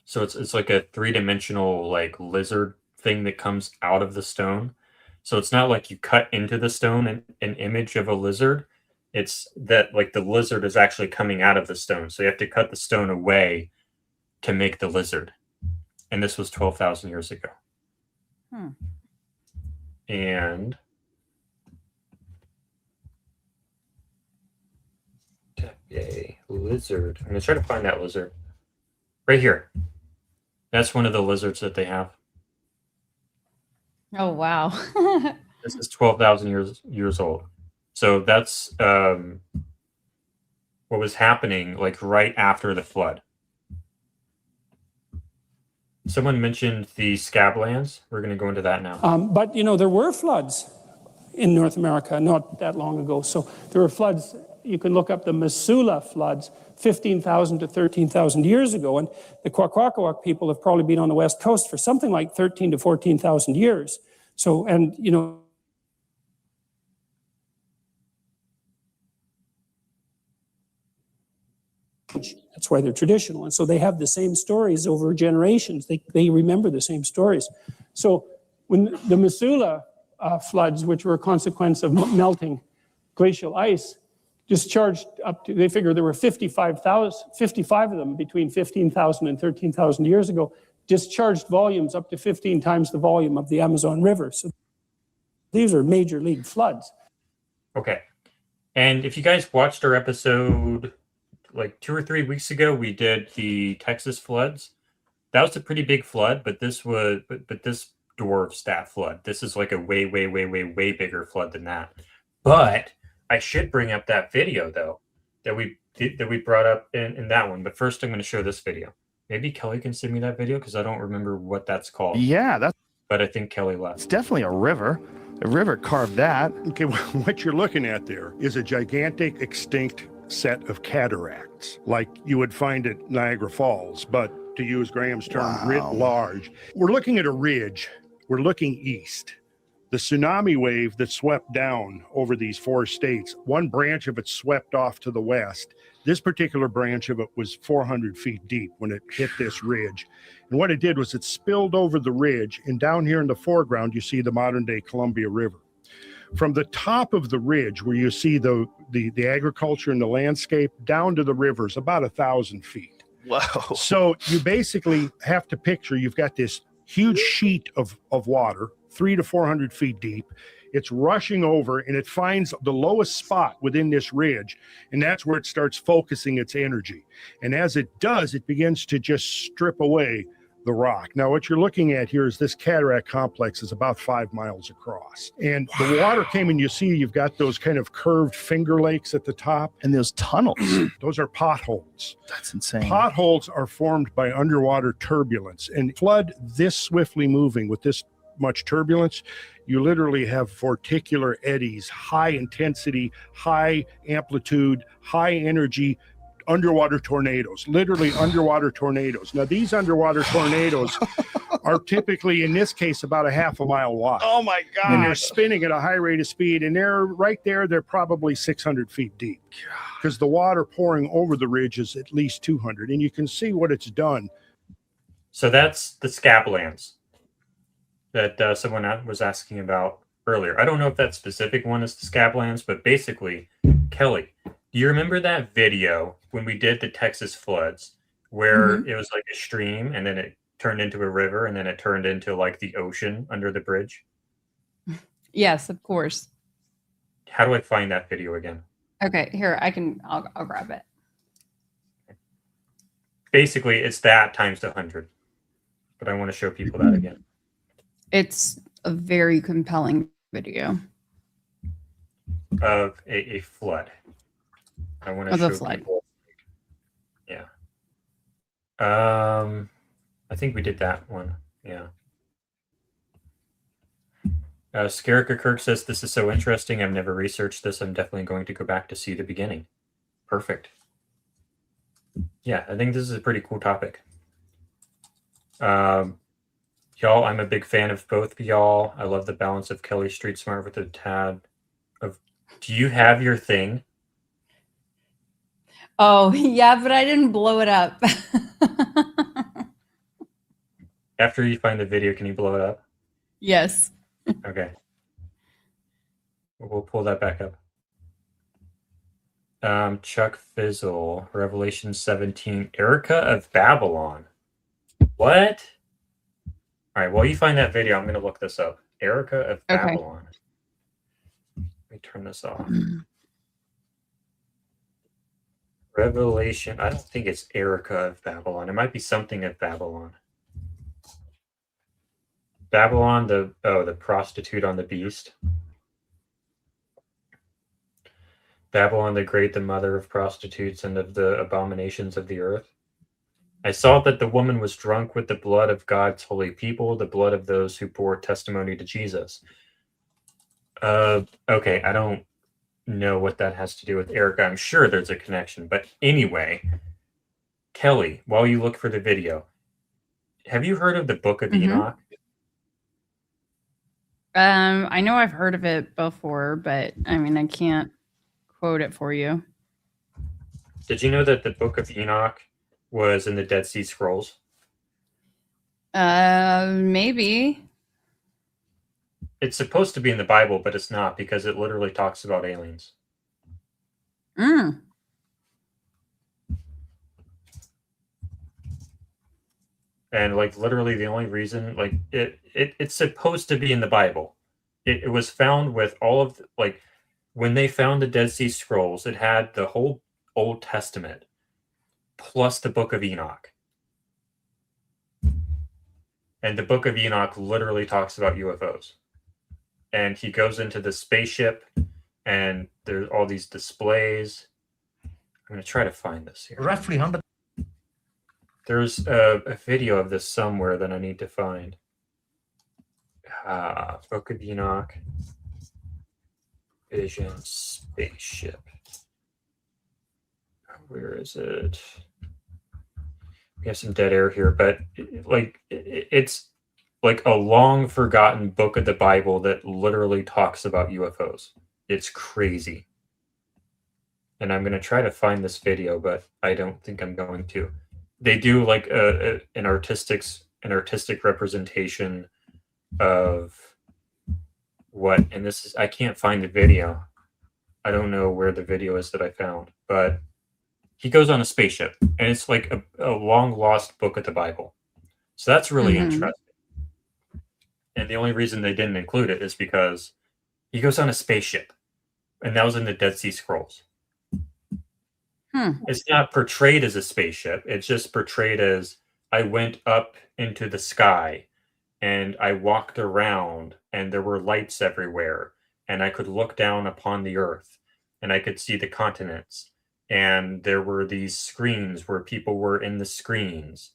So it's like a three-dimensional like lizard thing that comes out of the stone. So it's not like you cut into the stone an image of a lizard. It's that like the lizard is actually coming out of the stone. So you have to cut the stone away to make the lizard. And this was 12,000 years ago. And Tepe lizard. I'm going to try to find that lizard. Right here. That's one of the lizards that they have. Oh, wow. This is 12,000 years old. So that's what was happening like right after the flood. Someone mentioned the scablands. We're going to go into that now. But, you know, there were floods in North America not that long ago. So there were floods. You can look up the Missoula floods 15,000 to 13,000 years ago. And the Kwakwaka'wakw people have probably been on the West Coast for something like 13 to 14,000 years. So, and, you know, that's why they're traditional. And so they have the same stories over generations. They remember the same stories. So when the Missoula floods, which were a consequence of melting glacial ice, discharged up to, they figure there were 55 of them between 15,000 and 13,000 years ago, discharged volumes up to 15 times the volume of the Amazon River. So these are major league floods. Okay. And if you guys watched our episode like 2 or 3 weeks ago, we did the Texas floods. That was a pretty big flood, but this was, but this dwarfs that flood. This is like a way bigger flood than that. But I should bring up that video though that we brought up in that one. But first, I'm going to show this video. Maybe Kelly can send me that video because I don't remember what that's called. Yeah, but I think Kelly left. It's definitely a river. A river carved that. Okay, what you're looking at there is a gigantic extinct set of cataracts, like you would find at Niagara Falls, but to use Graham's term, writ large. We're looking at a ridge. We're looking east. The tsunami wave that swept down over these 4 states, one branch of it swept off to the west. This particular branch of it was 400 feet deep when it hit this ridge. And what it did was it spilled over the ridge, and down here in the foreground, you see the modern-day Columbia River. From the top of the ridge, where you see the agriculture and the landscape, down to the rivers, about 1,000 feet. Wow. So you basically have to picture, you've got this huge sheet of water, 300 to 400 feet deep. It's rushing over, and it finds the lowest spot within this ridge, and that's where it starts focusing its energy. And as it does, it begins to just strip away the rock. Now, what you're looking at here is this cataract complex is about 5 miles across. And the water came, and you see you've got those kind of curved Finger Lakes at the top. And those tunnels. Those are potholes. That's insane. Potholes are formed by underwater turbulence. And flood this swiftly moving with this much turbulence, you literally have vorticular eddies, high intensity, high amplitude, high energy underwater tornadoes, literally underwater tornadoes. Now, these underwater tornadoes are typically, in this case, about a half a mile wide. Oh my God. And they're spinning at a high rate of speed, and they're right there, they're probably 600 feet deep because the water pouring over the ridge is at least 200, and you can see what it's done. So that's the scablands that someone was asking about earlier. I don't know if that specific one is the scablands, but basically, Keli, do you remember that video when we did the Texas floods where it was like a stream and then it turned into a river and then it turned into like the ocean under the bridge? Yes, of course. How do I find that video again? Okay, here, I'll grab it. Basically, it's that times 100. But I want to show people that again. It's a very compelling video. Of a flood. I want to Of show a flood. people. Yeah. I think we did that one. Yeah. Scarika Kirk says, this is so interesting. I've never researched this. I'm definitely going to go back to see the beginning. Perfect. Yeah, I think this is a pretty cool topic. Y'all, I'm a big fan of both of y'all. I love the balance of Keli Street Smart with a tad of... Do you have your thing? Oh, yeah, but I didn't blow it up. After you find the video, can you blow it up? Yes. Okay. We'll pull that back up. Chuck Fizzle, Revelation 17, Erica of Babylon. What? All right, while you find that video, I'm going to look this up. Erica of Babylon. Let me turn this off. Revelation. I don't think it's Erica of Babylon. It might be something of Babylon. Babylon, the prostitute on the beast. Babylon the Great, the mother of prostitutes and of the abominations of the earth. I saw that the woman was drunk with the blood of God's holy people, the blood of those who bore testimony to Jesus. Okay, I don't know what that has to do with Erica. I'm sure there's a connection. But anyway, Keli, while you look for the video, have you heard of the Book of Enoch? I know I've heard of it before, but I mean, I can't quote it for you. Did you know that the Book of Enoch was in the Dead Sea Scrolls? Maybe. It's supposed to be in the Bible, but it's not because it literally talks about aliens. Mm. And like literally the only reason, like it's supposed to be in the Bible. It was found with all of like when they found the Dead Sea Scrolls, it had the whole Old Testament plus the Book of Enoch. And the Book of Enoch literally talks about UFOs. And he goes into the spaceship and there's all these displays. I'm going to try to find this here. Roughly 100. There's a video of this somewhere that I need to find. Book of Enoch. Vision spaceship. Where is it? We have some dead air here, but it's like a long forgotten book of the Bible that literally talks about UFOs. It's crazy. And I'm going to try to find this video, but I don't think I'm going to. They do like an artistic representation of what, and this is, I can't find the video. I don't know where the video is that I found, but he goes on a spaceship and it's like a long lost book of the Bible. So that's really interesting. And the only reason they didn't include it is because he goes on a spaceship and that was in the Dead Sea Scrolls. It's not portrayed as a spaceship. It's just portrayed as I went up into the sky and I walked around and there were lights everywhere and I could look down upon the earth and I could see the continents and there were these screens where people were in the screens.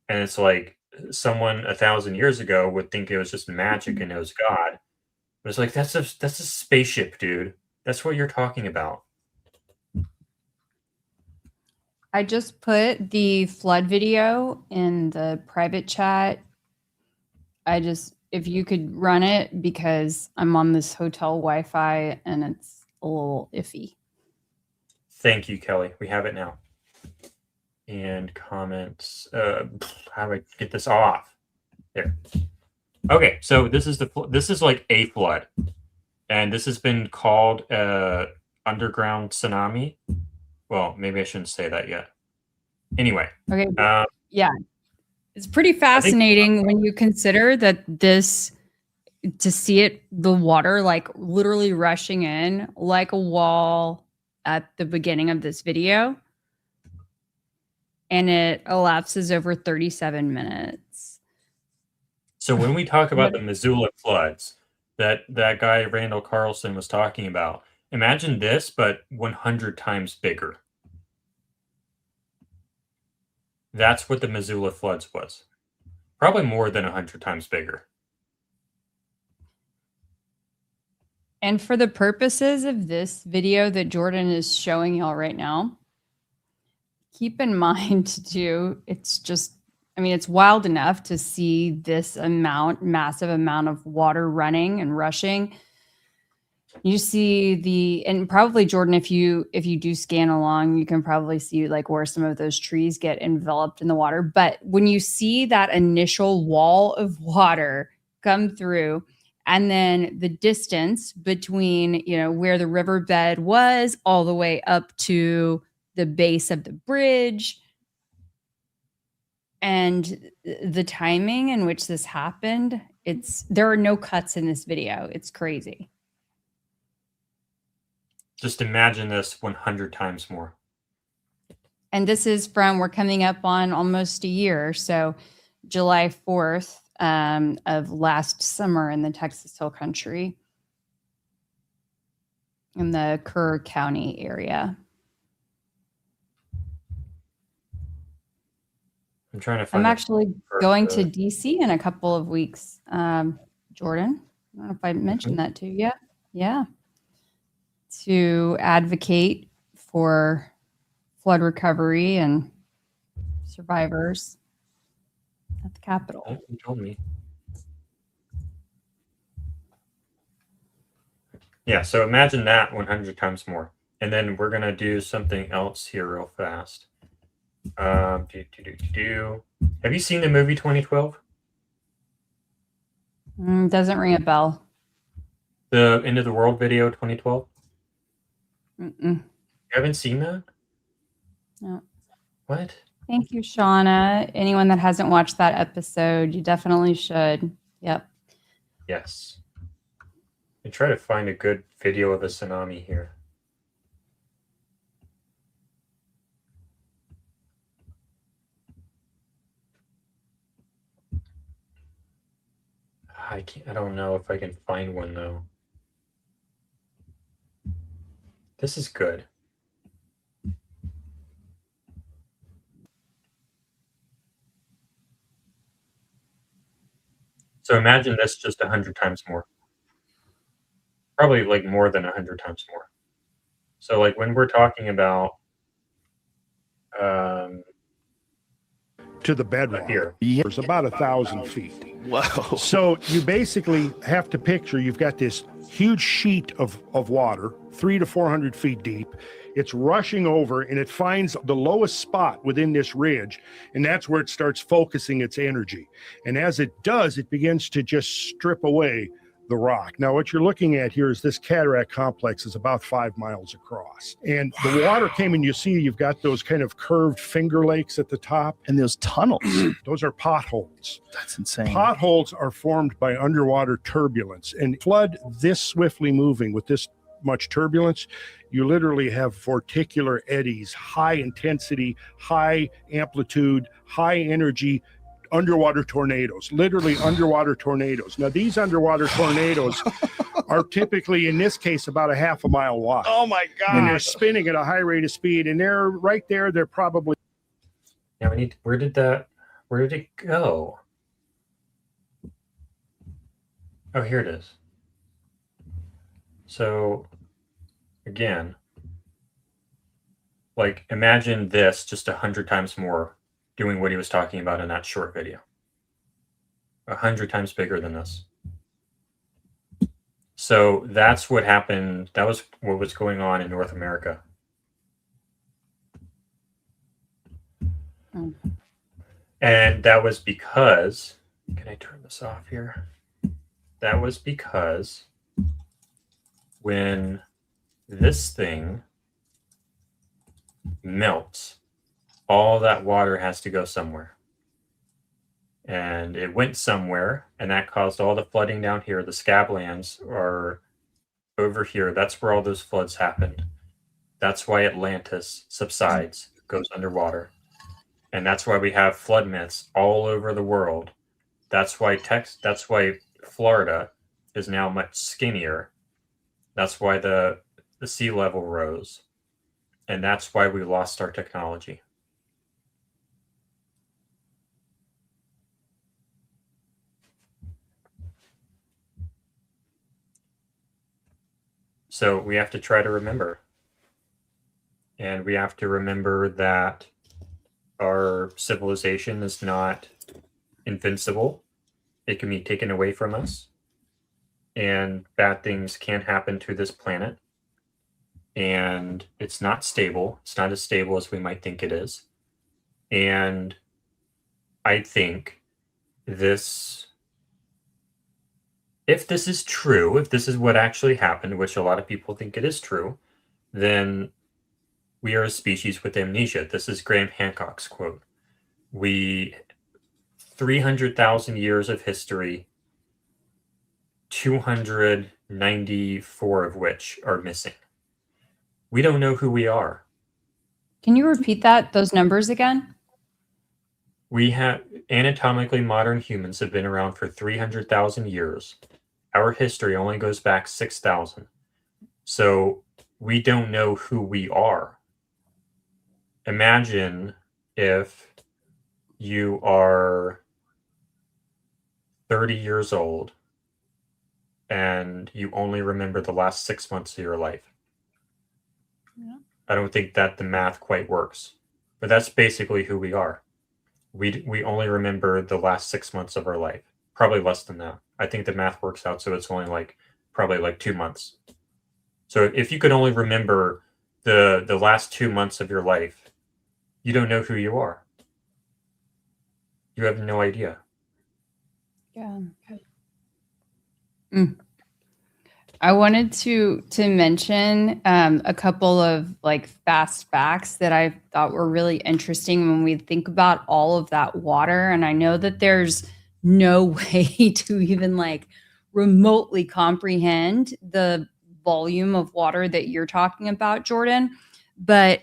And it's like someone 1,000 years ago would think it was just magic and it was God. It was like, that's a spaceship, dude. That's what you're talking about. I just put the flood video in the private chat. If you could run it, because I'm on this hotel Wi-Fi and it's a little iffy. Thank you, Kelly. We have it now. And comments. How do I get this off? There. Okay, so this is like a flood, and this has been called underground tsunami. Well, maybe I shouldn't say that yet. Anyway. Okay. Yeah. It's pretty fascinating when you consider that to see it, the water like literally rushing in like a wall at the beginning of this video. And it elapses over 37 minutes. So when we talk about the Missoula floods that guy Randall Carlson was talking about, imagine this, but 100 times bigger. That's what the Missoula floods was. Probably more than 100 times bigger. And for the purposes of this video that Jordan is showing y'all right now, keep in mind too, it's wild enough to see this massive amount of water running and rushing. You see and probably Jordan, if you do scan along, you can probably see like where some of those trees get enveloped in the water. But when you see that initial wall of water come through, and then the distance between, where the riverbed was all the way up to the base of the bridge, and the timing in which this happened, there are no cuts in this video. It's crazy. Just imagine this 100 times more. And this is we're coming up on almost a year. So July 4th of last summer in the Texas Hill Country in the Kerr County area. I'm trying to find. I'm actually going to DC in a couple of weeks. Jordan, I don't know if I mentioned that to you. Yeah. To advocate for flood recovery and survivors at the Capitol. Oh, you told me. Yeah, so imagine that 100 times more. And then we're going to do something else here real fast. Have you seen the movie 2012? Doesn't ring a bell. The End of the World video 2012? Mm-mm. You haven't seen that? No. What? Thank you, Shauna. Anyone that hasn't watched that episode, you definitely should. Yep. Yes. I try to find a good video of a tsunami here. I don't know if I can find one though. This is good. So imagine this just 100 times more. Probably like more than 100 times more. So like when we're talking about to the bedrock here, it's about 1,000 feet. Wow. So you basically have to picture you've got this huge sheet of water, 300 to 400 feet deep. It's rushing over and it finds the lowest spot within this ridge, and that's where it starts focusing its energy. And as it does, it begins to just strip away the rock. Now, what you're looking at here is this cataract complex is about 5 miles across. And the water came in, you see, you've got those kind of curved finger lakes at the top. And those tunnels. Those are potholes. That's insane. Potholes are formed by underwater turbulence, and flood this swiftly moving with this much turbulence, you literally have vorticular eddies, high intensity, high amplitude, high energy, underwater tornadoes, literally underwater tornadoes. Now, these underwater tornadoes are typically, in this case, about a half a mile wide. Oh my God. And they're spinning at a high rate of speed. And they're right there. They're probably. Now we need, where did it go? Oh, here it is. So again, like imagine this just 100 times more doing what he was talking about in that short video. 100 times bigger than this. So that's what happened. That was what was going on in North America. And that was because, can I turn this off here? That was because when this thing melts, all that water has to go somewhere. And it went somewhere, and that caused all the flooding down here. The scablands are over here. That's where all those floods happened. That's why Atlantis subsides, goes underwater. And that's why we have flood myths all over the world. That's why Florida is now much skinnier. That's why the sea level rose. And that's why we lost our technology. So we have to try to remember. And we have to remember that our civilization is not invincible. It can be taken away from us. And bad things can happen to this planet. And it's not stable. It's not as stable as we might think it is. And I think this, if this is true, if this is what actually happened, which a lot of people think it is true, then we are a species with amnesia. This is Graham Hancock's quote. 300,000 years of history, 294 of which are missing. We don't know who we are. Can you repeat those numbers again? We have anatomically modern humans have been around for 300,000 years. Our history only goes back 6,000. So we don't know who we are. Imagine if you are 30 years old and you only remember the last 6 months of your life. Yeah. I don't think that the math quite works, but that's basically who we are. We only remember the last 6 months of our life, probably less than that. I think the math works out, so it's only probably 2 months. So if you could only remember the last 2 months of your life, you don't know who you are. You have no idea. Yeah. I wanted to mention a couple of fast facts that I thought were really interesting when we think about all of that water. And I know that there's no way to even remotely comprehend the volume of water that you're talking about, Jordan. But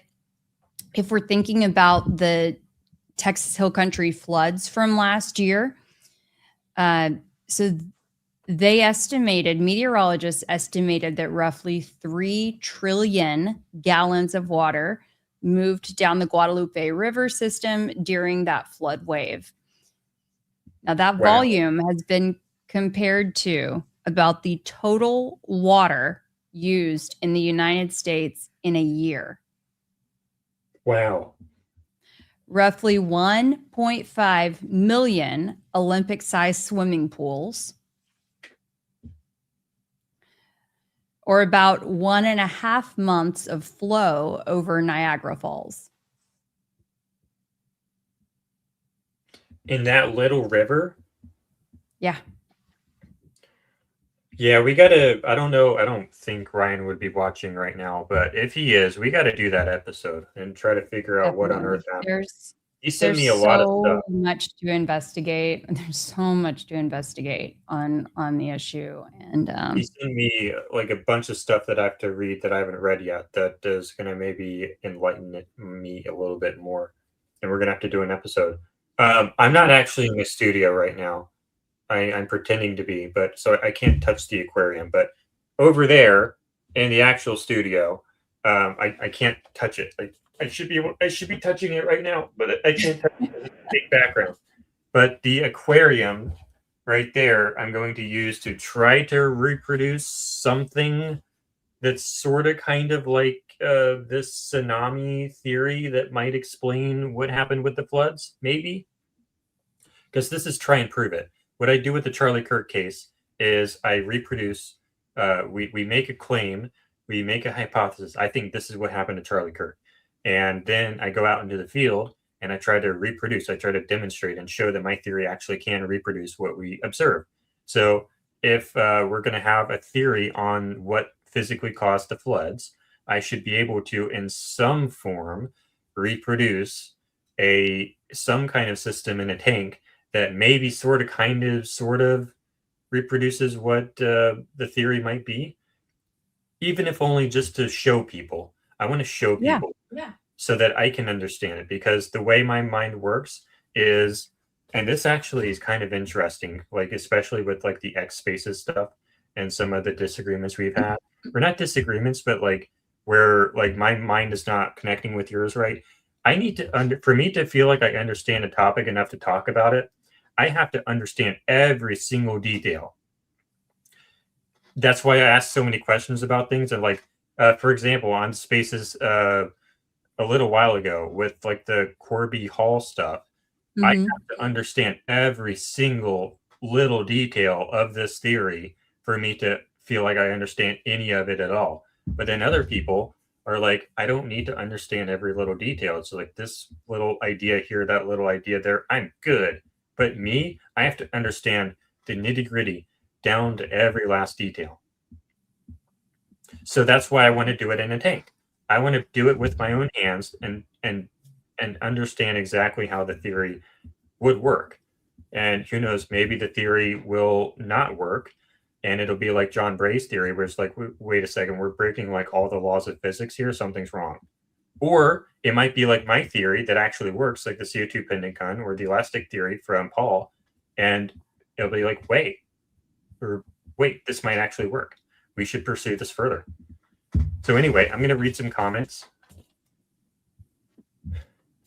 if we're thinking about the Texas Hill Country floods from last year, so meteorologists estimated that roughly 3 trillion gallons of water moved down the Guadalupe River system during that flood wave. Now that volume has been compared to about the total water used in the United States in a year. Wow. Roughly 1.5 million Olympic-sized swimming pools, or about 1.5 months of flow over Niagara Falls. In that little river? Yeah. Yeah, we gotta, I don't know, I don't think Ryan would be watching right now, but if he is, we gotta do that episode and try to figure out what on earth happened. He sent There's me a lot of so stuff. much to investigate. There's so much to investigate on the issue, and He sent me like a bunch of stuff that I have to read that I haven't read yet. That is going to maybe enlighten me a little bit more, and we're going to have to do an episode. I'm not actually in the studio right now. I'm pretending to be, but so I can't touch the aquarium. But over there in the actual studio, I can't touch it. I should be touching it right now, but I can't touch it. It's a big background. But the aquarium right there, I'm going to use to try to reproduce something that's sort of kind of like this tsunami theory that might explain what happened with the floods, maybe. Because this is try and prove it. What I do with the Charlie Kirk case is I reproduce, we make a claim, we make a hypothesis. I think this is what happened to Charlie Kirk. And then I go out into the field and I try to reproduce, I try to demonstrate and show that my theory actually can reproduce what we observe. So if we're going to have a theory on what physically caused the floods, I should be able to, in some form, reproduce some kind of system in a tank that maybe sort of reproduces what the theory might be, even if only just to show people. I want to show people so that I can understand it, because the way my mind works is, and this actually is kind of interesting, like especially with like the X spaces stuff and some of the disagreements we've had, or not disagreements, but like where like my mind is not connecting with yours, right? I need to for me to feel like I understand a topic enough to talk about it, I have to understand every single detail. That's why I ask so many questions about things. And like, for example, on spaces a little while ago with like the Corby Hall stuff, I have to understand every single little detail of this theory for me to feel like I understand any of it at all. But then other people are like, I don't need to understand every little detail. It's like this little idea here, that little idea there, I'm good. But me, I have to understand the nitty-gritty down to every last detail. So that's why I want to do it in a tank. I want to do it with my own hands and understand exactly how the theory would work. And who knows, maybe the theory will not work, and it'll be like John Bray's theory, where it's like, wait a second, we're breaking like all the laws of physics here, something's wrong. Or it might be like my theory that actually works, like the CO2 pendant gun or the elastic theory from Paul, and it'll be like, wait, this might actually work. We should pursue this further. So anyway, I'm going to read some comments.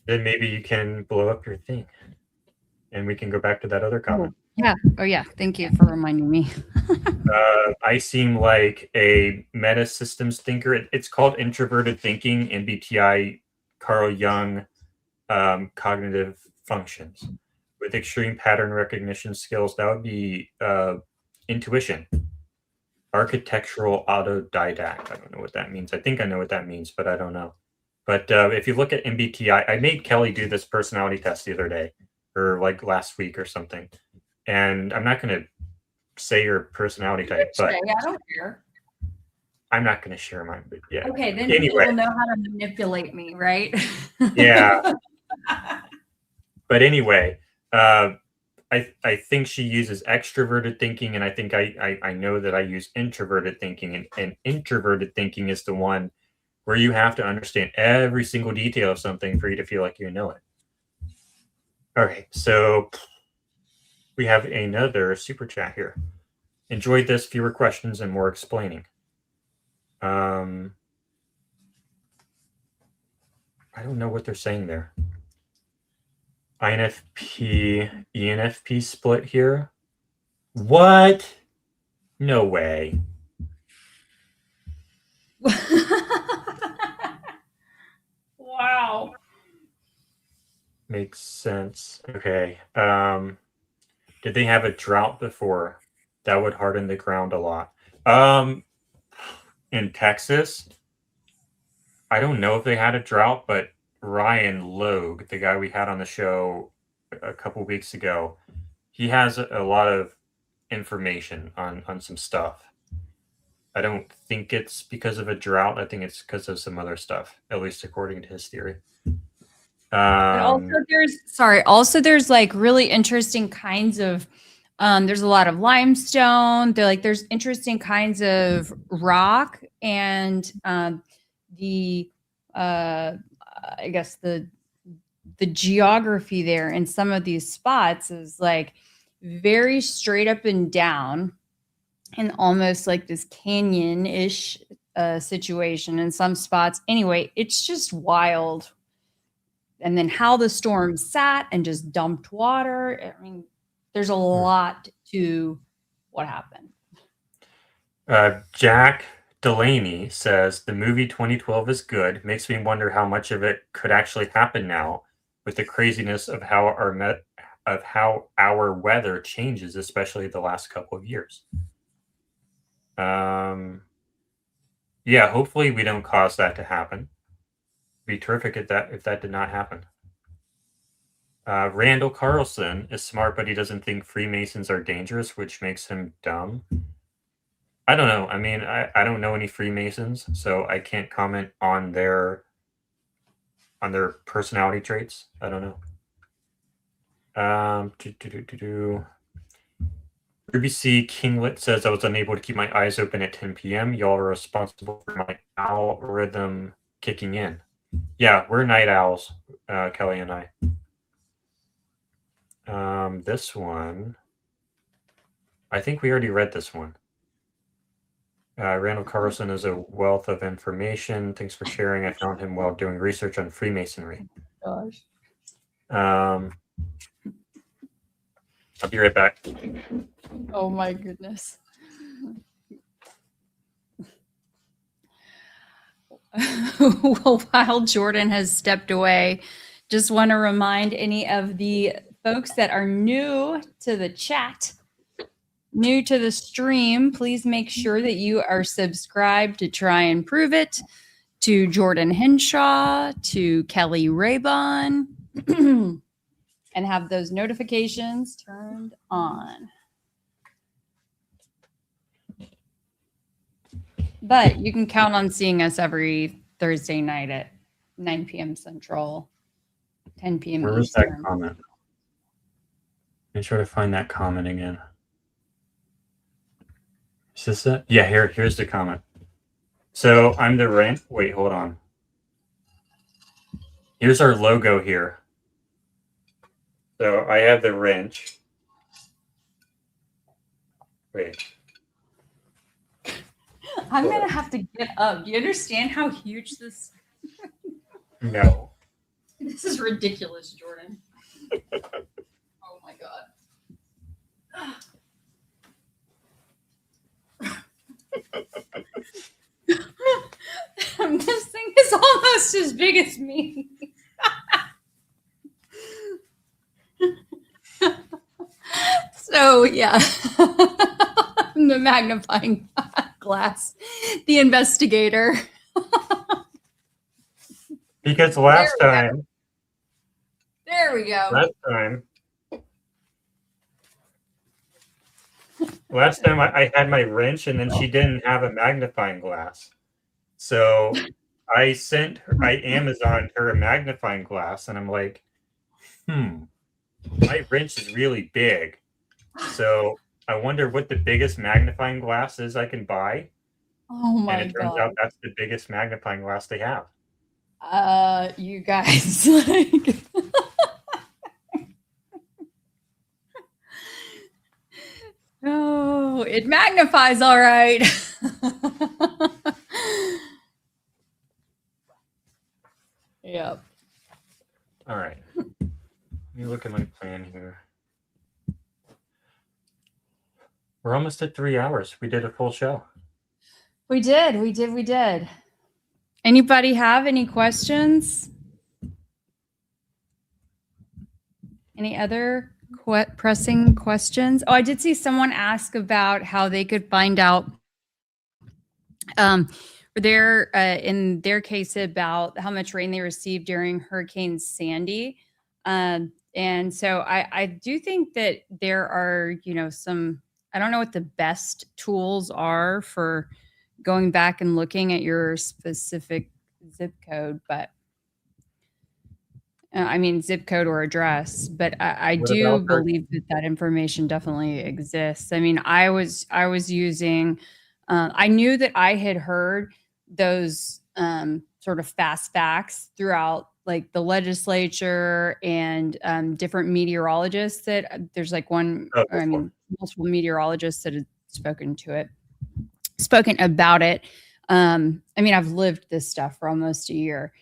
Then maybe you can blow up your thing, and we can go back to that other comment. Yeah. Oh, yeah. Thank you for reminding me. I seem like a meta systems thinker. It's called introverted thinking, MBTI, Carl Jung, cognitive functions. With extreme pattern recognition skills, that would be intuition. Architectural autodidact. I don't know what that means. I think I know what that means, but I don't know. But if you look at MBTI, I made Kelly do this personality test the other day, or like last week or something. And I'm not going to say your personality type, but I don't care. I'm not going to share mine. But yeah. Okay, then anyway, you'll know how to manipulate me, right? Yeah. But anyway, I think she uses extroverted thinking, and I think I know that I use introverted thinking, and introverted thinking is the one where you have to understand every single detail of something for you to feel like you know it. All right, so we have another super chat here. Enjoyed this, fewer questions and more explaining. I don't know what they're saying there. INFP, ENFP split here. What? No way. Wow. Makes sense. Okay. Did they have a drought before? That would harden the ground a lot. In Texas, I don't know if they had a drought, but Ryan Logue, the guy we had on the show a couple weeks ago, he has a lot of information on some stuff. I don't think it's because of a drought. I think it's because of some other stuff, at least according to his theory. But also there's like really interesting kinds of there's a lot of limestone. There's interesting kinds of rock, and the I guess the geography there in some of these spots is like very straight up and down, and almost like this canyon-ish situation in some spots. Anyway, it's just wild. And then how the storm sat and just dumped water. I mean, there's a lot to what happened. Jack Delaney says the movie 2012 is good. Makes me wonder how much of it could actually happen now with the craziness of how our weather changes, especially the last couple of years. Yeah, hopefully we don't cause that to happen. Be terrific if that did not happen. Randall Carlson is smart, but he doesn't think Freemasons are dangerous, which makes him dumb. I don't know. I mean, I don't know any Freemasons, so I can't comment on their personality traits. I don't know. Ruby C. Kinglet says I was unable to keep my eyes open at 10 p.m. Y'all are responsible for my algorithm kicking in. Yeah, we're night owls, Kelly and I. This one, I think we already read this one. Randall Carlson is a wealth of information. Thanks for sharing. I found him while doing research on Freemasonry. Gosh. I'll be right back. Oh my goodness. Well, while Jordan has stepped away, just want to remind any of the folks that are new to the chat, new to the stream, please make sure that you are subscribed to Try and Prove It, to Jordan Henshaw, to Keli Rabon, and have those notifications turned on. But you can count on seeing us every Thursday night at 9 p.m. Central, 10 p.m. Where was Eastern. that comment? Make sure to find that comment again. Is this it? Yeah, here's the comment. So I'm the wrench. Wait, hold on. Here's our logo here. So I have the wrench. Wait. I'm going to have to get up. Do you understand how huge this? No. This is ridiculous, Jordan. Oh my God. This thing is almost as big as me. So yeah, the magnifying glass, the investigator. Because last time There we go. Last time I had my wrench and then she didn't have a magnifying glass. So I Amazoned her a magnifying glass and I'm like, my wrench is really big. So I wonder what the biggest magnifying glass is I can buy. Oh my And it turns out that's the biggest magnifying glass they have. You guys, like, oh, it magnifies all right. Yep. All right. Let me look at my plan here. We're almost at 3 hours. We did a full show. We did. Anybody have any questions? Any other pressing questions? Oh, I did see someone ask about how they could find out in their case about how much rain they received during Hurricane Sandy. And so I do think that there are, some, I don't know what the best tools are for going back and looking at your specific zip code, but I mean, zip code or address, but I What do about her? believe that that information definitely exists. I mean, I was using, I knew that I had heard those sort of fast facts throughout like the legislature and different meteorologists that there's like one, Oh, I before. mean, multiple meteorologists that had spoken about it. I mean, I've lived this stuff for almost a year.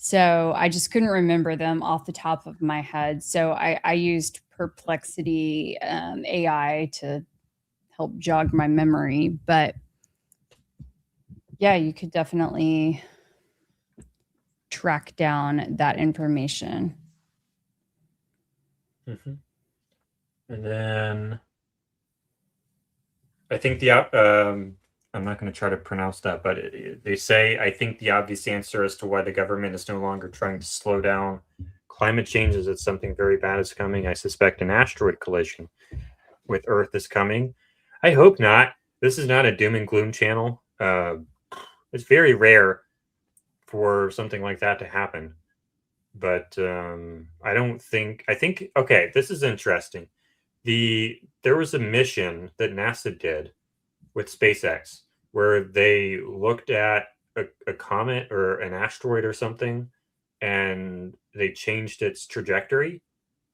So I just couldn't remember them off the top of my head. So I used Perplexity AI to help jog my memory. But yeah, you could definitely track down that information. Mm-hmm. And then I think I'm not going to try to pronounce that, but they say, I think the obvious answer as to why the government is no longer trying to slow down climate change is that something very bad is coming. I suspect an asteroid collision with Earth is coming. I hope not. This is not a doom and gloom channel. It's very rare for something like that to happen. But I think, okay, this is interesting. There was a mission that NASA did with SpaceX where they looked at a comet or an asteroid or something, and they changed its trajectory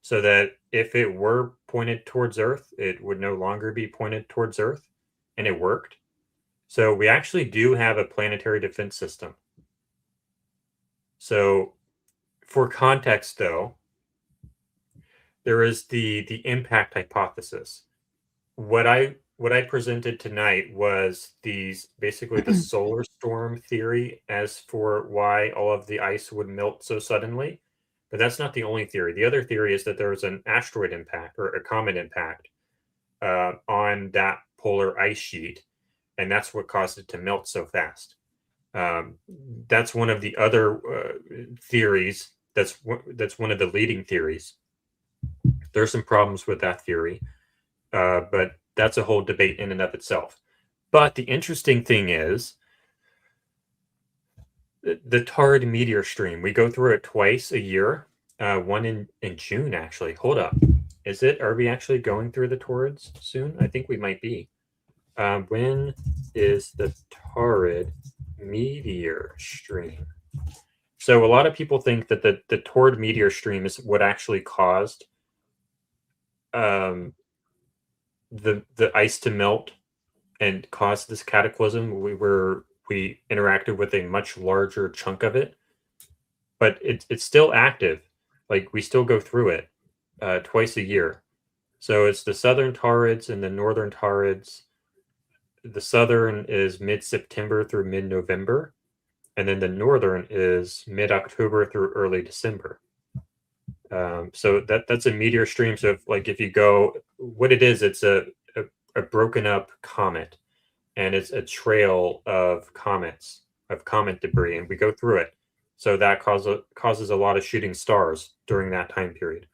so that if it were pointed towards Earth, it would no longer be pointed towards Earth, and it worked. So we actually do have a planetary defense system. So for context, though, there is the impact hypothesis. What I presented tonight was basically the solar storm theory as for why all of the ice would melt so suddenly. But that's not the only theory. The other theory is that there was an asteroid impact or a comet impact on that polar ice sheet, and that's what caused it to melt so fast. That's one of the other theories. That's one of the leading theories. There's some problems with that theory, but that's a whole debate in and of itself. But the interesting thing is the Taurid meteor stream. We go through it twice a year, one in June, actually. Hold up. Are we actually going through the Taurids soon? I think we might be. When is the Taurid meteor stream? So a lot of people think that the Taurid meteor stream is what actually caused the ice to melt and caused this cataclysm. We interacted with a much larger chunk of it, but it's still active. Like we still go through it twice a year. So it's the southern Taurids and the northern Taurids. The southern is mid-September through mid-November, and then the northern is mid-October through early December. So that's a meteor stream. So if you go, what it is, it's a broken up comet, and it's a trail of comet debris, and we go through it. So that causes a lot of shooting stars during that time period.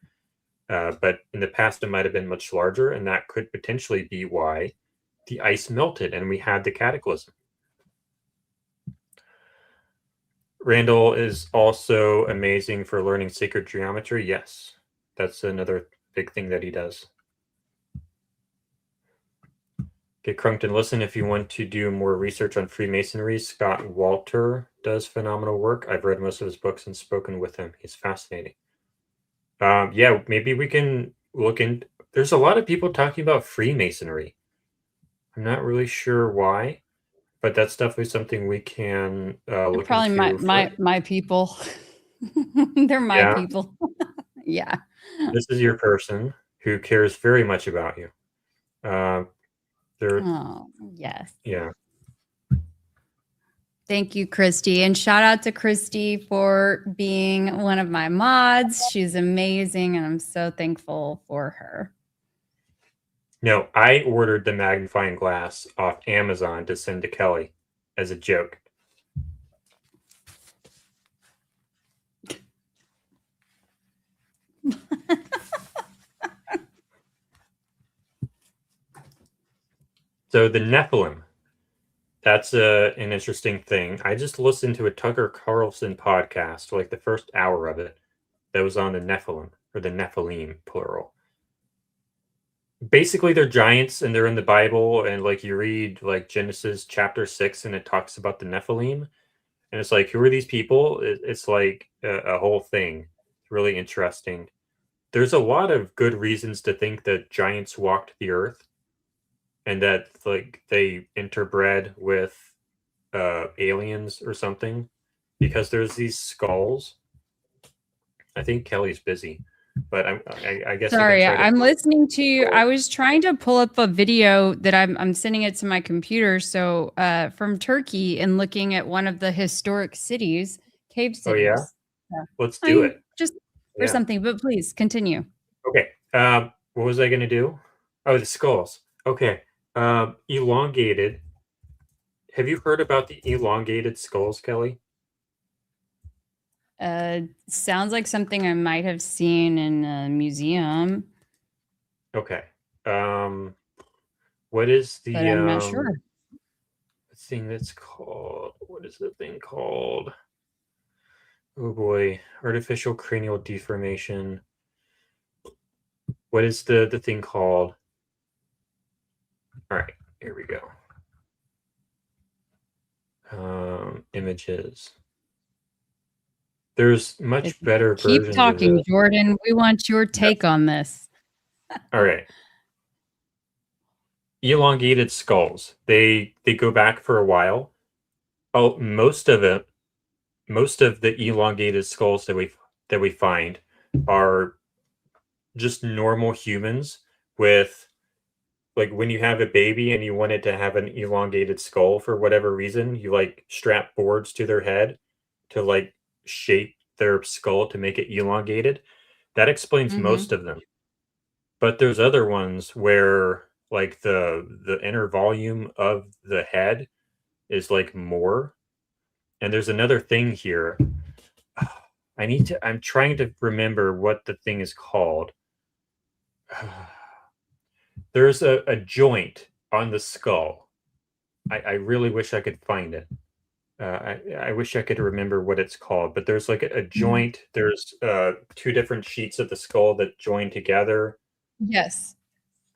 But in the past, it might have been much larger, and that could potentially be why the ice melted and we had the cataclysm. Randall is also amazing for learning sacred geometry. Yes, that's another big thing that he does. Okay, Crunkton, listen, if you want to do more research on Freemasonry, Scott Walter does phenomenal work. I've read most of his books and spoken with him. He's fascinating. Yeah, maybe we can look in. There's a lot of people talking about Freemasonry. I'm not really sure why, but that's definitely something we can look Probably into. my people. They're my people. Yeah. This is your person who cares very much about you. Oh, yes. Yeah. Thank you, Christy. And shout out to Christy for being one of my mods. She's amazing, and I'm so thankful for her. No, I ordered the magnifying glass off Amazon to send to Keli as a joke. So the Nephilim, that's an interesting thing. I just listened to a Tucker Carlson podcast, like the first hour of it. that was on the Nephilim, or the Nephilim, plural. Basically, they're giants, and they're in the Bible, and like you read like Genesis chapter 6, and it talks about the Nephilim, and it's like, who are these people? It's like a whole thing. It's really interesting. There's a lot of good reasons to think that giants walked the earth, and that like they interbred with aliens or something, because there's these skulls. I think Kelly's busy, but I guess. Sorry, I'm listening to you. I was trying to pull up a video that I'm sending it to my computer. So from Turkey, and looking at one of the historic cities, cave cities. Oh yeah, let's do it. Just for something, but please continue. Okay. What was I going to do? Oh, the skulls. Okay. Elongated. Have you heard about the elongated skulls, Kelly? Sounds like something I might have seen in a museum. Okay. What is the But I'm not sure. thing that's called? What is the thing called? Oh boy, artificial cranial deformation. What is the thing called? All right, here we go. Images. There's much better versions. Keep talking, Jordan. We want your take on this. All right. Elongated skulls. They go back for a while. Oh, most of the elongated skulls that we find are just normal humans with, like, when you have a baby and you wanted to have an elongated skull for whatever reason, you like strap boards to their head to like shape their skull to make it elongated. That explains most of them. But there's other ones where like the inner volume of the head is like more. And there's another thing here. I'm trying to remember what the thing is called. There's a joint on the skull. I really wish I could find it. I wish I could remember what it's called, but there's like a joint. There's 2 different sheets of the skull that join together. Yes.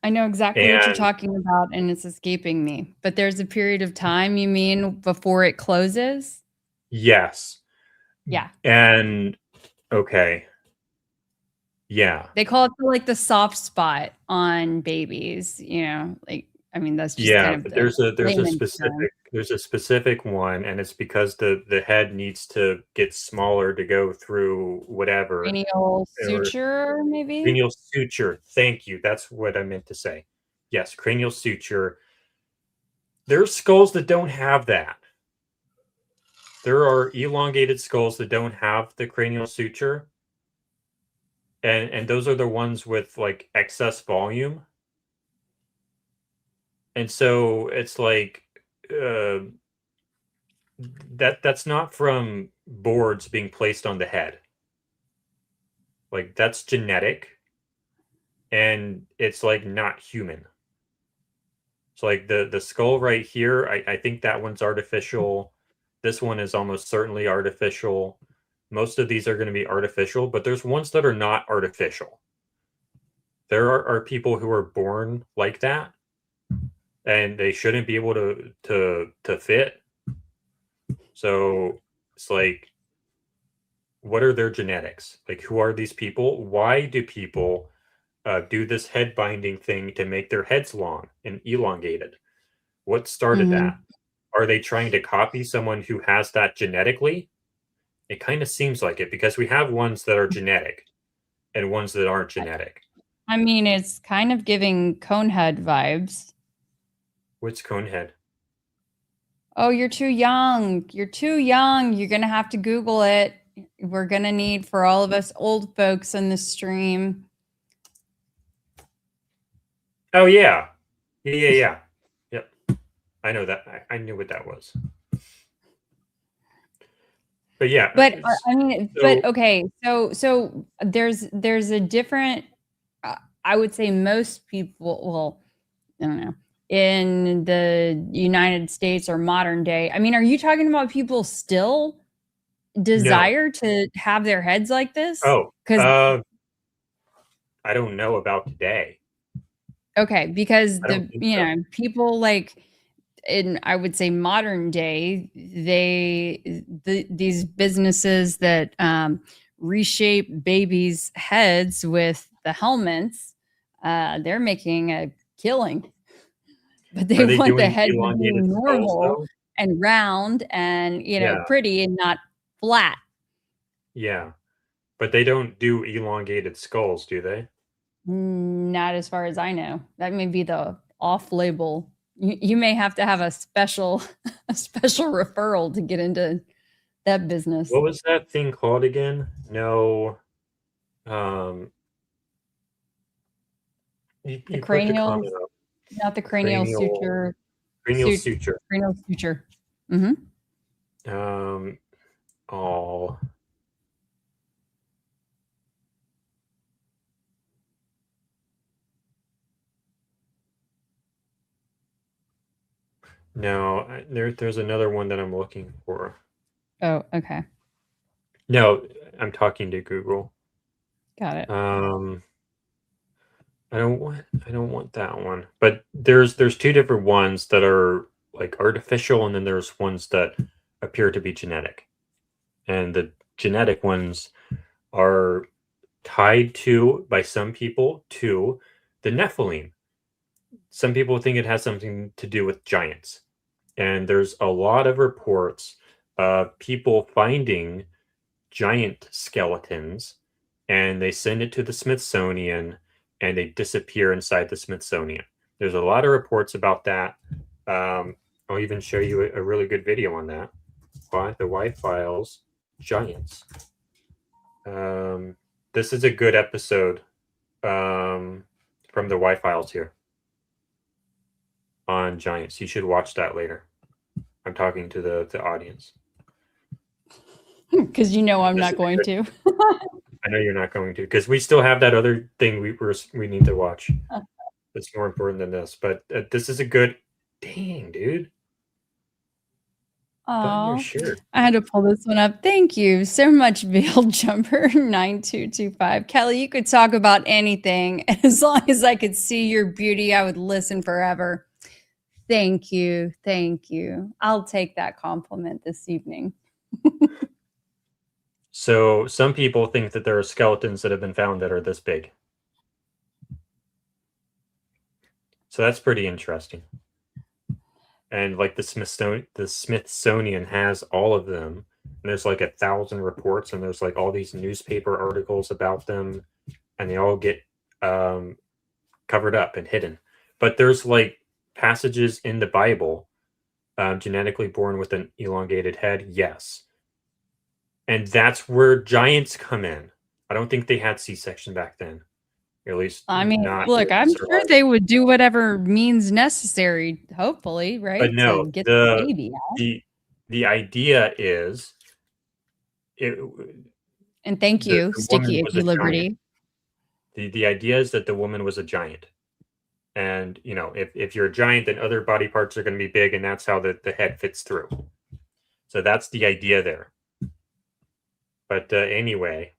I know exactly what you're talking about, and it's escaping me. But there's a period of time, you mean, before it closes? Yes. Yeah. And okay. Yeah. They call it like the soft spot on babies, you know, like, I mean, that's just kind of but there's a specific one, and it's because the head needs to get smaller to go through whatever. Cranial suture, maybe? Cranial suture. Thank you. That's what I meant to say. Yes, cranial suture. There are skulls that don't have that. There are elongated skulls that don't have the cranial suture. And those are the ones with like excess volume. And so it's like that's not from boards being placed on the head. Like, that's genetic, and it's like not human. So like the skull right here, I think that one's artificial. This one is almost certainly artificial. Most of these are going to be artificial, but there's ones that are not artificial. There are people who are born like that, and they shouldn't be able to fit. So it's like, what are their genetics? Like, who are these people? Why do people do this head binding thing to make their heads long and elongated? What started that? Are they trying to copy someone who has that genetically? It kind of seems like it, because we have ones that are genetic and ones that aren't genetic. I mean, it's kind of giving Conehead vibes. What's Conehead? Oh, you're too young. You're too young. You're going to have to Google it. We're going to need, for all of us old folks in the stream. Oh, yeah. Yeah. Yep. I know that. I knew what that was. But yeah. But I mean, but okay. So there's a different, I would say most people, well, I don't know, in the United States or modern day. I mean, are you talking about people still desire to have their heads like this? Oh, Because I don't know about today. okay, because I don't think so. people like in, I would say, modern day, these businesses that reshape babies' heads with the helmets, they're making a killing. But they Are they want the doing head to be elongated skulls normal though? and round and, Yeah, pretty and not flat. yeah. But they don't do elongated skulls, do they? Not as far as I know. That may be the off-label. You may have to have a special a special referral to get into that business. What was that thing called again? No, um, you The put the cranial, comment up. not the cranial suture. Cranial suture. Cranial suture. Mm-hmm. Oh, no, there's another one that I'm looking for. Oh, okay. No, I'm talking to Google. Got it. I don't want that one. But there's two different ones that are like artificial, and then there's ones that appear to be genetic. And the genetic ones are tied to, by some people, to the Nephilim. Some people think it has something to do with giants. And there's a lot of reports of people finding giant skeletons, and they send it to the Smithsonian, and they disappear inside the Smithsonian. There's a lot of reports about that. I'll even show you a really good video on that. The Y-Files, giants. This is a good episode from the Y-Files here on giants. You should watch that later. I'm talking to the audience. Because I'm not going to. I know you're not going to, because we still have that other thing we need to watch. It's more important than this, but this is a good. Dang, dude. Oh, I had to pull this one up. Thank you so much, Veil Jumper 9225. Kelly, you could talk about anything. As long as I could see your beauty, I would listen forever. Thank you. Thank you. I'll take that compliment this evening. So some people think that there are skeletons that have been found that are this big. So that's pretty interesting. And like the Smithsonian has all of them. And there's like 1,000 reports, and there's like all these newspaper articles about them, and they all get covered up and hidden. But there's like passages in the Bible, genetically born with an elongated head, yes. And that's where giants come in. I don't think they had C-section back then. Or at least I mean, look, I'm sure they would do whatever means necessary, hopefully, right? But no, to get the baby out. The idea is and thank you, Sticky Icky Liberty. The idea is that the woman was a giant. And if you're a giant, then other body parts are going to be big, and that's how the head fits through. So that's the idea there. But anyway.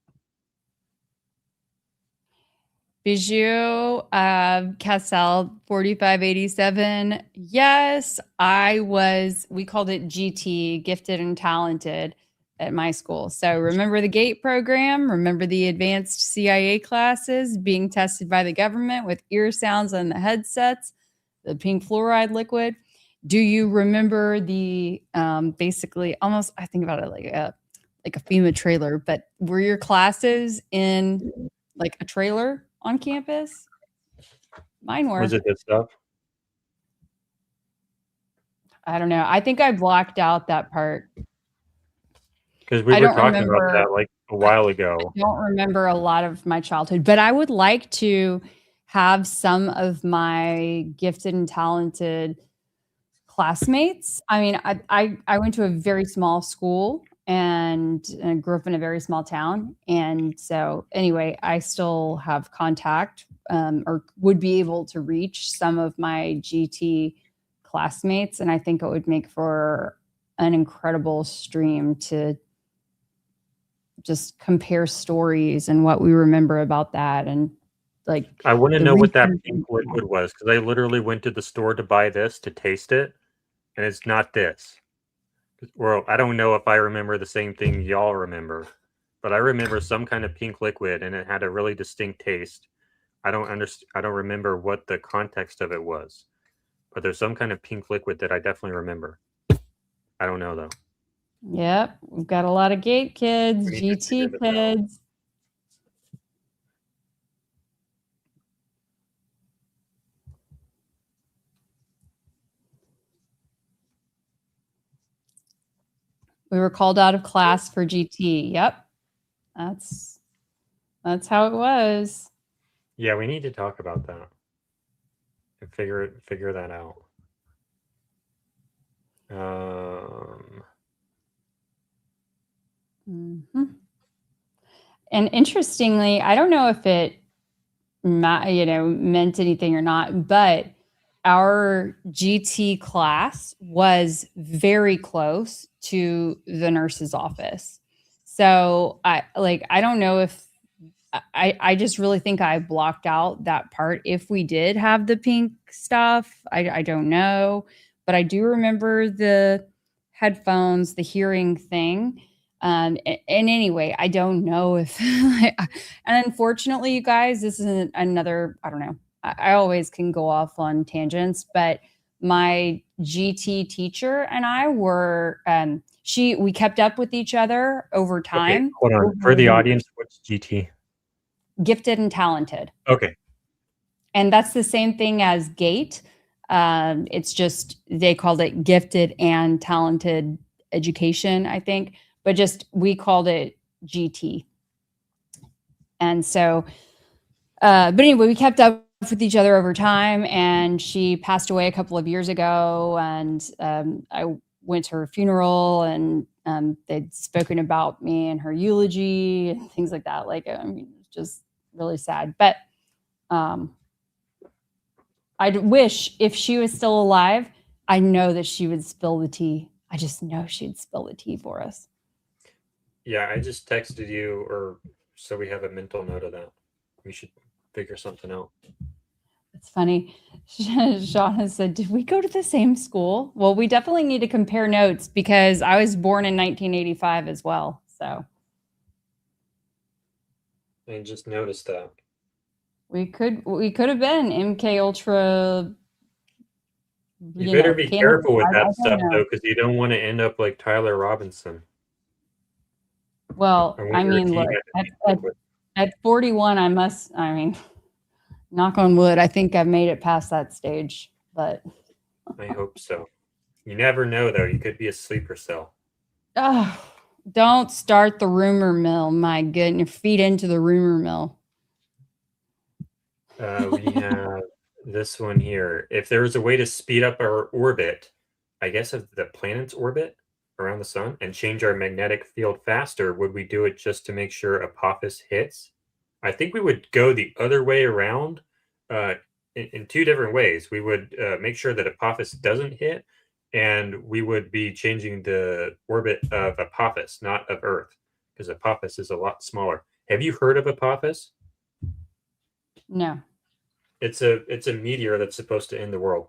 Bijou, Cassell 4587. Yes, we called it GT, gifted and talented, at my school. So remember the GATE program, remember the advanced CIA classes being tested by the government with ear sounds on the headsets, the pink fluoride liquid. Do you remember the basically almost, I think about it like a FEMA trailer, but were your classes in like a trailer on campus? Mine were. Was it this stuff? I don't know. I think I blocked out that part. Because we were talking about that like a while ago. I don't remember a lot of my childhood, but I would like to have some of my gifted and talented classmates. I mean, I went to a very small school and grew up in a very small town. And so anyway, I still have contact or would be able to reach some of my GT classmates. And I think it would make for an incredible stream to just compare stories and what we remember about that, and like I want to the know what that research. pink liquid was, because I literally went to the store to buy this to taste it, and it's not this. Well, I don't know if I remember the same thing y'all remember, but I remember some kind of pink liquid, and it had a really distinct taste. I don't remember what the context of it was, but there's some kind of pink liquid that I definitely remember. I don't know though. Yep, we've got a lot of gate kids, We need to figure GT this out. kids. We were called out of class for GT. Yep. That's how it was. Yeah, we need to talk about that and figure that out. And interestingly, I don't know if it meant anything or not, but our GT class was very close to the nurse's office. So I don't know if I just really think I blocked out that part. If we did have the pink stuff, I don't know, but I do remember the headphones, the hearing thing. And anyway, I don't know if, and unfortunately, you guys, this is another, I don't know. I always can go off on tangents, but my GT teacher and I were, we kept up with each other over time. Okay, hold on. For the audience, what's GT? Gifted and talented. Okay. And that's the same thing as GATE. It's just, they called it gifted and talented education, I think, but just, we called it GT. And so, but anyway, we kept up with each other over time, and she passed away a couple of years ago, and I went to her funeral, and they'd spoken about me in her eulogy and things like that. Like, I mean, just really sad. But I'd wish, if she was still alive, I know that she would spill the tea. I just know she'd spill the tea for us. Yeah, I just texted you, or so we have a mental note of that. We should figure something out. It's funny. Shauna said, did we go to the same school? Well, we definitely need to compare notes, because I was born in 1985 as well. So I just noticed that. we could have been MK Ultra. You better be careful with that stuff, though, because you don't want to end up like Tyler Robinson. Well, I mean, look, at 41, I mean, knock on wood, I think I've made it past that stage, but. I hope so. You never know, though. You could be a sleeper cell. Oh, don't start the rumor mill. My goodness, feed into the rumor mill. We have this one here. If there was a way to speed up our orbit, I guess of the planet's orbit around the sun, and change our magnetic field faster, would we do it just to make sure Apophis hits? I think we would go the other way around in two different ways. We would make sure that Apophis doesn't hit, and we would be changing the orbit of Apophis, not of Earth, because Apophis is a lot smaller. Have you heard of Apophis? No. It's a meteor that's supposed to end the world.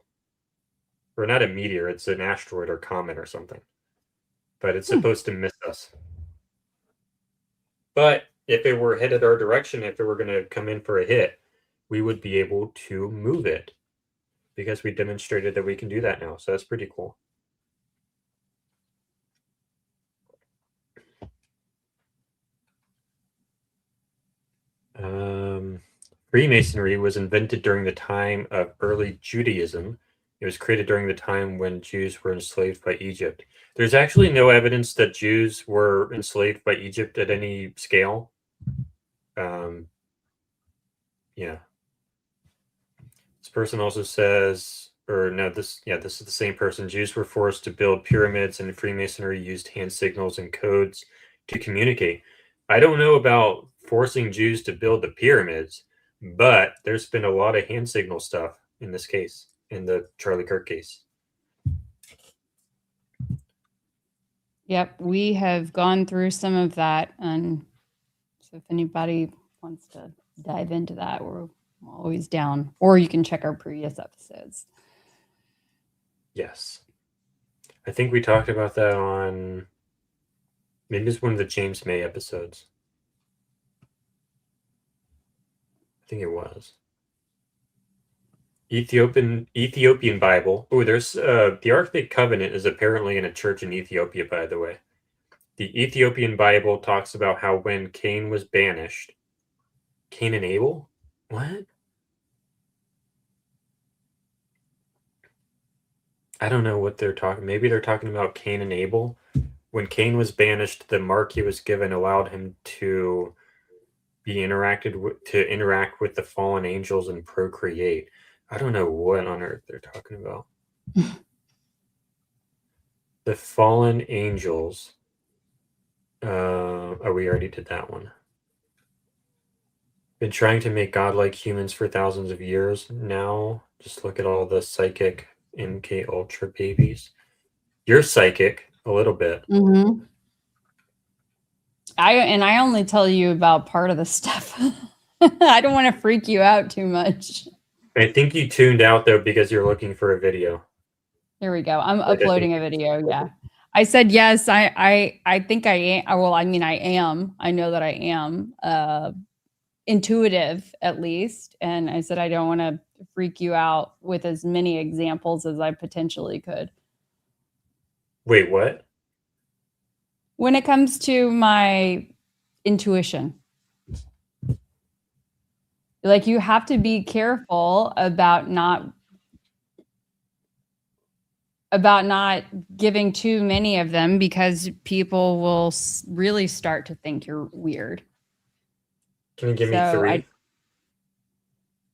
Or not a meteor, it's an asteroid or comet or something. But it's supposed to miss us. But if it were headed our direction, if it were going to come in for a hit, we would be able to move it, because we demonstrated that we can do that now. So that's pretty cool. Freemasonry was invented during the time of early Judaism. It was created during the time when Jews were enslaved by Egypt. There's actually no evidence that Jews were enslaved by Egypt at any scale. Yeah. This person also says, or no, this is the same person. Jews were forced to build pyramids, and Freemasonry used hand signals and codes to communicate. I don't know about forcing Jews to build the pyramids, but there's been a lot of hand signal stuff in this case, in the Charlie Kirk case. Yep, we have gone through some of that, and so if anybody wants to dive into that, we're always down. Or you can check our previous episodes. Yes. I think we talked about that on maybe it's one of the James May episodes. I think it was. Ethiopian Bible. Oh, there's the Ark of the Covenant is apparently in a church in Ethiopia, by the way. The Ethiopian Bible talks about how when Cain was banished, Cain and Abel? What? I don't know what they're talking. Maybe they're talking about Cain and Abel. When Cain was banished, the mark he was given allowed him to interact with the fallen angels and procreate. I don't know what on earth they're talking about. The fallen angels. Oh, we already did that one. Been trying to make godlike humans for thousands of years now. Just look at all the psychic MK Ultra babies. You're psychic a little bit. Mm-hmm. I only tell you about part of the stuff. I don't want to freak you out too much. I think you tuned out though because you're looking for a video. Here we go. I'm uploading a video. Yeah. I said yes. I think I am. Well, I mean, I am. I know that I am intuitive at least. And I said I don't want to freak you out with as many examples as I potentially could. Wait, what? When it comes to my intuition, like you have to be careful about not giving too many of them because people will really start to think you're weird. Can you give me 3?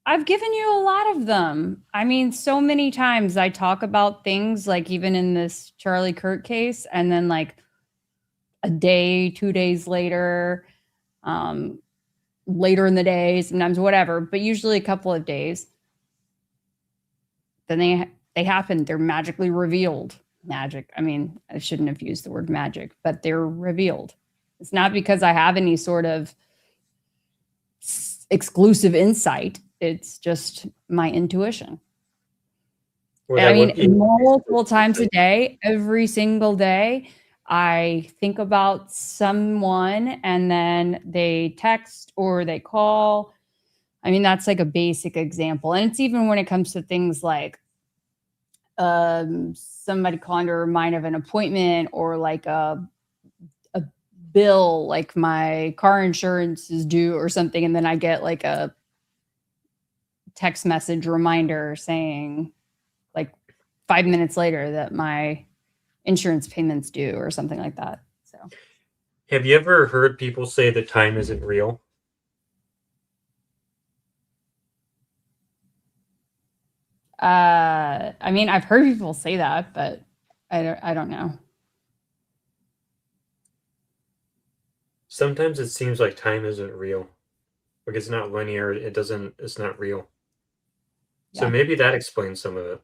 I've given you a lot of them. I mean, so many times I talk about things like even in this Charlie Kirk case, and then like a day, 2 days later, later in the day, sometimes whatever, but usually a couple of days. Then they happen. They're magically revealed. Magic. I mean, I shouldn't have used the word magic, but they're revealed. It's not because I have any sort of exclusive insight. It's just my intuition. Well, I mean, multiple times a day, every single day, I think about someone and then they text or they call. I mean, that's like a basic example. And it's even when it comes to things like somebody calling to remind of an appointment or like a bill, like my car insurance is due or something. And then I get like a text message reminder saying like 5 minutes later that my insurance payments due or something like that. So have you ever heard people say that time isn't real? I mean, I've heard people say that, but I don't know. Sometimes it seems like time isn't real. Like it's not linear. It's not real. So Yeah. maybe that explains some of it.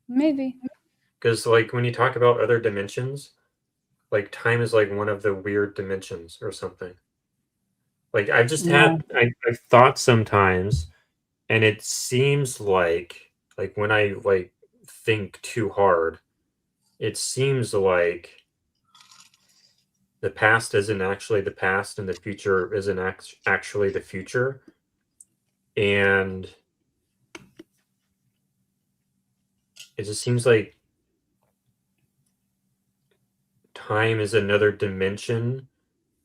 Maybe. Because like when you talk about other dimensions, like time is like one of the weird dimensions or something. Like I've just I've thought sometimes, and it seems like when I like think too hard, it seems like the past isn't actually the past and the future isn't actually the future. And it just seems like time is another dimension,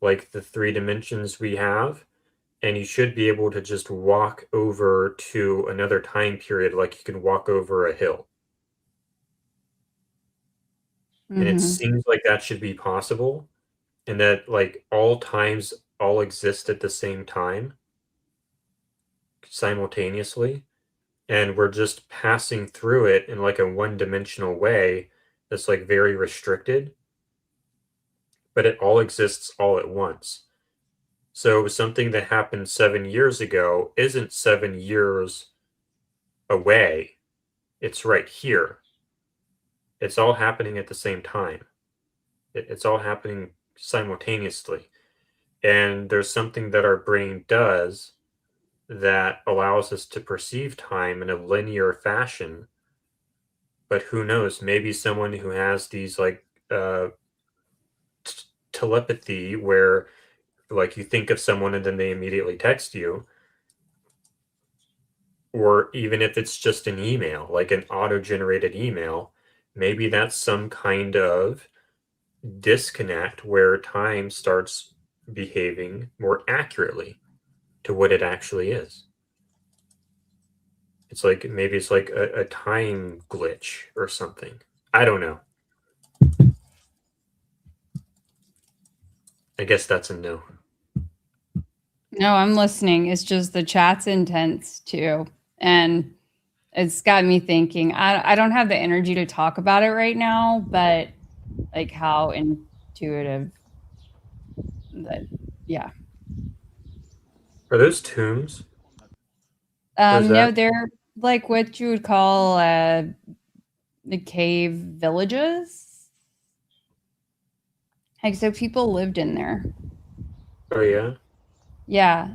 like the 3 dimensions we have. And you should be able to just walk over to another time period like you can walk over a hill. And it seems like that should be possible. And that like all times all exist at the same time simultaneously. And we're just passing through it in like a one-dimensional way that's like very restricted. But it all exists all at once. So something that happened 7 years ago isn't 7 years away. It's right here. It's all happening at the same time. It's all happening simultaneously. And there's something that our brain does that allows us to perceive time in a linear fashion. But who knows? Maybe someone who has these like telepathy, where like you think of someone and then they immediately text you, or even if it's just an email, like an auto-generated email, maybe that's some kind of disconnect where time starts behaving more accurately to what it actually is. It's like maybe it's like a time glitch or something. I don't know. I guess that's a no. No, I'm listening. It's just the chat's intense too. And it's got me thinking. I don't have the energy to talk about it right now, but like how intuitive that, yeah. Are those tombs? Or is No, that they're like what you would call the cave villages. Like, so people lived in there. oh yeah? Yeah.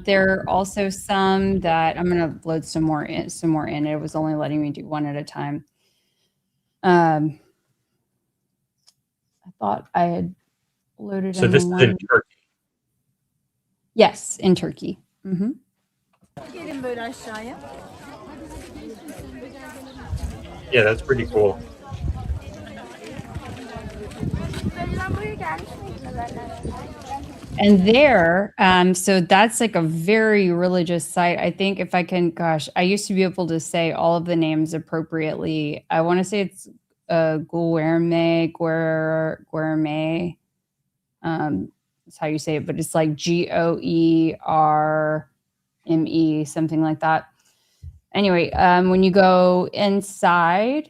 There are also some that I'm gonna load some more in. It was only letting me do one at a time. I thought I had loaded So in this the is in one. Turkey. Yes, in Turkey. Mm-hmm. Yeah, that's pretty cool. And there, so that's like a very religious site. I think if I can, gosh, I used to be able to say all of the names appropriately. I want to say it's Guerme. That's how you say it, but it's like Goerme, something like that. Anyway, when you go inside,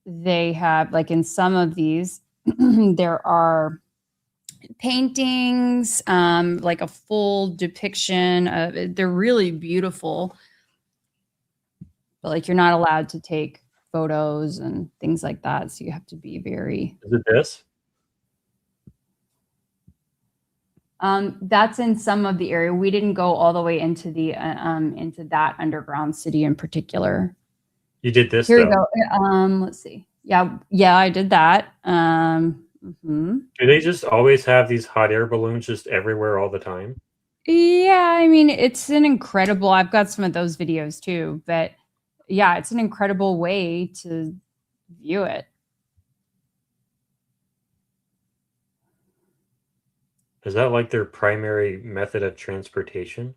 they have, like in some of these, there are paintings, like a full depiction of it. They're really beautiful, but like you're not allowed to take photos and things like that. So you have to be very. Is it this? That's in some of the area. We didn't go all the way into the into that underground city in particular. You did this Here we though. go. Let's see. Yeah, I did that. Do they just always have these hot air balloons just everywhere all the time? Yeah, I mean, it's an incredible. I've got some of those videos too, but yeah, it's an incredible way to view it. Is that like their primary method of transportation?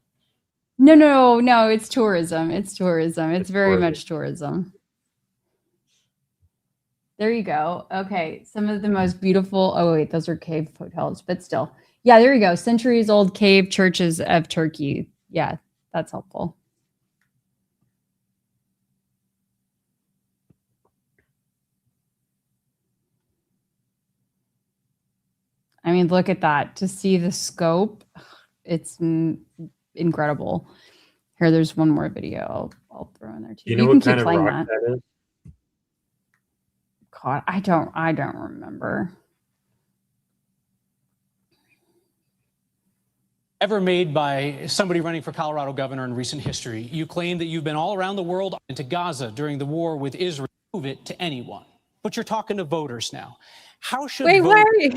No, it's tourism. It's tourism. It's very much tourism. There you go. Okay, some of the most beautiful. Oh wait, those are cave hotels, but still. Yeah, there you go. Centuries old cave churches of Turkey. Yeah, that's helpful. I mean, look at that. To see the scope, it's incredible. Here, there's one more video I'll throw in there too. Do you know can what keep kind of playing rock that is? God, I don't remember. Ever made by somebody running for Colorado governor in recent history. You claim that you've been all around the world into Gaza during the war with Israel. Prove it to anyone. But you're talking to voters now. How should Wait, why are you?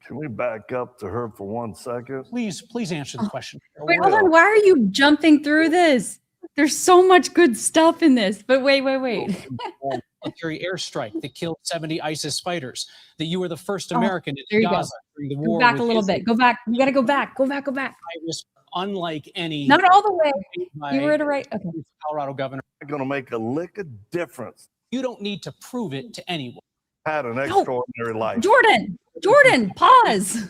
Can we back up to her for 1 second? Please answer the question. Wait, hold on. Why are you jumping through this? There's so much good stuff in this. But wait. Military airstrike that killed 70 ISIS fighters. That you were the first American in Gaza during the war. Go back with a little Israel. bit. Go back. You got to go back. Go back. Unlike any. Not all the way. You were to right. Okay. Colorado governor. Not going to make a lick of difference. You don't need to prove it to anyone. Had an extraordinary life. Jordan, pause.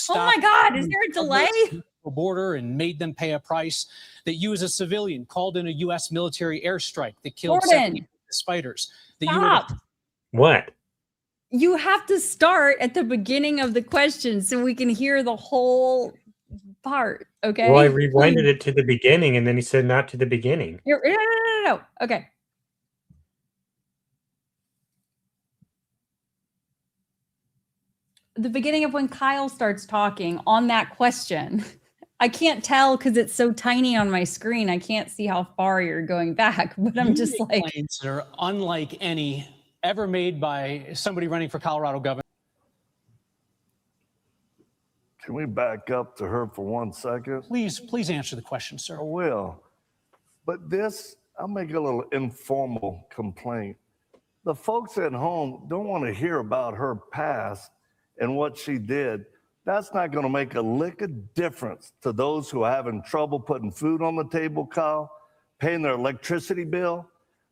Oh my God, is there a delay? Border and made them pay a price. That you as a civilian called in a U.S. military airstrike that killed 70 fighters. Stop. What? You have to start at the beginning of the question so we can hear the whole part. Okay. Well, I rewinded it to the beginning, and then he said not to the beginning. No. Okay. the beginning of when Kyle starts talking on that question. I can't tell because it's so tiny on my screen. I can't see how far you're going back, but I'm just like claims that are unlike any ever made by somebody running for Colorado governor. Can we back up to her for 1 second? Please answer the question, sir. I will. But this, I'll make a little informal complaint. The folks at home don't want to hear about her past and what she did. That's not going to make a lick of difference to those who are having trouble putting food on the table, Kyle, paying their electricity bill,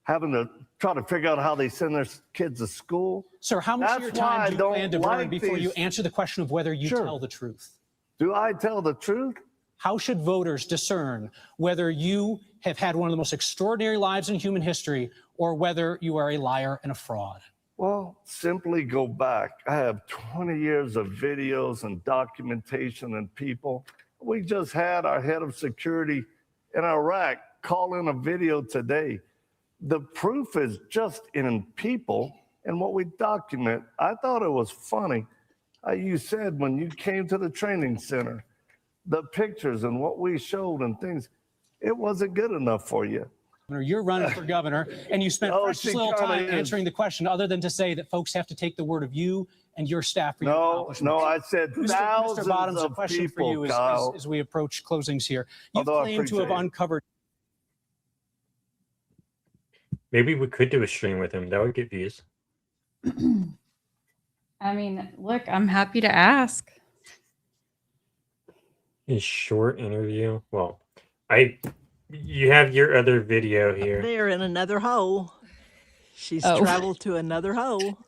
having to try to figure out how they send their kids to school. Sir, how much of your time do you plan to burn before you answer the question of whether you tell the truth? Do I tell the truth? How should voters discern whether you have had one of the most extraordinary lives in human history or whether you are a liar and a fraud? Well, simply go back. I have 20 years of videos and documentation and people. We just had our head of security in Iraq call in a video today. The proof is just in people and what we document. I thought it was funny how you said when you came to the training center, the pictures and what we showed and things, it wasn't good enough for you. You're running for governor, and you spent precious little time answering the question other than to say that folks have to take the word of you and your staff for your accomplishments. No, I said thousands Mr. Bottoms, of a question people, for you Kyle. as we approach closings here. You Although I claim to have appreciate it. uncovered. Maybe we could do a stream with him. That would get views. I mean, look, I'm happy to ask. A short interview. Well, you have your other video here. There in another hole. She's Oh. traveled to another hole.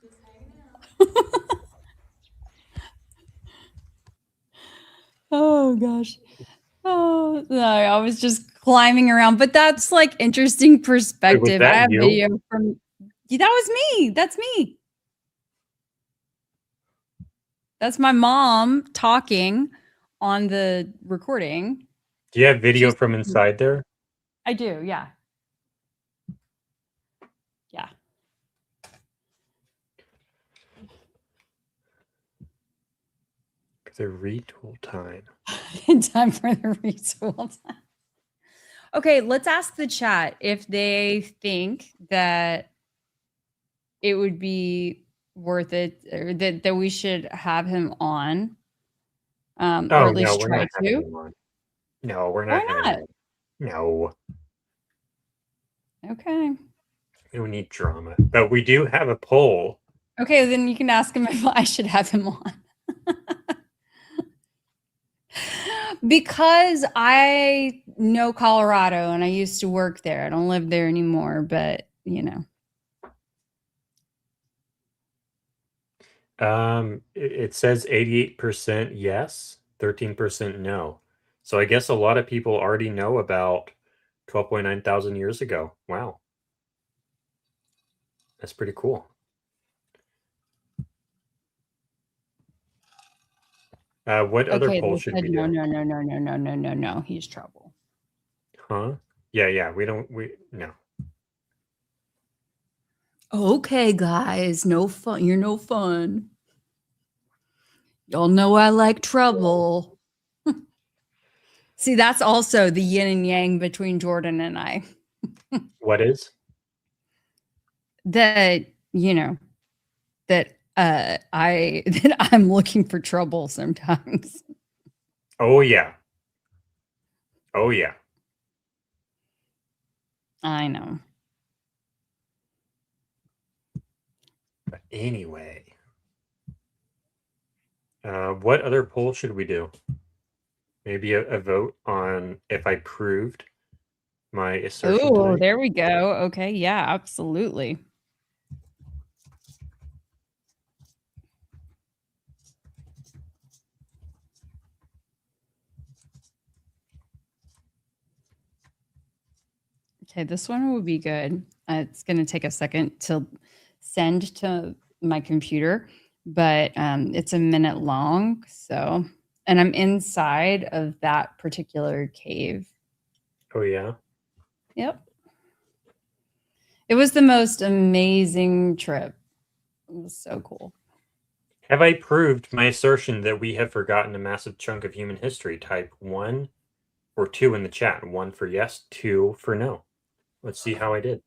Oh gosh. Oh no, I was just climbing around, but that's like interesting perspective. I that have you? video from yeah, that was me. That's me. That's my mom talking on the recording. Do you have video from inside there? I do, yeah. Yeah. The retool time. Time for the retool time. Okay, let's ask the chat if they think that it would be worth it or that we should have him on. Or at least we're try not having to. him on. No, we're not. Why having not? him on. No, Okay. we don't need drama. But we do have a poll. Okay, then you can ask him if I should have him on. Because I know Colorado and I used to work there. I don't live there anymore, but you know. It says 88% yes, 13% no. So I guess a lot of people already know about 12.9 thousand years ago. Wow. That's pretty cool. What other Okay, poll they should said we no, do? no. He's trouble. Huh? Yeah, no. Okay, guys, no fun. You're no fun. Y'all know I like trouble. See, that's also the yin and yang between Jordan and I. What is? That, you know, that I'm looking for trouble sometimes. Oh yeah. Oh yeah. I know. But anyway. What other poll should we do? Maybe a vote on if I proved my assertion Oh, tonight? there we go. Okay, yeah, absolutely. Okay, this one will be good. It's going to take a second to send to my computer, but it's a minute long. So, and I'm inside of that particular cave. Oh yeah. Yep. It was the most amazing trip. It was so cool. Have I proved my assertion that we have forgotten a massive chunk of human history? Type 1 or 2 in the chat. 1 for yes, 2 for no. Let's see how I did.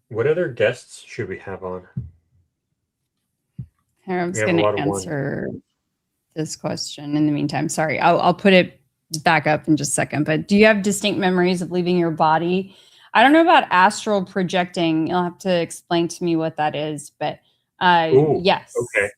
What other guests should we have on? I'm just going to answer this question in the meantime. Sorry, I'll put it back up in just a second. But do you have distinct memories of leaving your body? I don't know about astral projecting. You'll have to explain to me what that is. But yes. Okay.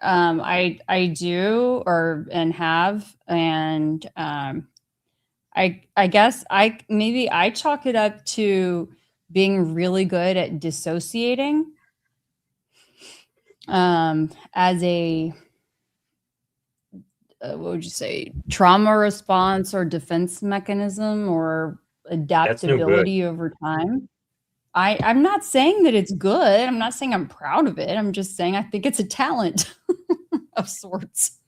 I do and have, and I guess I chalk it up to being really good at dissociating as a what would you say, trauma response or defense mechanism or adaptability over time. I'm not saying that it's good. I'm not saying I'm proud of it. I'm just saying I think it's a talent of sorts.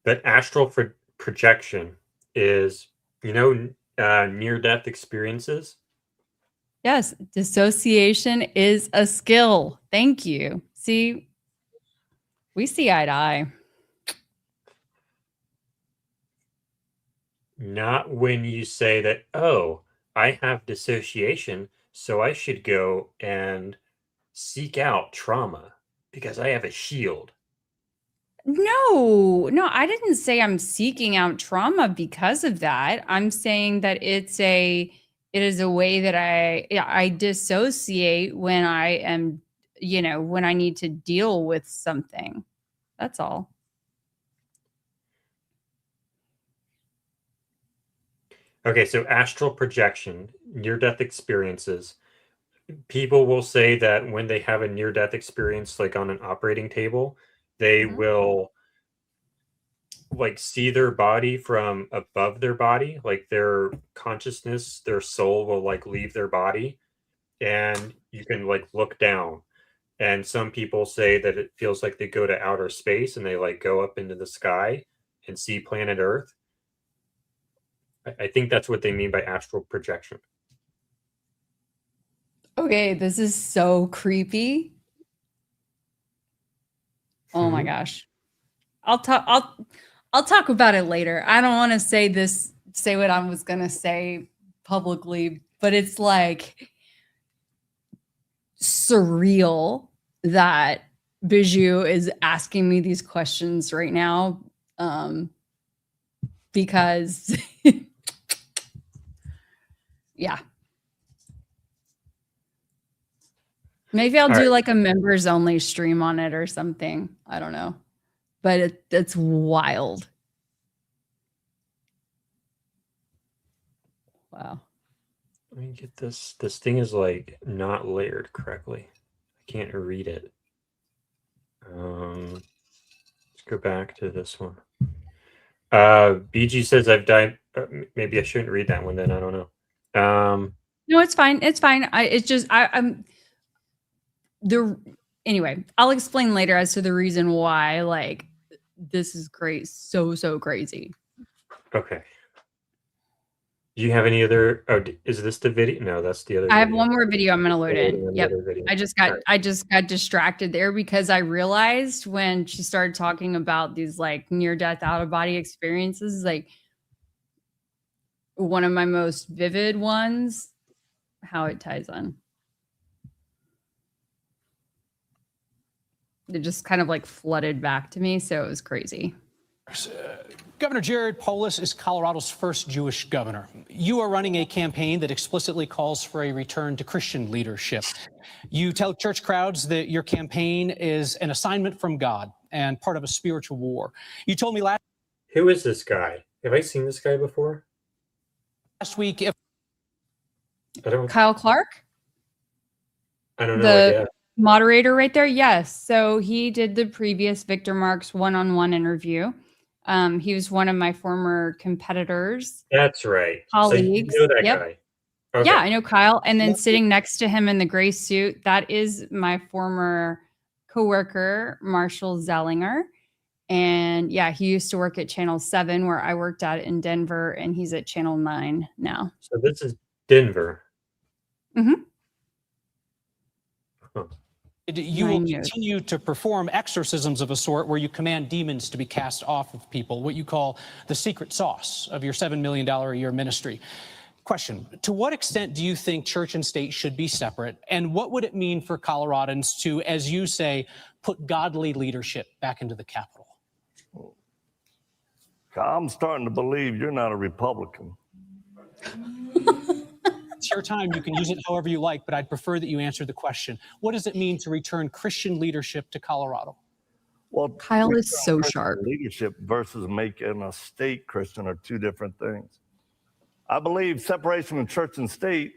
That astral projection is, near-death experiences. Yes, dissociation is a skill. Thank you. See, we see eye to eye. Not when you say that, oh, I have dissociation, so I should go and seek out trauma because I have a shield. No, I didn't say I'm seeking out trauma because of that. I'm saying that it is a way that I dissociate when I am, when I need to deal with something. That's all. Okay, so astral projection, near-death experiences. People will say that when they have a near-death experience, like on an operating table, they will like see their body from above their body, like their consciousness, their soul will like leave their body, and you can like look down. And some people say that it feels like they go to outer space and they like go up into the sky and see planet Earth. I think that's what they mean by astral projection. Okay, this is so creepy. Oh my gosh. I'll talk about it later. I don't want to say what I was going to say publicly, but it's like surreal that Bijou is asking me these questions right now. Because yeah. Maybe I'll do like a members only stream on it or something. I don't know. But it's wild. Wow. Let me get this. This thing is like not layered correctly. I can't read it. Let's go back to this one. BG says I've died. Maybe I shouldn't read that one then. I don't know. No, it's fine. It's fine. I'm anyway, I'll explain later as to the reason why like this is great. So crazy. Okay. Do you have any other? Oh, is this the video? No, that's the other. I have one more video I'm going to load in. Yep. I just got distracted there because I realized when she started talking about these like near-death out-of-body experiences, like one of my most vivid ones, how it ties on. It just kind of like flooded back to me, so it was crazy. Governor Jared Polis is Colorado's first Jewish governor. You are running a campaign that explicitly calls for a return to Christian leadership. You tell church crowds that your campaign is an assignment from God and part of a spiritual war. You told me last... Who is this guy? Have I seen this guy before? Last week... Kyle Clark? I don't know. The moderator right there? Yes. So he did the previous Victor Marks one-on-one interview. He was one of my former competitors. That's right. Colleagues. So you know that guy. Okay. Yeah, I know Kyle. And then sitting next to him in the gray suit, that is my former coworker, Marshall Zellinger. And yeah, he used to work at Channel 7 where I worked at in Denver, and he's at Channel 9 now. So this is Denver. Mm-hmm. Huh. You will continue to perform exorcisms of a sort where you command demons to be cast off of people, what you call the secret sauce of your $7 million a year ministry. Question, to what extent do you think church and state should be separate? And what would it mean for Coloradans to, as you say, put godly leadership back into the Capitol? I'm starting to believe you're not a Republican. It's your time. You can use it however you like, but I'd prefer that you answer the question. What does it mean to return Christian leadership to Colorado? Well, Kyle is so sharp. Leadership versus making a state Christian are two different things. I believe separation of church and state,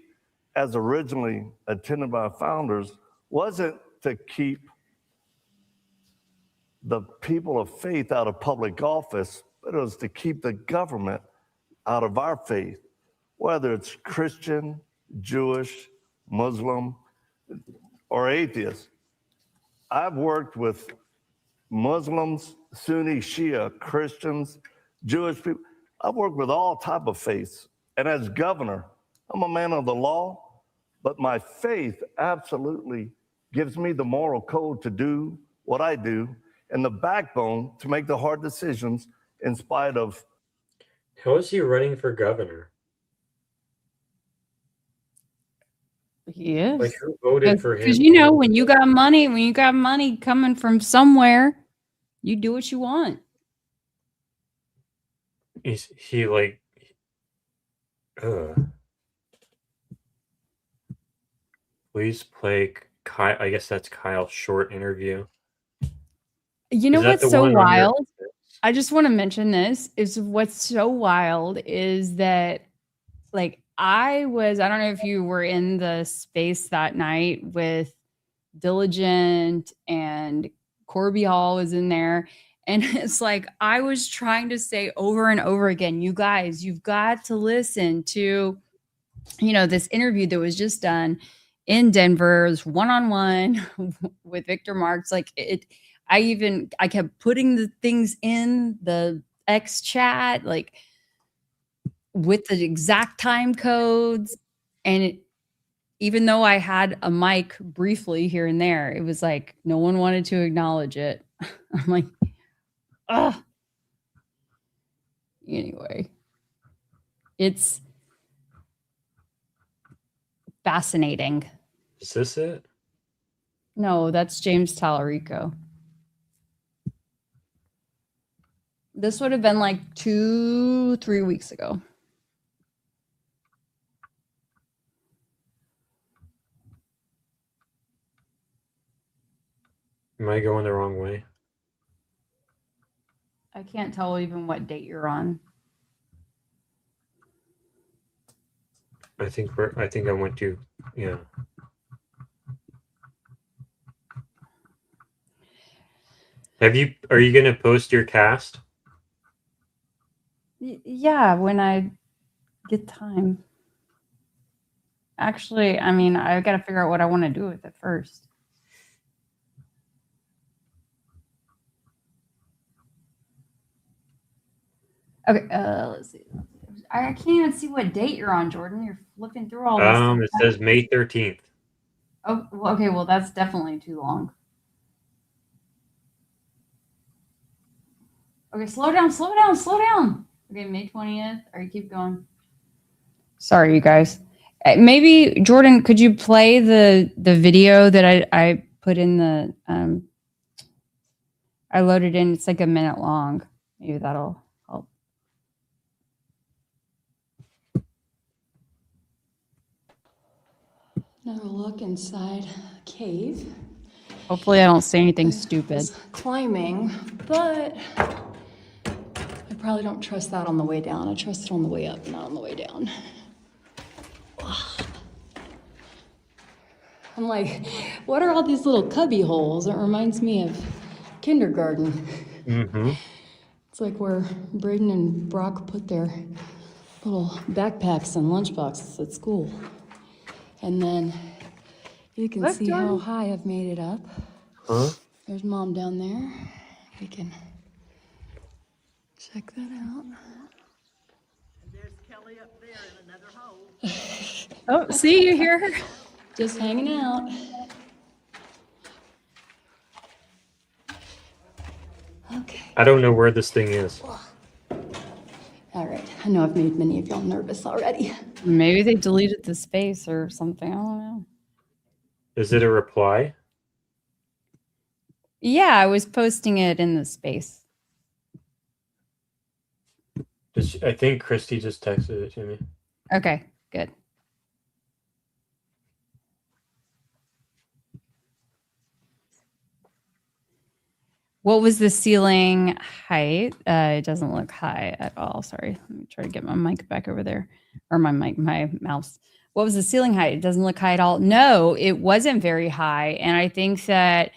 as originally intended by founders, wasn't to keep the people of faith out of public office, but it was to keep the government out of our faith, whether it's Christian, Jewish, Muslim, or atheist. I've worked with Muslims, Sunni, Shia, Christians, Jewish people. I've worked with all type of faiths. And as governor, I'm a man of the law, but my faith absolutely gives me the moral code to do what I do and the backbone to make the hard decisions in spite of. How is he running for governor? He is. Like, who voted for him? Because you know, when you got money coming from somewhere, you do what you want. He like, please play Kyle. I guess that's Kyle's short interview. You know what's so one wild? I just want to mention this is what's so wild is that like I don't know if you were in the space that night with Diligent and Corby Hall was in there. And it's like, I was trying to say over and over again, you guys, you've got to listen to, you know, this interview that was just done in Denver, it was one-on-one with Victor Marx. Like I kept putting the things in the X chat, like with the exact time codes. And even though I had a mic briefly here and there, it was like, no one wanted to acknowledge it. I'm like, oh, anyway, it's fascinating. Is this it? No, that's James Tallarico. This would have been like 2-3 weeks ago. Am I going the wrong way? I can't tell even what date you're on. I think I went to, yeah. Are you going to post your cast? Yeah, when I get time. Actually, I mean, I've got to figure out what I want to do with it first. Okay, let's see. I can't even see what date you're on, Jordan. You're flipping through all this. It says May 13th. Oh, well, okay. Well, that's definitely too long. Okay, slow down. Okay, May 20th. Or you keep going. Sorry, you guys. Maybe Jordan, could you play the video that I put in the I loaded in? It's like a minute long. Maybe that'll help. Another look inside a cave. Hopefully I don't say anything stupid. Climbing, but I probably don't trust that on the way down. I trust it on the way up, not on the way down. I'm like, what are all these little cubby holes? It reminds me of kindergarten. Mm-hmm. It's like where Braden and Brock put their little backpacks and lunchboxes at school. And then you can see how high I've made it up. Huh? There's Mom down there. We can Check that out. There's Kelly up there in another hole. Oh, see, you hear her? Just hanging out. Okay. I don't know where this thing is. All right. I know I've made many of y'all nervous already. Maybe they deleted the space or something. I don't know. Is it a reply? Yeah, I was posting it in the space. I think Christy just texted it to me. Okay, good. What was the ceiling height? It doesn't look high at all. Sorry. Let me try to get my mic back over there. Or my mouse. What was the ceiling height? It doesn't look high at all. No, it wasn't very high. And I think that,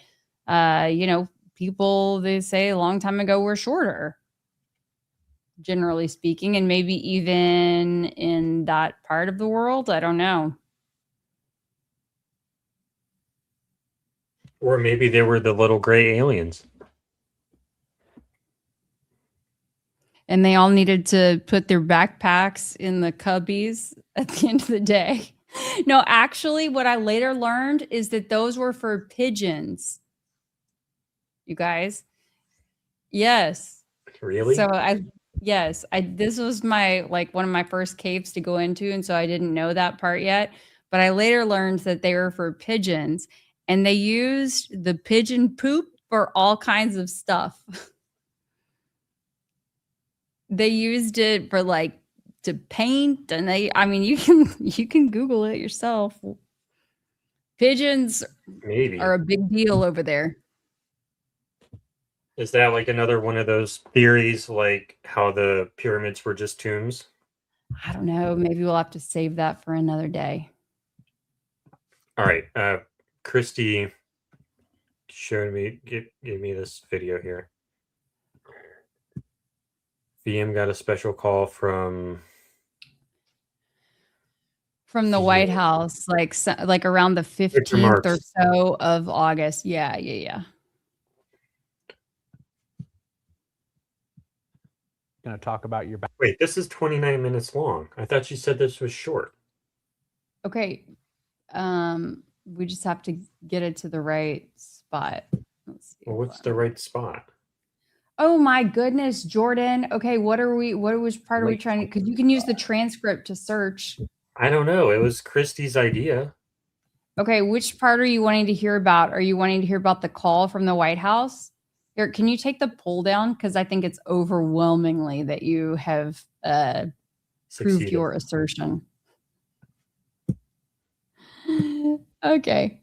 people, they say a long time ago were shorter, generally speaking. And maybe even in that part of the world. I don't know. Or maybe they were the little gray aliens. And they all needed to put their backpacks in the cubbies at the end of the day. No, actually, what I later learned is that those were for pigeons. You guys. Yes. Really? So this was one of my first caves to go into. And so I didn't know that part yet. But I later learned that they were for pigeons. And they used the pigeon poop for all kinds of stuff. They used it for to paint, and you can Google it yourself. Pigeons Maybe are a big deal over there. Is that like another one of those theories, like how the pyramids were just tombs? I don't know. Maybe we'll have to save that for another day. All right. Christy gave me this video here. VM got a special call from the White House, like around the 15th or so of August. Yeah. Going to talk about your back. Wait, this is 29 minutes long. I thought you said this was short. Okay. We just have to get it to the right spot. Let's see. Well, what's the right spot? Oh my goodness, Jordan. Okay, which part are we trying to, because you can use the transcript to search. I don't know. It was Christy's idea. Okay, which part are you wanting to hear about? Are you wanting to hear about the call from the White House? Here, can you take the poll down? Because I think it's overwhelmingly that you have proved your assertion. Okay.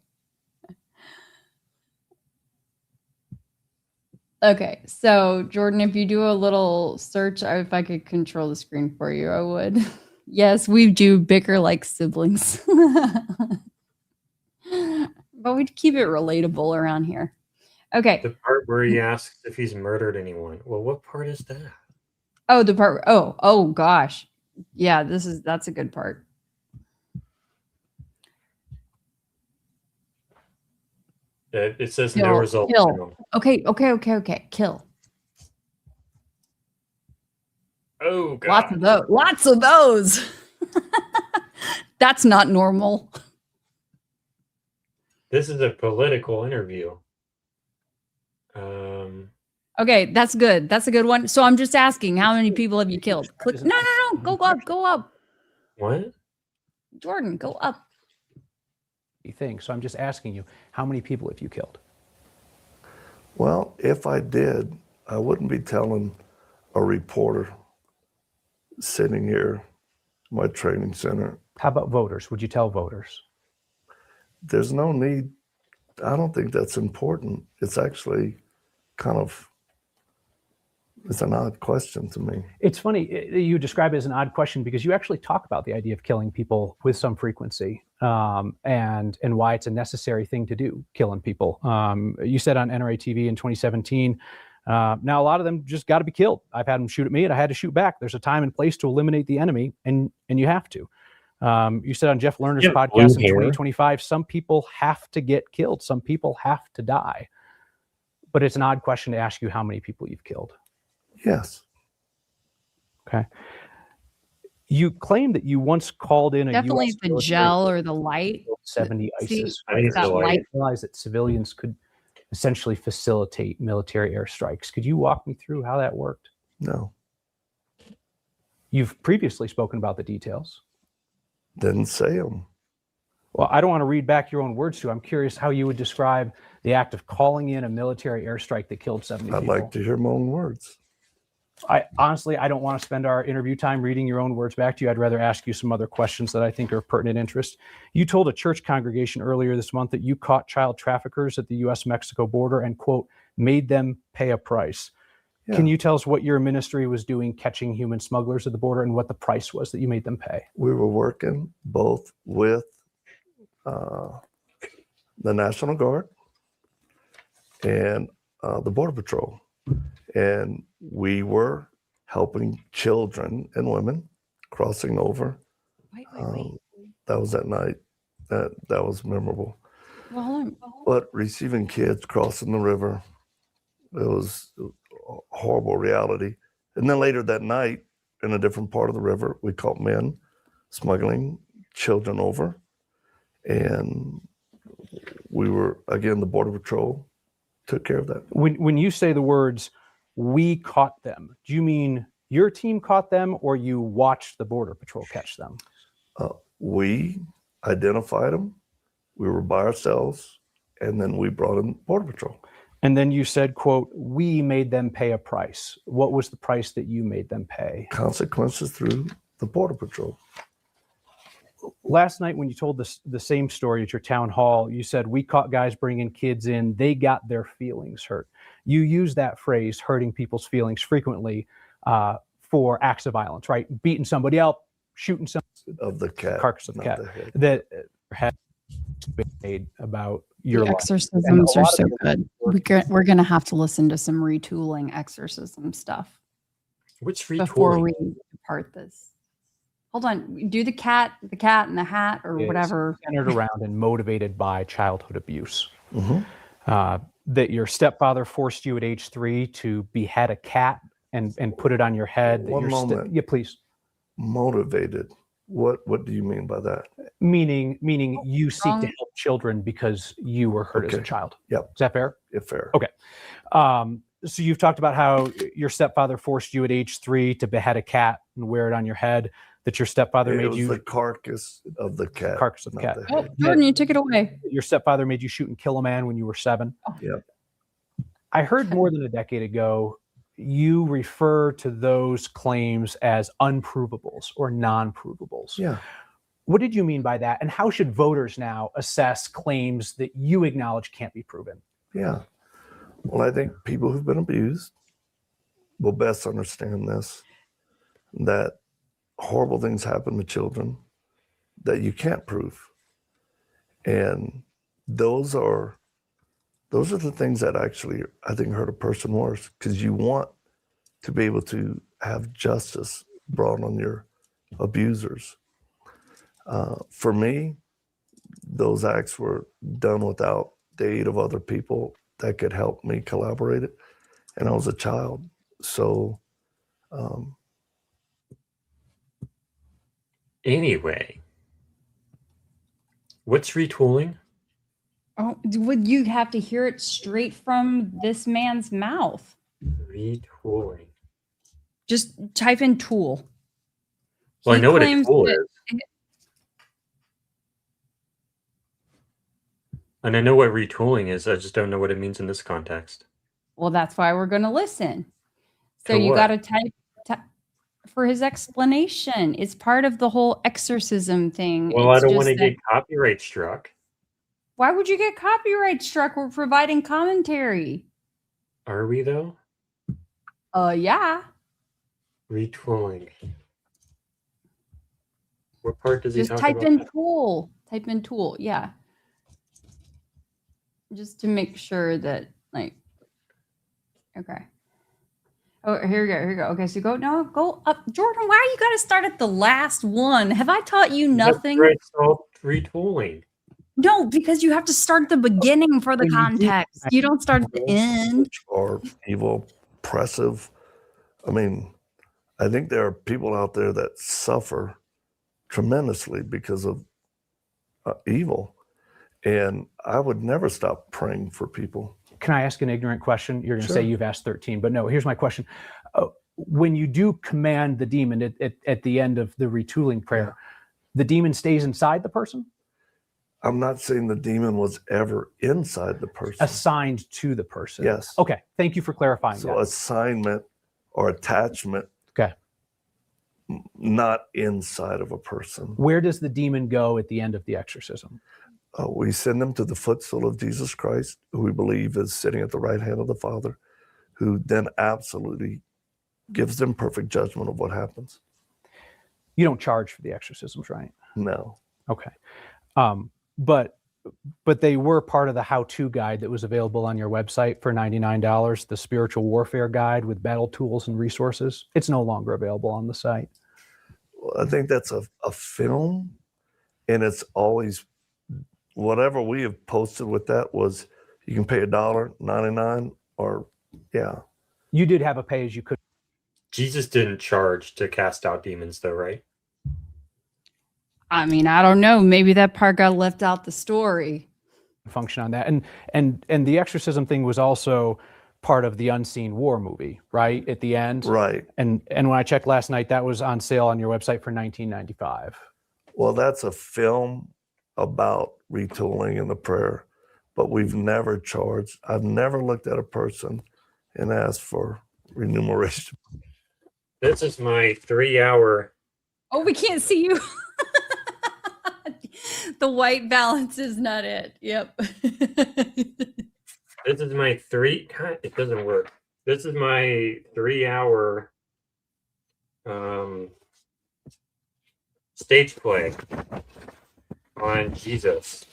Okay, so Jordan, if you do a little search, if I could control the screen for you, I would. Yes, we do bicker like siblings. But we'd keep it relatable around here. Okay. The part where he asks if he's murdered anyone. Well, what part is that? Oh, the part. Oh gosh. Yeah, that's a good part. It says Kill, no result. Kill. Okay. Kill. Oh God. Lots of those. That's not normal. This is a political interview. Okay, that's good. That's a good one. So I'm just asking, how many people have you killed? Click. No. Go up. What? Jordan, go up. Thing. So I'm just asking you, how many people have you killed? Well, if I did, I wouldn't be telling a reporter sitting here in my training center. How about voters? Would you tell voters? There's no need. I don't think that's important. It's actually it's an odd question to me. It's funny you describe it as an odd question because you actually talk about the idea of killing people with some frequency and why it's a necessary thing to do, killing people. You said on NRA TV in 2017, now a lot of them just got to be killed. I've had them shoot at me and I had to shoot back. There's a time and place to eliminate the enemy and you have to. You said on Jeff Lerner's podcast in 2025, some people have to get killed. Some people have to die. But it's an odd question to ask you how many people you've killed. Yes. Okay. You claim that you once called in a Definitely U.S. the military gel or the light. 70 See, ISIS I think it's fighters. the You light. didn't realize that civilians could essentially facilitate military airstrikes. Could you walk me through how that worked? No. You've previously spoken about the details. Didn't say them. Well, I don't want to read back your own words to you. I'm curious how you would describe the act of calling in a military airstrike that killed 70 I'd people. like to hear my own words. I honestly don't want to spend our interview time reading your own words back to you. I'd rather ask you some other questions that I think are of pertinent interest. You told a church congregation earlier this month that you caught child traffickers at the U.S.-Mexico border and, quote, made them pay a price. Yeah. Can you tell us what your ministry was doing catching human smugglers at the border and what the price was that you made them pay? We were working both with the National Guard and the Border Patrol. And we were helping children and women crossing over. That was that night. That was memorable. Well, hold on. But receiving kids crossing the river, it was a horrible reality. And then later that night, in a different part of the river, we caught men smuggling children over. And we were, again, the Border Patrol took care of that. When you say the words, we caught them, do you mean your team caught them or you watched the Border Patrol catch them? We identified them. We were by ourselves. And then we brought in Border Patrol. And then you said, quote, we made them pay a price. What was the price that you made them pay? Consequences through the Border Patrol. Last night when you told the same story at your town hall, you said, we caught guys bringing kids in. They got their feelings hurt. You use that phrase, hurting people's feelings, frequently for acts of violence, right? Beating somebody up, shooting some of the cat, carcass of the cat that had been made about your The life. exorcisms And a are lot of so them good. We're going to have to listen to some retooling exorcism stuff. What's before retooling? we depart this? Hold on. Do the cat and the hat or is whatever. centered around and motivated by childhood abuse. That your stepfather forced you at age 3 to behead a cat and put it on your head. One moment. Yeah, please. Motivated. What do you mean by that? Meaning you seek to help children because you were hurt as a child. Yep. Is that fair? Yeah, fair. Okay. So you've talked about how your stepfather forced you at age 3 to behead a cat and wear it on your head. That your stepfather It made was you the carcass of the cat. carcass of the not cat. the head. Jordan, you took it away. Your stepfather made you shoot and kill a man when you were 7. Yep. I heard more than a decade ago you refer to those claims as unprovables or non-provables. Yeah. What did you mean by that? And how should voters now assess claims that you acknowledge can't be proven? Yeah. Well, I think people who've been abused will best understand this, that horrible things happen to children that you can't prove. And those are the things that actually, I think, hurt a person worse, because you want to be able to have justice brought on your abusers. For me, those acts were done without the aid of other people that could help me collaborate it. And I was a child. So, Anyway, what's retooling? Oh, would you have to hear it straight from this man's mouth? Retooling. Just type in tool. Well, I He know what a claims tool that- is. And I know what retooling is. I just don't know what it means in this context. Well, that's why we're going to listen. So For you what? got to type for his explanation. It's part of the whole exorcism thing. Well, I It's don't want to just that- get copyright struck. Why would you get copyright struck? We're providing commentary. Are we though? Yeah. Retooling. What part does he Just talk type about? in tool. Type in tool. Yeah. Just to make sure that, like, okay. Oh, here we go. Here we go. Okay, so go up. Jordan, why you got to start at the last one? Have I taught you nothing? That's right, so retooling. No, because you have to start at the beginning for the context. You don't start at the end. or evil, oppressive. I mean, I think there are people out there that suffer tremendously because of evil. And I would never stop praying for people. Can I ask an ignorant question? You're going to Sure. say you've asked 13, but no, here's my question. When you do command the demon at the end of the retooling prayer, the demon stays inside the person? I'm not saying the demon was ever inside the person. Assigned to the person. Yes. Okay. Thank you for clarifying So that. assignment or attachment, Okay. not inside of a person. Where does the demon go at the end of the exorcism? We send them to the footstool of Jesus Christ, who we believe is sitting at the right hand of the Father, who then absolutely gives them perfect judgment of what happens. You don't charge for the exorcisms, right? No. Okay. But they were part of the how-to guide that was available on your website for $99, the spiritual warfare guide with battle tools and resources. It's no longer available on the site. Well, I think that's a film, and it's always whatever we have posted with that was you can pay $1.99 or You did have a pay as you could. Jesus didn't charge to cast out demons, though, right? I mean, I don't know. Maybe that part got left out the story. Function on that. And the exorcism thing was also part of the Unseen War movie, right? At the end. Right. And when I checked last night, that was on sale on your website for $19.95. Well, that's a film about retooling and the prayer, but we've never charged. I've never looked at a person and asked for remuneration. This is my 3-hour. Oh, we can't see you. The white balance is not it. Yep. This is my God, it doesn't work. This is my 3-hour stage play on Jesus,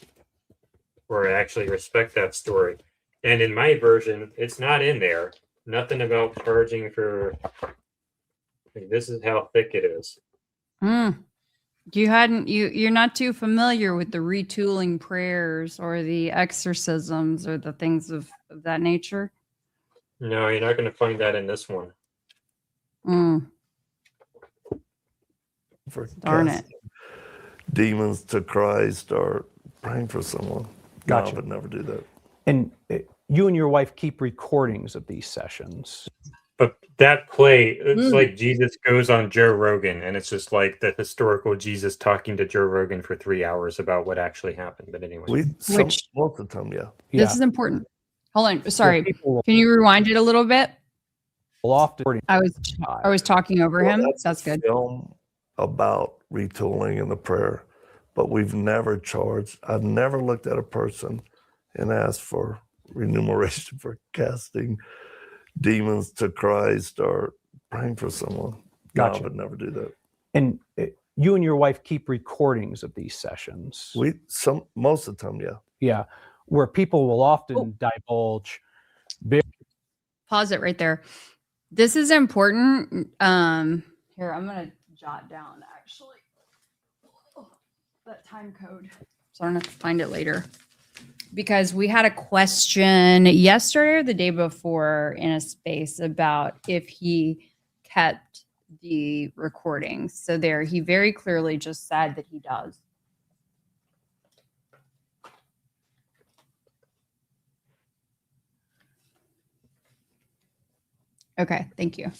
where I actually respect that story. And in my version, it's not in there. Nothing about charging for. This is how thick it is. You're not too familiar with the retooling prayers or the exorcisms or the things of that nature? No, you're not going to find that in this one. For Darn it. Demons to Christ or praying for someone. Gotcha. No, I would never do that. And you and your wife keep recordings of these sessions. But that play, it's like Jesus goes on Joe Rogan, and it's just like the historical Jesus talking to Joe Rogan for 3 hours about what actually happened. But anyway, most of the time, This is important. Hold on. Sorry. Can you rewind it a little bit? I was talking over him. That's good. Film about retooling and the prayer, but we've never charged. I've never looked at a person and asked for remuneration for casting demons to Christ or praying for someone. Gotcha. No, I would never do that. And you and your wife keep recordings of these sessions. Most of the time, yeah. Yeah, where people will often divulge. Pause it right there. This is important. Here, I'm going to jot down actually that time code, so I don't have to find it later. Because we had a question yesterday or the day before in a space about if he kept the recordings. So there, he very clearly just said that he does. Okay, thank you.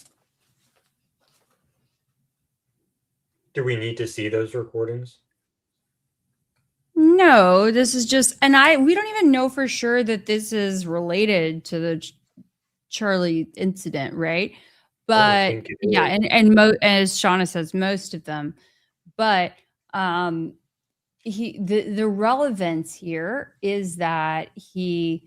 do we need to see those recordings? No, this is just, and we don't even know for sure that this is related to the Charlie incident, right? But yeah, and as Shauna says, most of them. But the relevance here is that he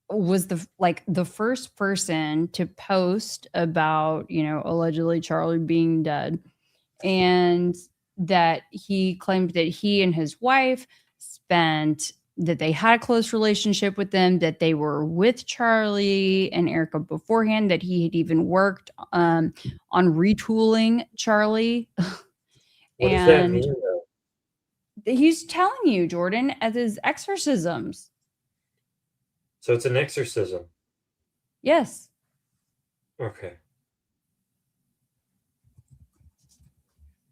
was the first person to post about, allegedly Charlie being dead, and that he claimed that he and his wife that they had a close relationship with them, that they were with Charlie and Erica beforehand, that he had even worked on retooling Charlie. What does that mean, though? He's telling you, Jordan, as his exorcisms. So it's an exorcism. Yes. Okay.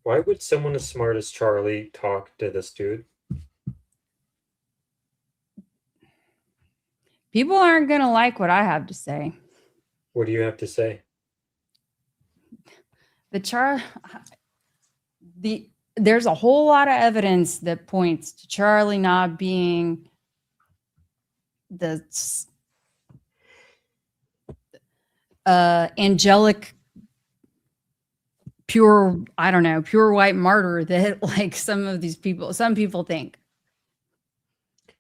Why would someone as smart as Charlie talk to this dude? People aren't going to like what I have to say. What do you have to say? There's a whole lot of evidence that points to Charlie not being the angelic, pure white martyr that like some people think.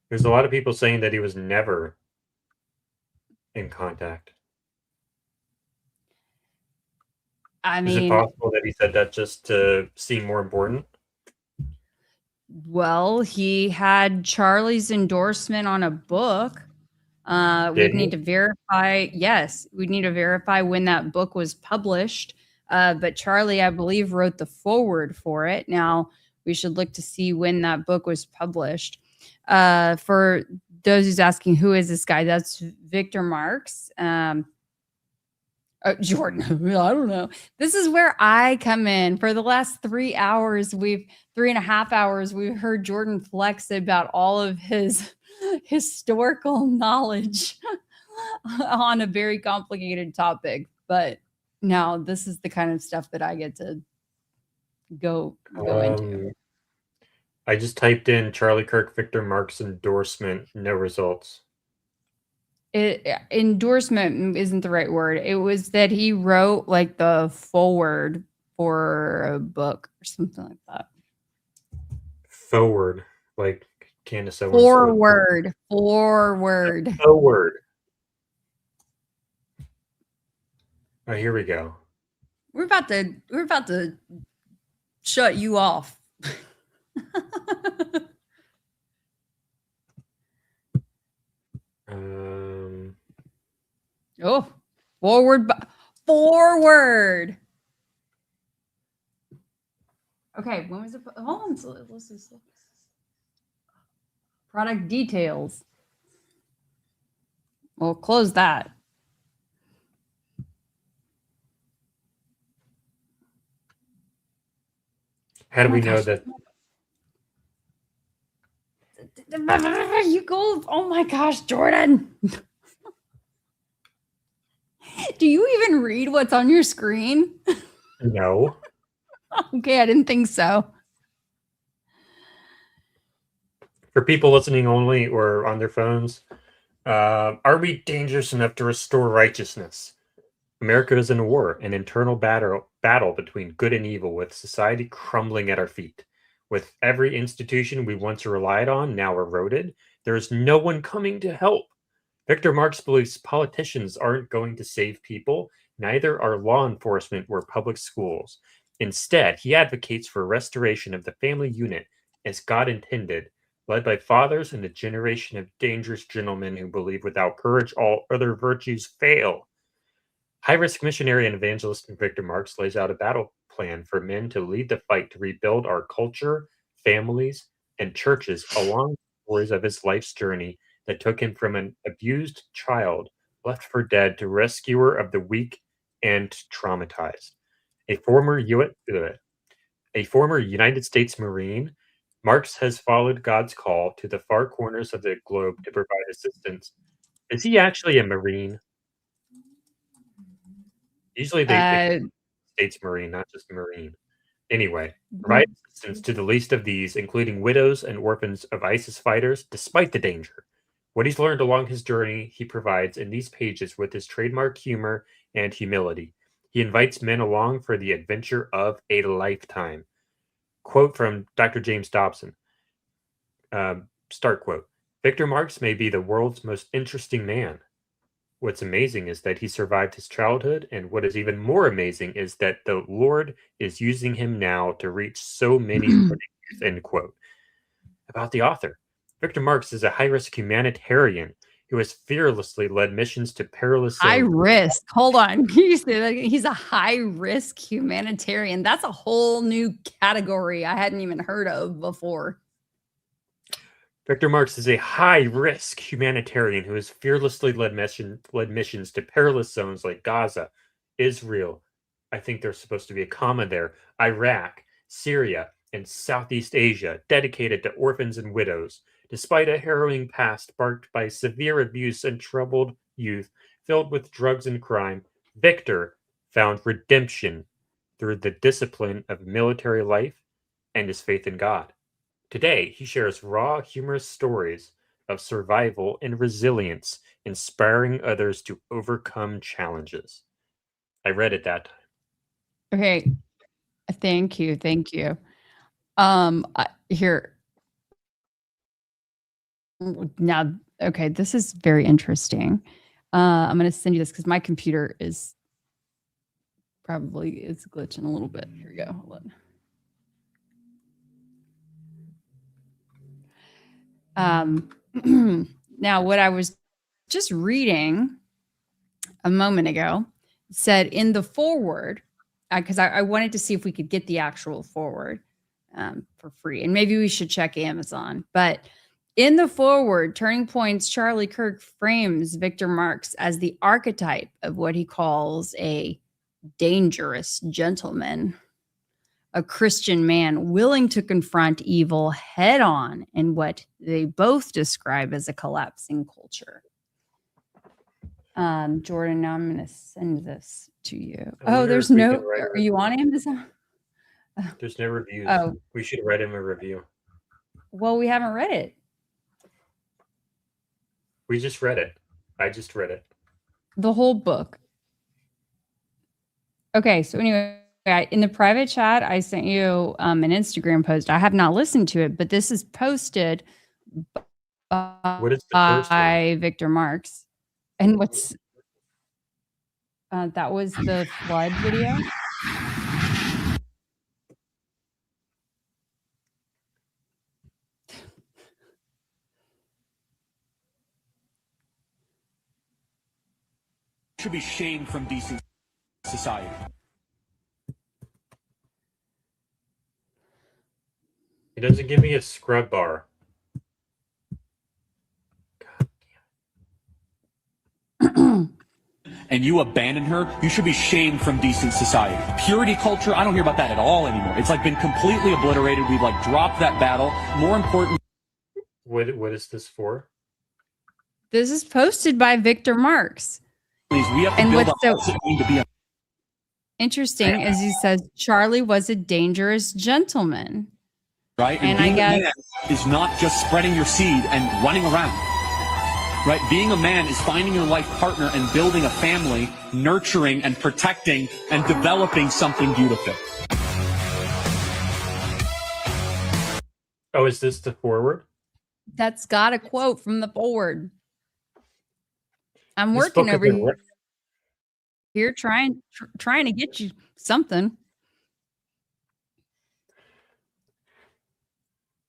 There's a lot of people saying that he was never in contact. I Is it mean, possible that he said that just to seem more important? well, he had Charlie's endorsement on a book. Did We'd he? need to verify. Yes, we'd need to verify when that book was published. But Charlie, I believe, wrote the foreword for it. Now we should look to see when that book was published. For those who's asking, who is this guy? That's Victor Marx. Jordan, I don't know. This is where I come in. For the last 3.5 hours, we've heard Jordan flex about all of his historical knowledge on a very complicated topic. But now this is the kind of stuff that I get to go into. I just typed in Charlie Kirk, Victor Marx endorsement, no results. Endorsement isn't the right word. It was that he wrote like the foreword for a book or something like that. Forward, like Candace Owens. Forward. Forward. Oh, here we go. We're about to shut you off. Oh, forward. Okay, when was it? Hold on, so let's just look. Product details. We'll close that. How do we know that? You go. Oh my gosh, Jordan. Do you even read what's on your screen? No. Okay, I didn't think so. For people listening only or on their phones, are we dangerous enough to restore righteousness? America is in a war, an internal battle between good and evil, with society crumbling at our feet. With every institution we once relied on now eroded, there is no one coming to help. Victor Marx believes politicians aren't going to save people, neither are law enforcement or public schools. Instead, he advocates for restoration of the family unit as God intended, led by fathers and a generation of dangerous gentlemen who believe without courage all other virtues fail. High-risk missionary and evangelist Victor Marx lays out a battle plan for men to lead the fight to rebuild our culture, families, and churches along the stories of his life's journey that took him from an abused child left for dead to rescuer of the weak and traumatized. A former United States Marine, Marx has followed God's call to the far corners of the globe to provide assistance. Is he actually a Marine? Usually they States Marine, not just Marine. Anyway, provide assistance to the least of these, including widows and orphans of ISIS fighters, despite the danger. What he's learned along his journey, he provides in these pages with his trademark humor and humility. He invites men along for the adventure of a lifetime. Quote from Dr. James Dobson. Start quote. Victor Marx may be the world's most interesting man. What's amazing is that he survived his childhood, and what is even more amazing is that the Lord is using him now to reach so many youth, end quote. About the author, Victor Marx is a high-risk humanitarian who has fearlessly led missions to perilous zones. High risk. Hold on. Can you say that again? He's a high-risk humanitarian. That's a whole new category I hadn't even heard of before. Victor Marx is a high-risk humanitarian who has fearlessly led missions to perilous zones like Gaza, Israel, I think there's supposed to be a comma there, Iraq, Syria, and Southeast Asia, dedicated to orphans and widows. Despite a harrowing past marked by severe abuse and troubled youth filled with drugs and crime, Victor found redemption through the discipline of military life and his faith in God. Today, he shares raw, humorous stories of survival and resilience, inspiring others to overcome challenges. I read it that time. Okay. Thank you. Thank you. Here. Now, okay, this is very interesting. I'm going to send you this because my computer is glitching a little bit. Here we go. Hold on. Now, what I was just reading a moment ago said in the foreword, because I wanted to see if we could get the actual foreword for free, and maybe we should check Amazon. But in the foreword, Turning Point's Charlie Kirk frames Victor Marx as the archetype of what he calls a dangerous gentleman, a Christian man willing to confront evil head on in what they both describe as a collapsing culture. Jordan, now I'm going to send this to you. Oh, there's no, are you on Amazon? There's no reviews. Oh. We should write him a review. Well, we haven't read it. We just read it. I just read it. The whole book. Okay, so anyway, in the private chat, I sent you an Instagram post. I have not listened to it, but this is posted What is the first by Victor Marx. And what's that was the flood video. Should be shamed from decent society. He doesn't give me a scrub bar. And you abandon her, you should be shamed from decent society. Purity culture, I don't hear about that at all anymore. It's like been completely obliterated. We've like dropped that battle. More important. What is this for? This is posted by Victor Marx. We have to and build what's so interesting is he says Charlie was a dangerous gentleman. Right? And being I guess a man is not just spreading your seed and running around. Right? Being a man is finding your life partner and building a family, nurturing and protecting and developing something beautiful. Oh, is this the forward? That's got a quote from the forward. I'm This working book over has been here trying to get you something.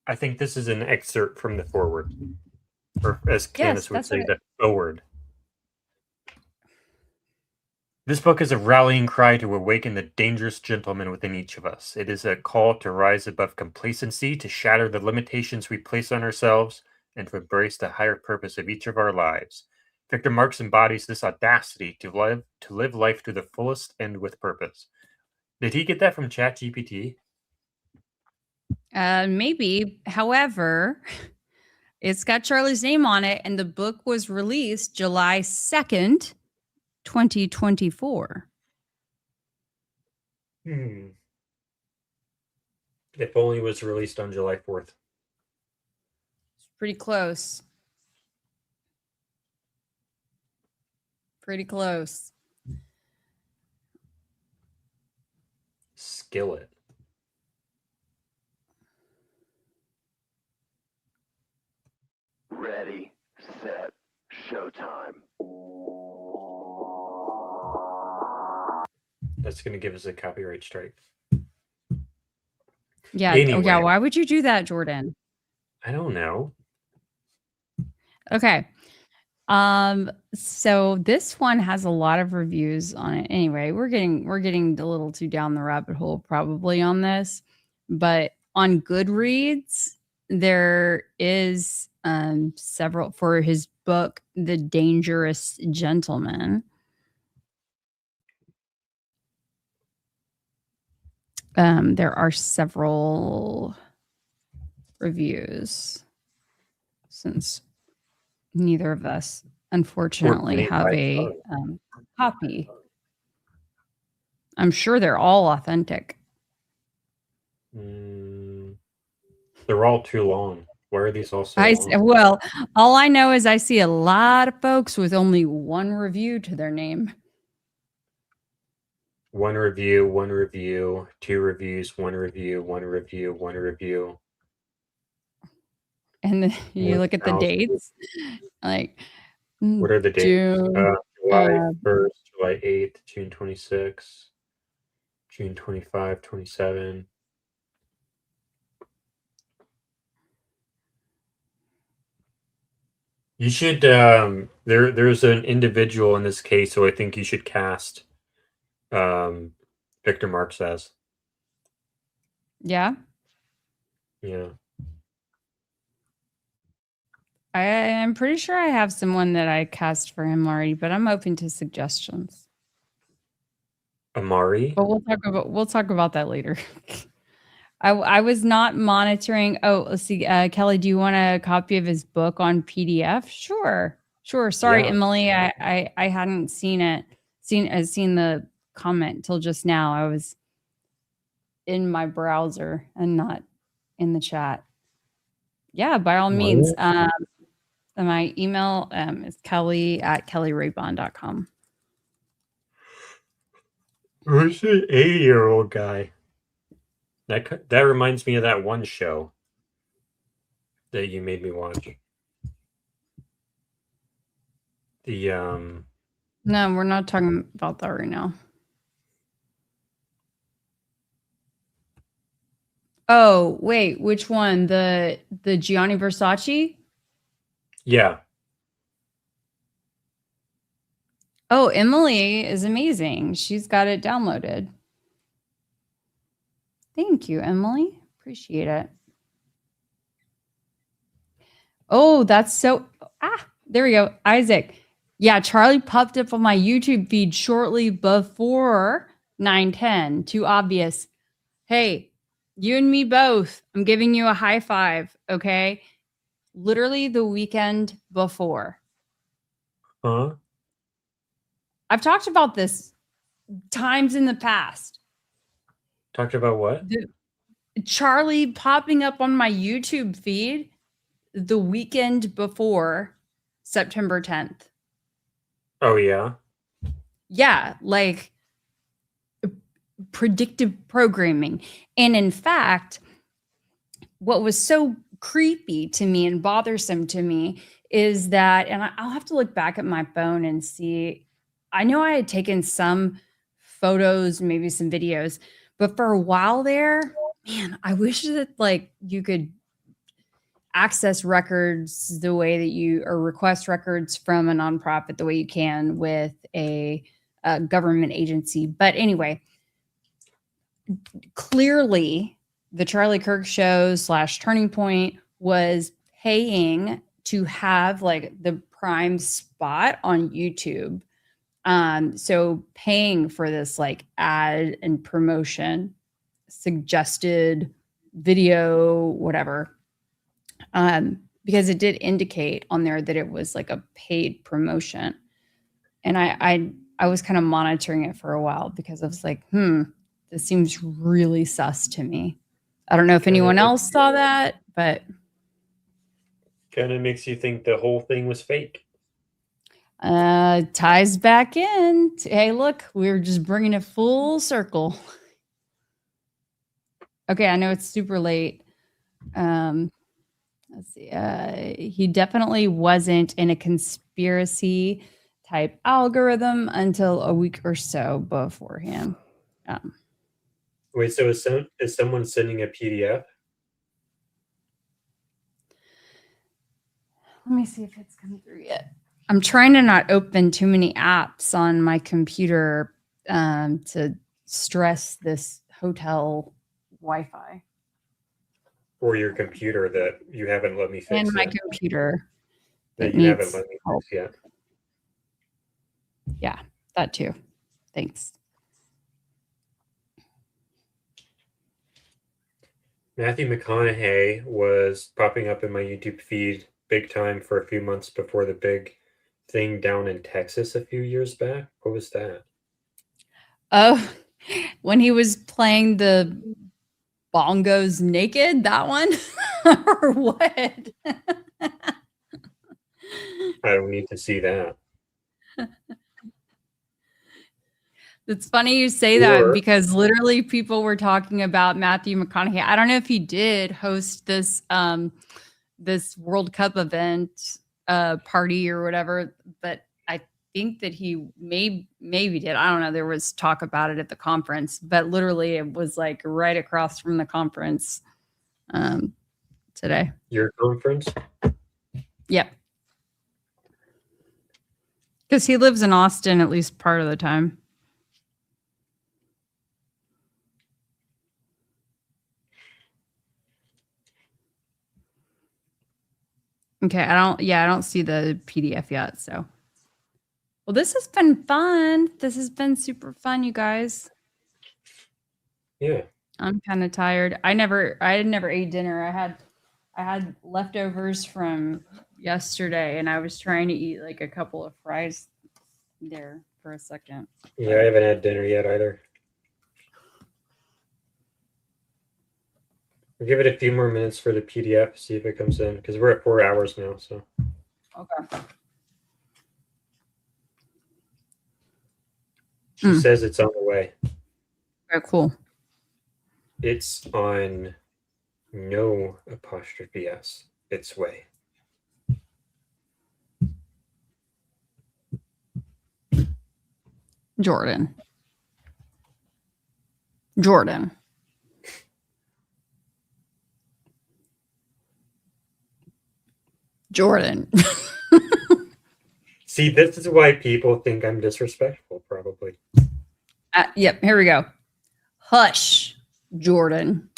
I think this is an excerpt from the forward. Or as Candace would that's say, what the forward. This book is a rallying cry to awaken the dangerous gentleman within each of us. It is a call to rise above complacency, to shatter the limitations we place on ourselves, and to embrace the higher purpose of each of our lives. Victor Marx embodies this audacity to live life to the fullest and with purpose. Did he get that from ChatGPT? Maybe. However, it's got Charlie's name on it, and the book was released July 2nd, 2024. If only it was released on July 4th. It's pretty close. Pretty close. Skillet. Ready, set, showtime. That's going to give us a copyright strike. Yeah. Anyway. Yeah. Why would you do that, Jordan? I don't know. Okay. So this one has a lot of reviews on it. Anyway, we're getting a little too down the rabbit hole probably on this, but on Goodreads, there is several for his book, The Dangerous Gentleman. There are several reviews since neither of us, unfortunately, have a copy. I'm sure they're all authentic. They're all too long. Why are these all so long? Well, all I know is I see a lot of folks with only one review to their name. One review, two reviews, one review, one review, one review. And then you look at the dates, like what are the dates? June, July 1st, July 8th, June 26th, June 25, 27. You should there's an individual in this case who I think you should cast Victor Marx as. Yeah. Yeah. I'm pretty sure I have someone that I cast for him already, but I'm open to suggestions. Amari? But we'll talk about that later. I was not monitoring. Oh, let's see. Kelly, do you want a copy of his book on PDF? Sure. Sorry, Yeah. Emily. I hadn't seen the comment till just now. I was in my browser and not in the chat. Yeah, by all means. My email is kelly@kellyrabon.com. Who's the 80-year-old guy? That reminds me of that one show that you made me watch. The No, we're not talking about that right now. Oh, wait, which one? The Gianni Versace? Yeah. Oh, Emily is amazing. She's got it downloaded. Thank you, Emily. Appreciate it. Oh, that's so... there we go. Isaac. Yeah, Charlie popped up on my YouTube feed shortly before 9:10. Too obvious. Hey, you and me both. I'm giving you a high five, okay? Literally the weekend before. Huh? I've talked about this times in the past. Talked about what? Charlie popping up on my YouTube feed the weekend before September 10th. Oh, yeah? Yeah, like predictive programming. And in fact, what was so creepy to me and bothersome to me is that, and I'll have to look back at my phone and see, I know I had taken some photos, maybe some videos, but for a while there, man, I wish that like you could access records the way that you, or request records from a nonprofit the way you can with a government agency. But anyway, clearly the Charlie Kirk Show / Turning Point was paying to have like the prime spot on YouTube. So paying for this like ad and promotion, suggested video, whatever. Because it did indicate on there that it was like a paid promotion. And I was kind of monitoring it for a while because I was like, this seems really sus to me. I don't know if anyone else saw that, but Kind of makes you think the whole thing was fake. ties back in. Hey, look, we're just bringing it full circle. Okay, I know it's super late. Let's see. He definitely wasn't in a conspiracy type algorithm until a week or so beforehand. Wait, so is someone sending a PDF? Let me see if it's come through yet. I'm trying to not open too many apps on my computer to stress this hotel Wi-Fi. Or your computer that you haven't let me fix And my yet. computer. That you haven't let me fix yet. Yeah, that too. Thanks. Matthew McConaughey was popping up in my YouTube feed big time for a few months before the big thing down in Texas a few years back. What was that? Oh, when he was playing the bongos naked, that one? Or what? I don't need to see that. It's funny you say that Or- because literally people were talking about Matthew McConaughey. I don't know if he did host this this World Cup event party or whatever, but I think that he maybe did. I don't know. There was talk about it at the conference, but literally it was like right across from the conference today. Your conference? Yep. Because he lives in Austin at least part of the time. Okay, I don't see the PDF yet, so. Well, this has been fun. This has been super fun, you guys. Yeah. I'm kind of tired. I never ate dinner. I had leftovers from yesterday and I was trying to eat like a couple of fries there for a second. Yeah, I haven't had dinner yet either. We'll give it a few more minutes for the PDF, see if it comes in, because we're at 4 hours now, so. Okay. She says it's on the way. Very cool. It's on no apostrophe S. Its way. Jordan. See, this is why people think I'm disrespectful, probably. Yep, here we go. Hush, Jordan.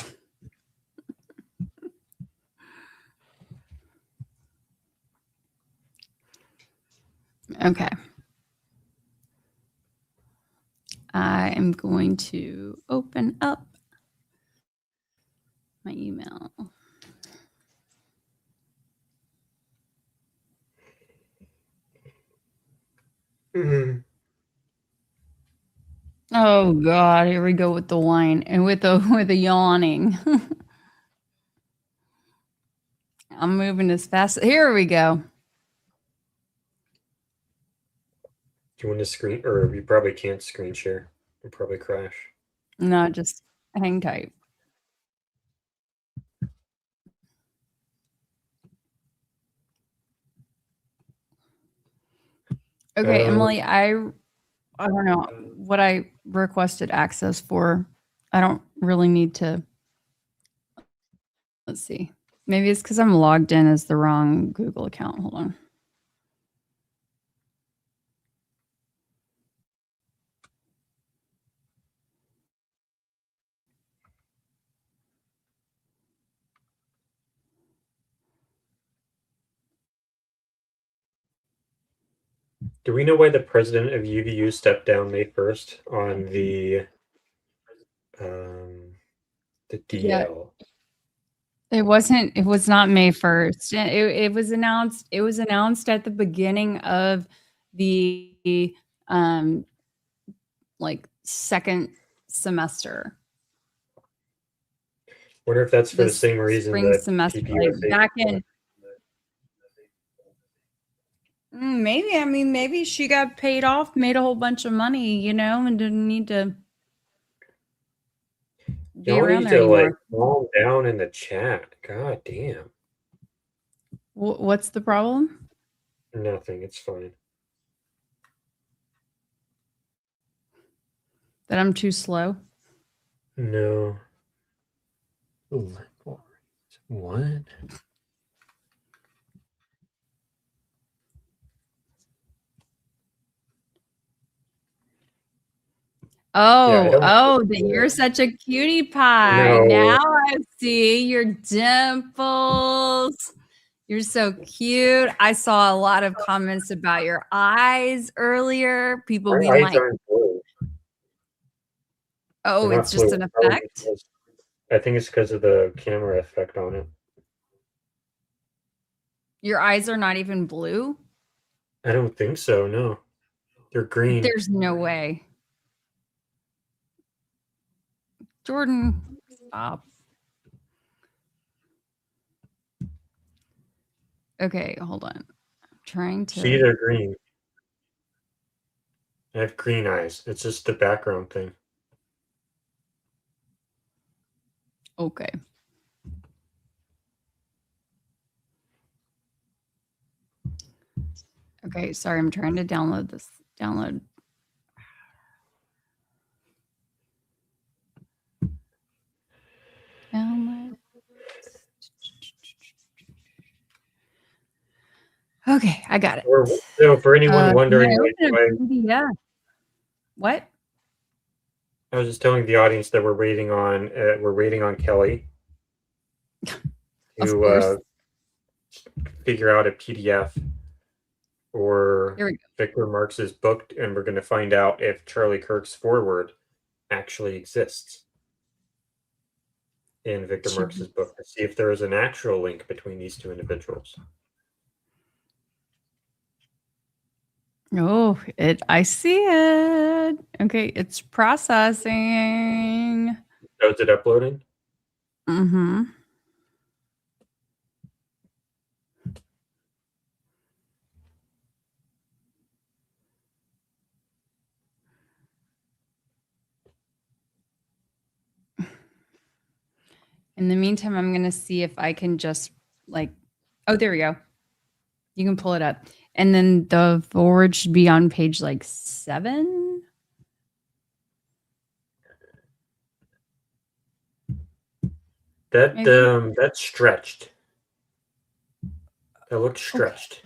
Okay. I am going to open up my email. Mm-hmm. Oh God, here we go with the wine and with the yawning. I'm moving as fast. Here we go. Do you want to screen, or you probably can't screen share? It'll probably crash. No, just hang tight. Okay, Emily, I don't know what I requested access for. I don't really need to. Let's see. Maybe it's because I'm logged in as the wrong Google account. Hold on. Do we know why the president of UVU stepped down May 1st on the DL? Yeah. It was not May 1st. It was announced at the beginning of the like second semester. Wonder if that's for the same reason spring that semester, PPUSA like back in maybe, I mean, maybe she got paid off, made a whole bunch of money, you know, and didn't need to be Y'all around need there to anymore. like calm down in the chat. God damn. What's the problem? Nothing. It's fine. That I'm too slow? No. What? Oh, that you're such a cutie pie. No. Now I see your dimples. You're so cute. I saw a lot of comments about your eyes earlier. People My being eyes like, aren't blue. oh, They're it's not just blue. an It's probably effect. because I think it's because of the camera effect on it. Your eyes are not even blue? I don't think so, no. They're green. There's no way. Jordan, stop. Okay, hold on. I'm trying to. See, they're green. I have green eyes. It's just the background thing. Okay. Okay, sorry, I'm trying to download this. Download. Download. Okay, I got it. So for anyone wondering, can I like, open a PDF? What? I was just telling the audience that we're waiting on Keli to figure out a PDF for Victor Marx's book, and we're going to find out if Charlie Kirk's foreword actually exists in Victor Marx's book, to see if there is an actual link between these two individuals. Oh, I see it. Okay, it's processing. Oh, is it uploading? Mm-hmm. In the meantime, I'm going to see if I can just oh, there we go. You can pull it up. And then the forward should be on page 7. That's stretched. That looks stretched.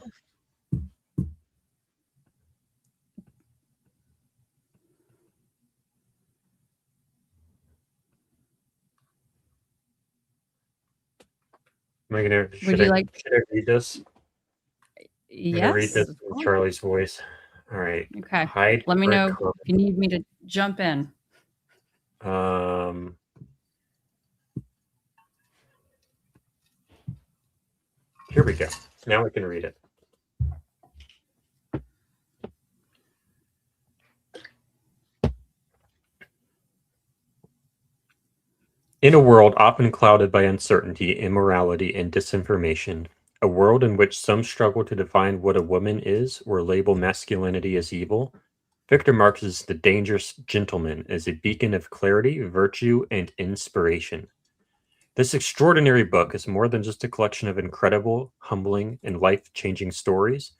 Am I gonna? Should I read this? Yes. I'm read this in Charlie's voice. All right. Okay. Hide. Let me know if you need me to jump in. Here we go. Now I can read it. In a world often clouded by uncertainty, immorality, and disinformation, a world in which some struggle to define what a woman is or label masculinity as evil, Victor Marx's The Dangerous Gentleman is a beacon of clarity, virtue, and inspiration. This extraordinary book is more than just a collection of incredible, humbling, and life-changing stories.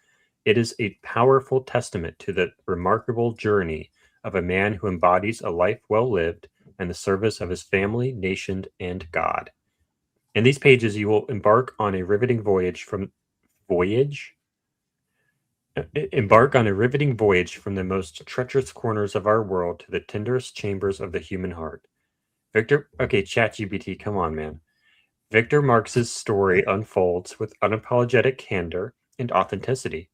It is a powerful testament to the remarkable journey of a man who embodies a life well lived and the service of his family, nation, and God. In these pages, you will embark on a riveting voyage from the most treacherous corners of our world to the tenderest chambers of the human heart. ChatGPT, come on, man. Victor Marx's story unfolds with unapologetic candor and authenticity.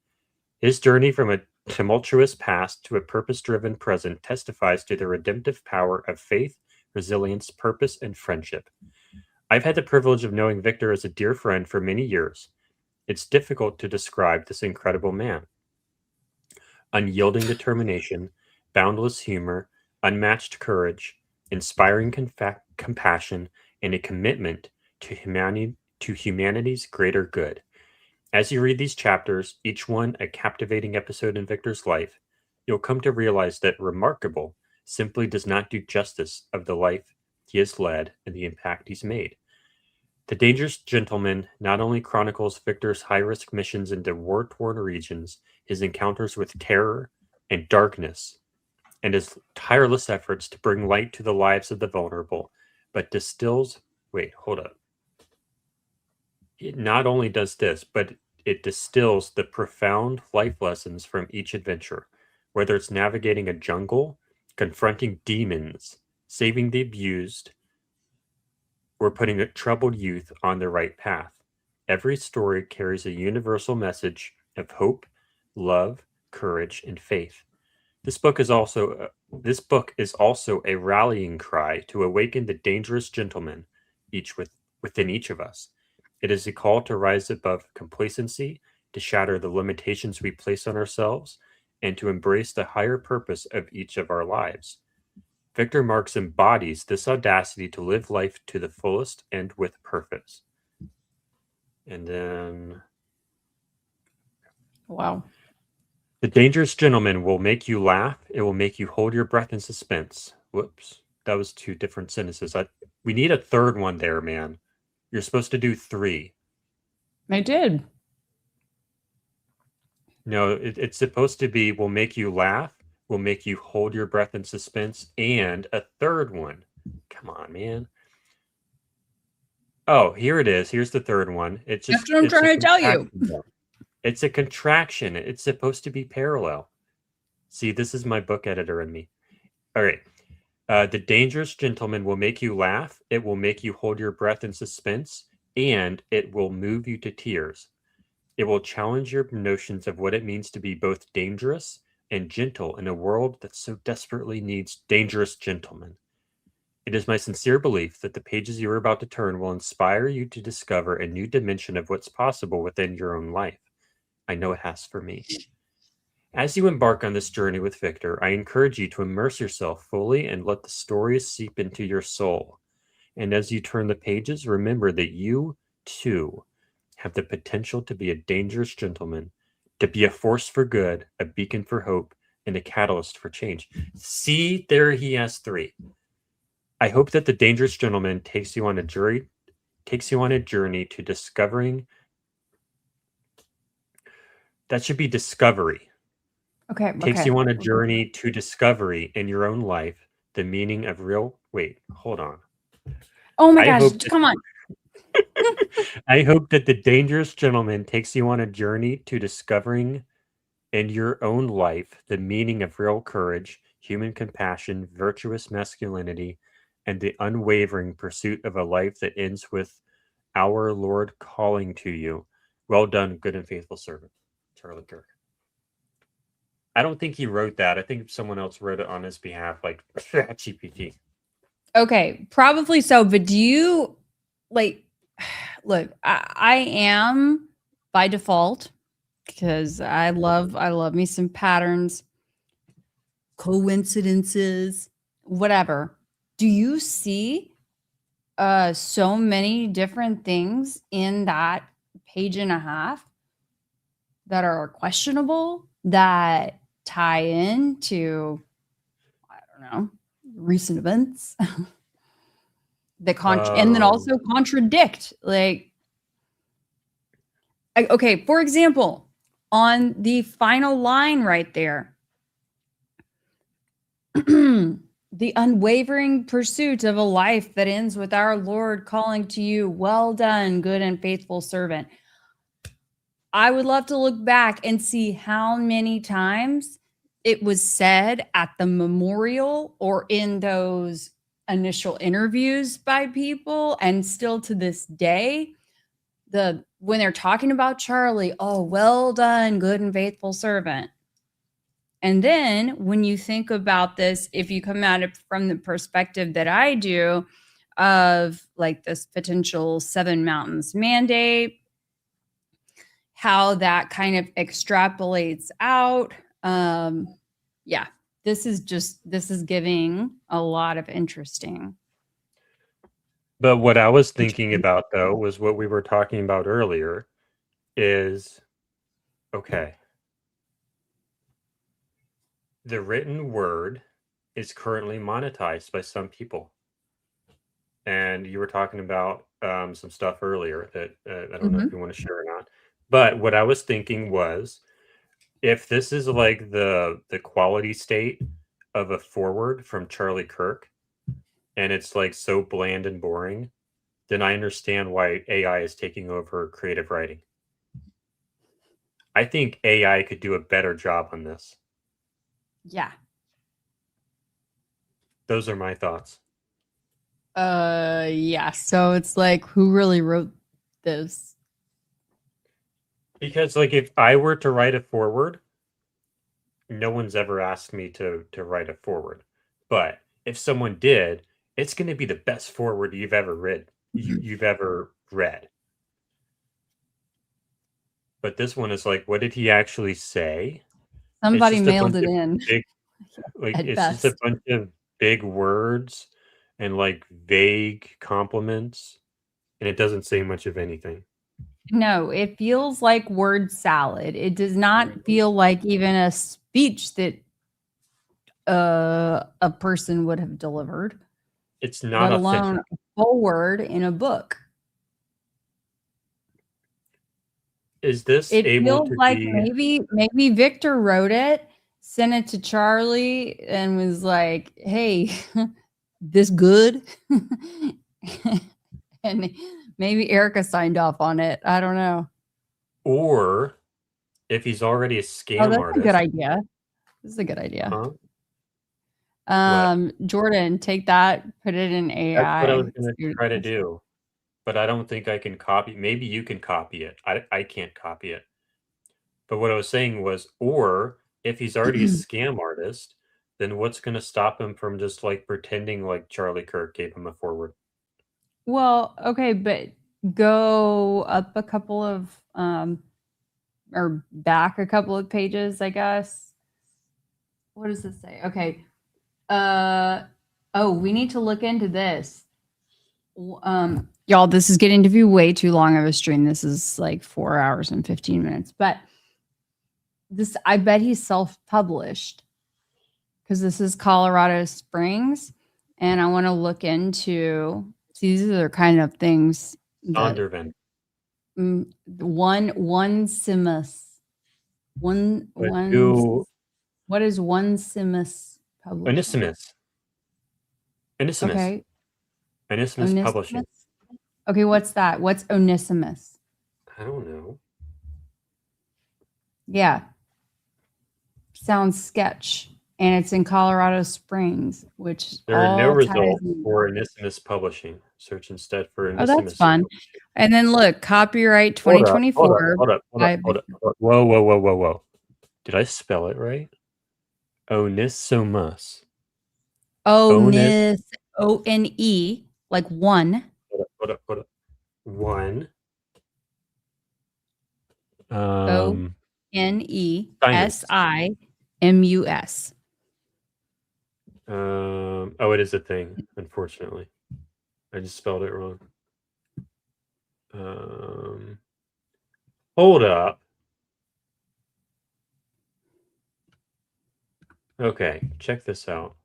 His journey from a tumultuous past to a purpose-driven present testifies to the redemptive power of faith, resilience, purpose, and friendship. I've had the privilege of knowing Victor as a dear friend for many years. It's difficult to describe this incredible man. Unyielding determination, boundless humor, unmatched courage, inspiring compassion, and a commitment to humanity's greater good. As you read these chapters, each one a captivating episode in Victor's life, you'll come to realize that remarkable simply does not do justice of the life he has led and the impact he's made. The Dangerous Gentleman not only chronicles Victor's high-risk missions into war-torn regions, his encounters with terror and darkness, and his tireless efforts to bring light to the lives of the vulnerable, but distills... Wait, hold up. It not only does this, but it distills the profound life lessons from each adventure, whether it's navigating a jungle, confronting demons, saving the abused, or putting a troubled youth on the right path. Every story carries a universal message of hope, love, courage, and faith. This book is also This book is also a rallying cry to awaken the dangerous gentleman within each of us. It is a call to rise above complacency, to shatter the limitations we place on ourselves, and to embrace the higher purpose of each of our lives. Victor Marx embodies this audacity to live life to the fullest and with purpose. And then... Wow. The dangerous gentleman will make you laugh. It will make you hold your breath in suspense. Whoops. That was 2 different sentences. We need a third one there, man. You're supposed to do 3. I did. No, it's supposed to be will make you laugh, will make you hold your breath in suspense, and a third one. Come on, man. Oh, here it is. Here's the third one. It's just, That's what I'm trying to tell you. It's a contraction. It's supposed to be parallel. See, this is my book editor and me. All right. The dangerous gentleman will make you laugh. It will make you hold your breath in suspense, and it will move you to tears. It will challenge your notions of what it means to be both dangerous and gentle in a world that so desperately needs dangerous gentlemen. It is my sincere belief that the pages you are about to turn will inspire you to discover a new dimension of what's possible within your own life. I know it has for me. As you embark on this journey with Victor, I encourage you to immerse yourself fully and let the stories seep into your soul. And as you turn the pages, remember that you, too, have the potential to be a dangerous gentleman, to be a force for good, a beacon for hope, and a catalyst for change. See, there he has 3. I hope that the dangerous gentleman takes you on a journey to discovering. That should be discovery. Okay. Takes you on a journey to discovery in your own life the meaning of real. Wait, hold on. Oh my gosh! Come on. I hope that the dangerous gentleman takes you on a journey to discovering in your own life the meaning of real courage, human compassion, virtuous masculinity, and the unwavering pursuit of a life that ends with our Lord calling to you. Well done, good and faithful servant. Charlie Kirk. I don't think he wrote that. I think someone else wrote it on his behalf, like GPT. Okay, probably so. But do you like? Look, I am by default because I love me some patterns, coincidences, whatever. Do you see so many different things in that page and a half that are questionable that tie into, I don't know, recent events that and then also contradict, like, okay, for example, on the final line right there, the unwavering pursuit of a life that ends with our Lord calling to you, well done, good and faithful servant. I would love to look back and see how many times it was said at the memorial or in those initial interviews by people, and still to this day, when they're talking about Charlie, oh, well done, good and faithful servant. And then when you think about this, if you come at it from the perspective that I do of like this potential 7 mountains mandate, how that kind of extrapolates out. Yeah, this is giving a lot of interesting. But what I was thinking about, though, was what we were talking about earlier is, okay, the written word is currently monetized by some people. And you were talking about some stuff earlier that I don't know if you want to share or not. But what I was thinking was, if this is like the quality state of a foreword from Charlie Kirk, and it's like so bland and boring, then I understand why AI is taking over creative writing. I think AI could do a better job on this. Yeah. Those are my thoughts. Yeah. So it's like, who really wrote this? Because like if I were to write a foreword, no one's ever asked me to write a forward. But if someone did, it's going to be the best forward you've ever read. You've ever read. But this one is like, what did he actually say? Somebody mailed it in. At It's just a best. bunch of big words and like vague compliments, and it doesn't say much of anything. No, it feels like word salad. It does not feel like even a speech that a person would have delivered. It's not let alone authentic. a forward in a book. Is this It able feels to like be? maybe Victor wrote it, sent it to Charlie, and was like, "Hey, this good?" And maybe Erica signed off on it. I don't know. Or if he's already a Oh, scam that's a good artist. idea. This is a good idea. Huh? Jordan, take that, put it in AI. That's what I was going see to what try to it does. do. But I don't think I can copy. Maybe you can copy it. I can't copy it. But what I was saying was, or if he's already a scam artist, then what's going to stop him from just like pretending like Charlie Kirk gave him a forward? Well, okay, but go up a couple of or back a couple of pages, I guess. What does this say? Okay. Oh, we need to look into this. Y'all, this is getting to be way too long of a stream. This is like 4 hours and 15 minutes. But this, I bet he's self-published because this is Colorado Springs. And I want to look into, see, these are the kind of things that Sondervan. one simus. Who? What is one simus publishing? Onesimus. Okay. Onesimus Publishing. Okay, what's that? What's Onesimus? I don't know. Yeah. Sounds sketch. And it's in Colorado Springs, which There are no all ties results in. for Onesimus Publishing. Search instead for Oh, Onesimus. that's fun. Publishing. And then look, copyright 2024. Hold up. Whoa. Did I spell it right? Onesimus. One, like one. Hold up. One. Onesimus. Oh, it is a thing, unfortunately. I just spelled it wrong. Hold up. Okay, check this out.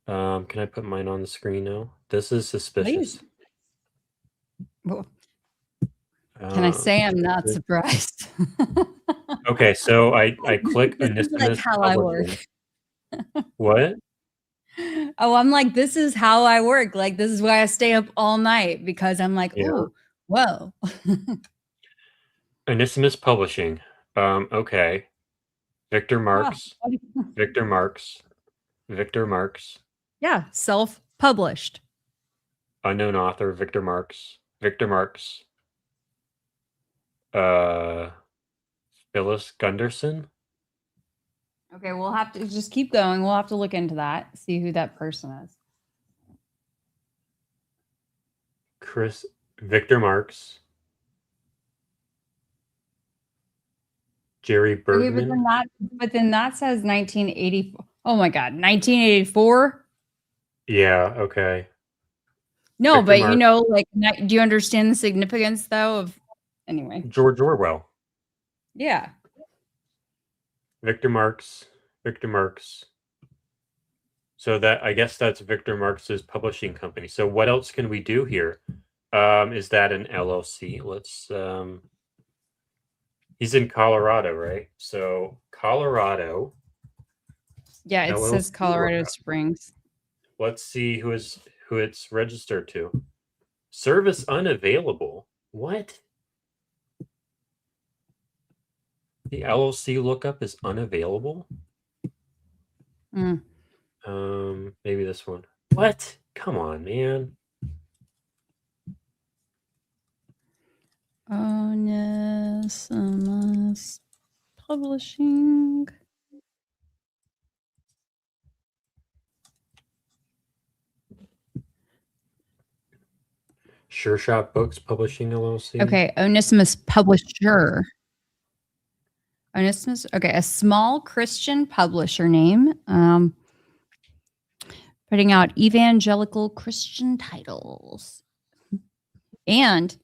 Can I put mine on the screen now? This is suspicious. Well, can I say I'm not surprised? Okay, so I click This is like how I work. What? Oh, I'm like, this is how I work. Like, this is why I stay up all night, because I'm like, Yeah. oh, whoa. Onesimus Publishing. Okay. Victor Marks. Victor Marks. Yeah, self-published. Unknown author, Victor Marks. Phyllis Gunderson. Okay, we'll have to just keep going. We'll have to look into that, see who that person is. Victor Marks. Jerry Bergman. Okay, but then that says 1984. Oh my God, 1984? Yeah, okay. No, Victor but Marks. you know, like, do you understand the significance though of, anyway. George Orwell. Yeah. Victor Marks. So that, I guess that's Victor Marks's publishing company. So what else can we do here? Is that an LLC? Let's he's in Colorado, right? So Colorado. Yeah, it LLC says Colorado Springs. Let's see who it's registered to. Service unavailable. What? The LLC lookup is unavailable? Maybe this one. What? Come on, man. Onesimus Publishing. Sure Shot Books Publishing LLC. Okay, Onesimus Publisher. Onesimus, okay, a small Christian publisher name. Putting out evangelical Christian titles. And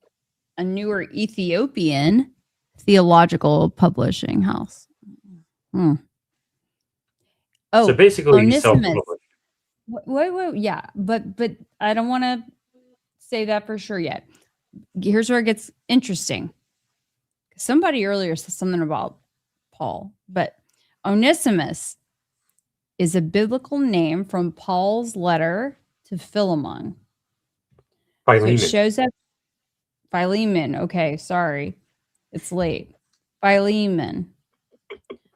a newer Ethiopian theological publishing house. Oh, So basically, you Onesimus. self-publish. Wait, yeah, but I don't want to say that for sure yet. Here's where it gets interesting. Somebody earlier said something about Paul, but Onesimus is a biblical name from Paul's letter to Philemon. Philemon. So it shows up. Philemon. Okay, sorry. It's late. Philemon.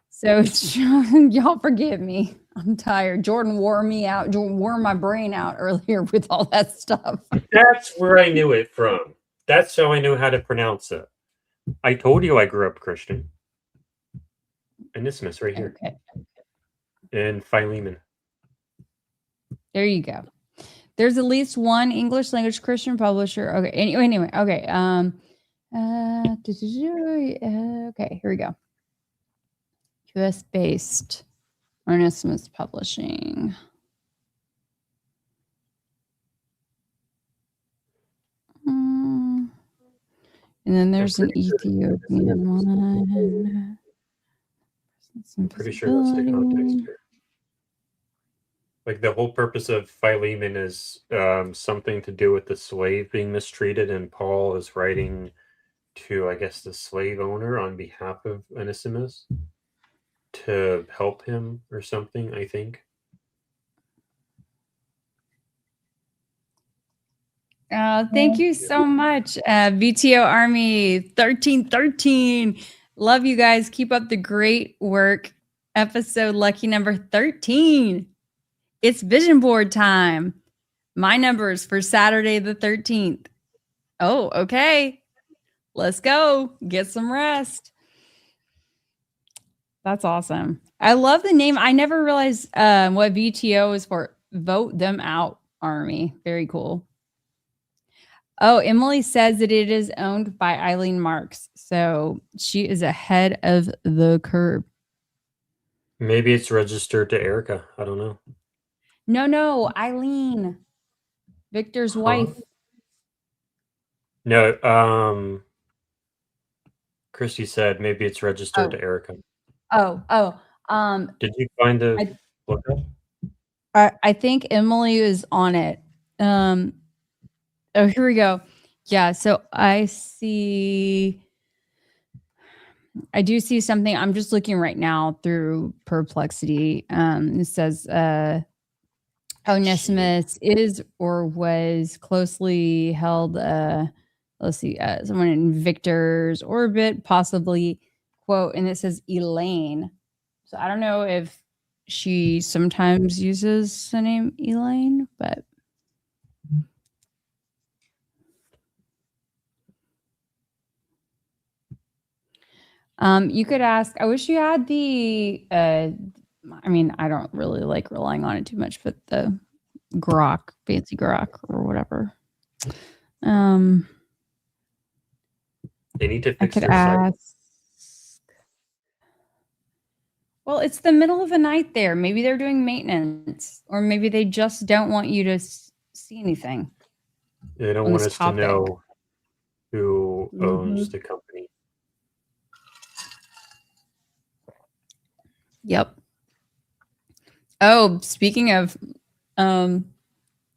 So y'all forgive me. I'm tired. Jordan wore me out. Jordan wore my brain out earlier with all that stuff. That's where I knew it from. That's how I knew how to pronounce it. I told you I grew up Christian. Onesimus right here. Okay. And Philemon. There you go. There's at least one English language Christian publisher. Okay. Anyway. Okay. Okay. Here we go. U.S. based Onesimus Publishing. And then there's an Ethiopian one. I'm pretty sure that's the context here. Like the whole purpose of Philemon is something to do with the slave being mistreated, and Paul is writing to, I guess, the slave owner on behalf of Onesimus to help him or something, I think. Thank you so much, VTO Army 1313. Love you guys. Keep up the great work. Episode lucky number 13. It's vision board time. My numbers for Saturday the 13th. Oh, okay. Let's go. Get some rest. That's awesome. I love the name. I never realized what VTO is for. Vote them out, Army. Very cool. Oh, Emily says that it is owned by Eileen Marks. So she is ahead of the curve. Maybe it's registered to Erica. I don't know. No, Eileen. Victor's wife. No, Christy said maybe it's registered to Erica. Did you find the lookup? I think Emily is on it. Oh, here we go. Yeah, so I do see something. I'm just looking right now through Perplexity. It says Onesimus is or was closely held, let's see, someone in Victor's orbit, possibly, quote, and it says Elaine. So I don't know if she sometimes uses the name Elaine, but you could ask, I wish you had the, I mean, I don't really like relying on it too much, but the grok, fancy grok or whatever. They need to I fix could their site. ask. Well, it's the middle of the night there. Maybe they're doing maintenance, or maybe they just don't want you to see anything. They don't want us to know who owns the company. Yep. Oh, speaking of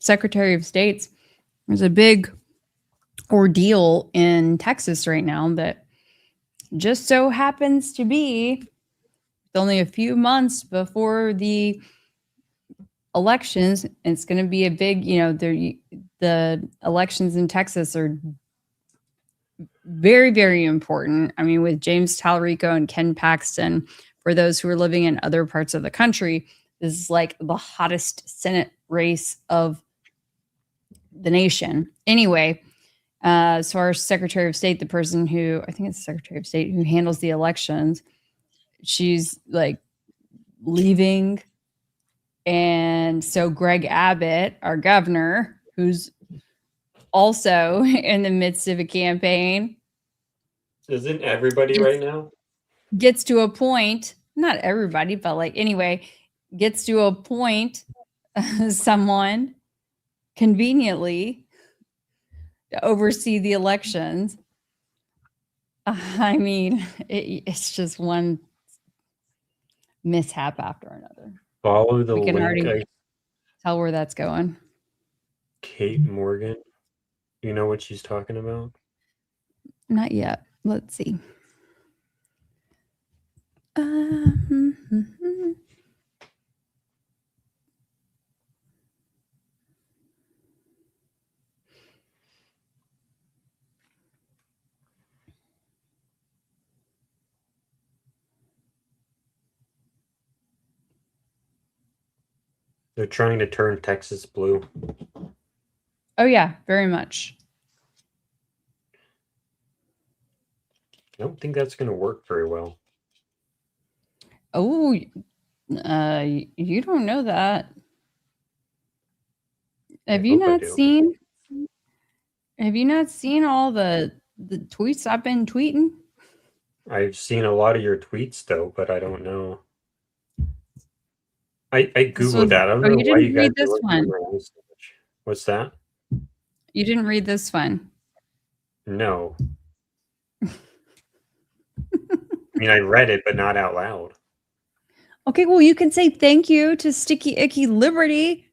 Secretary of States, there's a big ordeal in Texas right now that just so happens to be only a few months before the elections. It's going to be a big, the elections in Texas are very, very important. I mean, with James Talarico and Ken Paxton, for those who are living in other parts of the country, this is like the hottest Senate race of the nation. Anyway, so our Secretary of State, the person who, I think it's the Secretary of State who handles the elections, she's like leaving. And so Greg Abbott, our governor, who's also in the midst of a campaign, Isn't everybody right now? gets to a point, not everybody, but like anyway, gets to a point, someone conveniently to oversee the elections. I mean, it's just one mishap after another. Follow the We can link. already tell where that's going. Kate Morgan. You know what she's talking about? Not yet. Let's see. They're trying to turn Texas blue. Oh yeah, very much. I don't think that's going to work very well. Oh, you don't know that. Have you not seen? Have you not seen all the tweets I've been tweeting? I've seen a lot of your tweets though, but I don't know. I googled that. I don't know you why didn't you guys read are this looking one. at my eyes so much. What's that? You didn't read this one. No. I mean, I read it, but not out loud. Okay, well, you can say thank you to Sticky Icky Liberty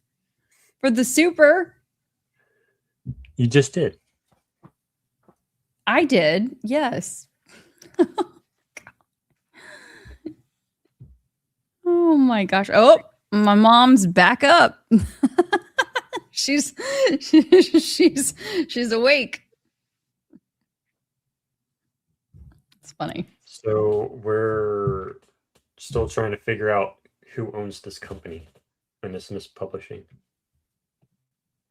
for the super. You just did. I did, yes. Oh my gosh. Oh, my mom's back up. she's awake. It's funny. So we're still trying to figure out who owns this company, Anatomically Publishing.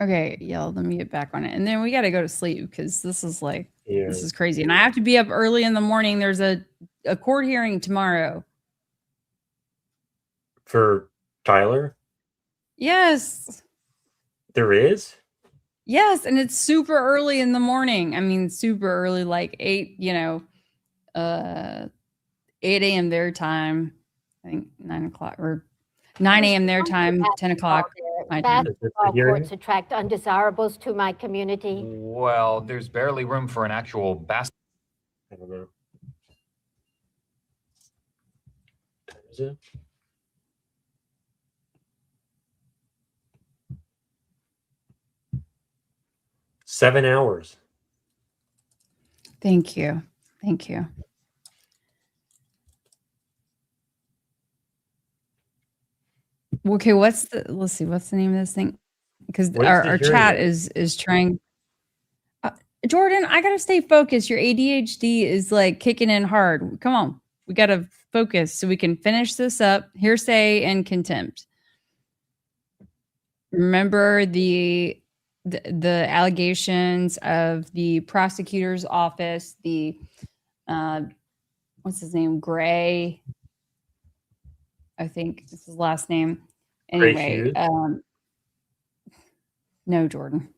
Okay, yeah, let me get back on it. And then we got to go to sleep because this is like, Yeah. this is crazy. And I have to be up early in the morning. There's a court hearing tomorrow. For Tyler? Yes. There is? Yes, and it's super early in the morning. I mean, super early, like 8, 8 a.m. their time. I think 9 o'clock or 9 a.m. their time, 10 o'clock. My time. Basketball courts attract undesirables to my community. Well, there's barely room for an actual basketball. I don't know. What time is it? Seven hours. Thank you. Thank you. Okay, let's see, what's the name of this thing? Because our chat is trying. Jordan, I gotta stay focused. Your ADHD is like kicking in hard. Come on, we gotta focus so we can finish this up. Hearsay and contempt. Remember the allegations of the prosecutor's office, the what's his name? Gray. I think this is his last name. Anyway, no, Jordan.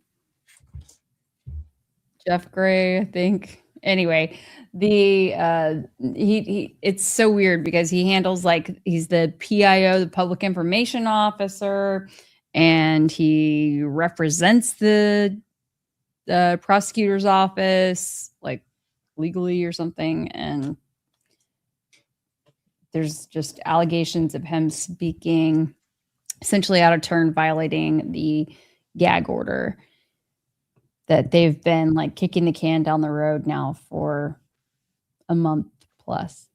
Jeff Gray, I think. Anyway, the he it's so weird because he handles like he's the PIO, the public information officer, and he represents the prosecutor's office like legally or something, and there's just allegations of him speaking essentially out of turn, violating the gag order that they've been like kicking the can down the road now for a month plus.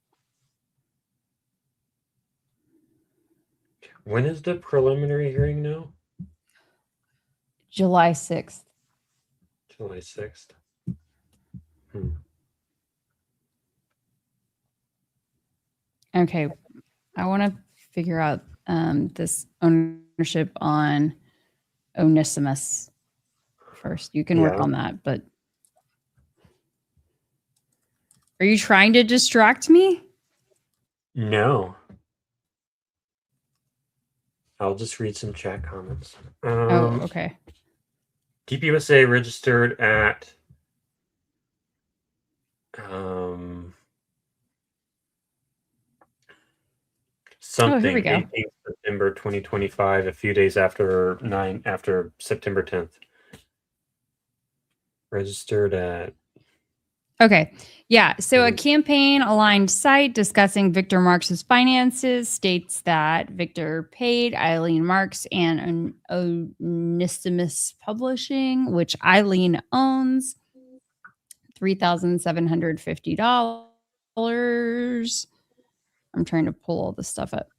When is the preliminary hearing now? July 6th. July 6th. Okay. I want to figure out this ownership on Onesimus first. You can work on that, but are you trying to distract me? No. I'll just read some chat comments. Oh, okay. Deep USA registered at something, we go. 18th September 2025, a few days after September 10th. Registered at Okay. Yeah. So a campaign aligned site discussing Victor Marx's finances states that Victor paid Eileen Marx and Onesimus Publishing, which Eileen owns, $3,750. I'm trying to pull all this stuff up.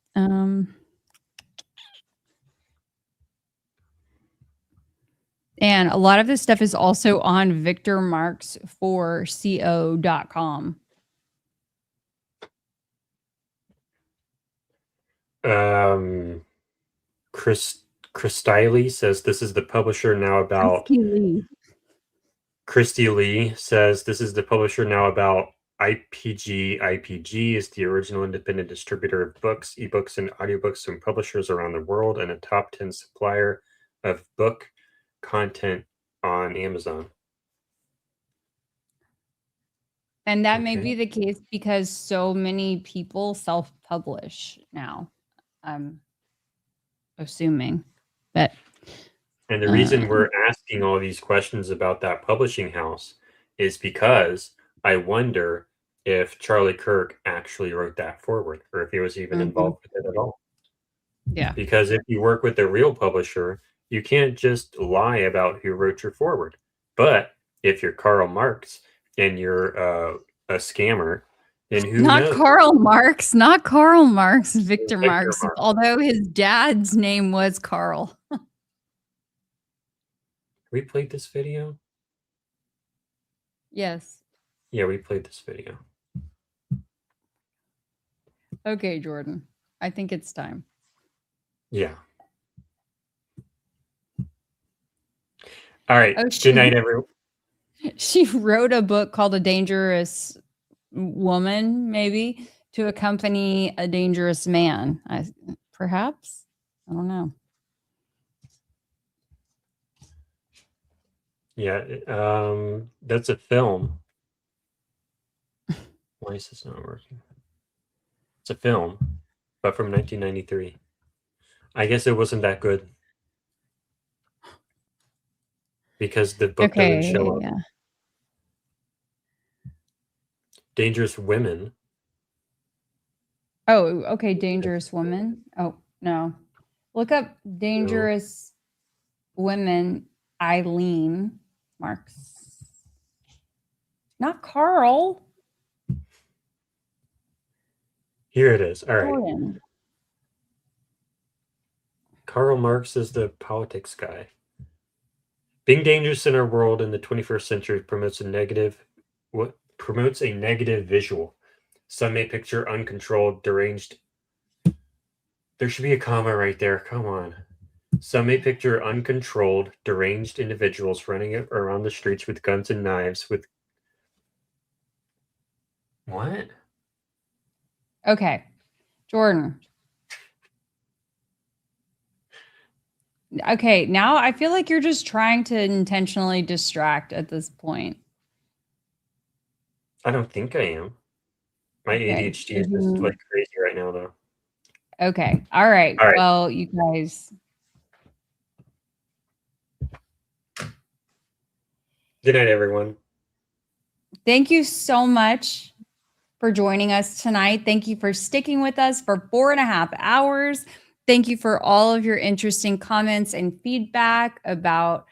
And a lot of this stuff is also on victormarx4co.com. Christy says this is the publisher now about Christy Lee says this is the publisher now about IPG. IPG is the original independent distributor of books, ebooks, and audiobooks from publishers around the world and a top 10 supplier of book content on Amazon. And that may be the case because so many people self-publish now. I'm assuming that. And the reason we're asking all these questions about that publishing house is because I wonder if Charlie Kirk actually wrote that forward or if he was even involved with it at all. Yeah. Because if you work with a real publisher, you can't just lie about who wrote your forward. But if you're Karl Marx and you're a scammer, then who knows? Karl Marx, not Karl Marx, Victor Marx, although his dad's name was Karl. We played this video? Yes. Yeah, we played this video. Okay, Jordan. I think it's time. Yeah. All right. Good night, everyone. She wrote a book called A Dangerous Woman, maybe, to accompany a dangerous man. Perhaps? I don't know. Yeah, that's a film. Why is this not working? It's a film, but from 1993. I guess it wasn't that good. Because the book doesn't show up. Yeah. Dangerous Women. Oh, okay. Dangerous Woman. Oh, no. Look up Dangerous Women, Eileen Marx. Not Karl. Here it is. All right. Jordan. Karl Marx is the politics guy. Being dangerous in our world in the 21st century promotes a negative visual. Some may picture uncontrolled, deranged. There should be a comma right there. Come on. Some may picture uncontrolled, deranged individuals running around the streets with guns and knives with... What? Okay. Jordan. Okay, now I feel like you're just trying to intentionally distract at this point. I don't think I am. My ADHD is just like crazy right now, though. Okay. All right. Well, you guys. Good night, everyone. Thank you so much for joining us tonight. Thank you for sticking with us for 4.5 hours. Thank you for all of your interesting comments and feedback about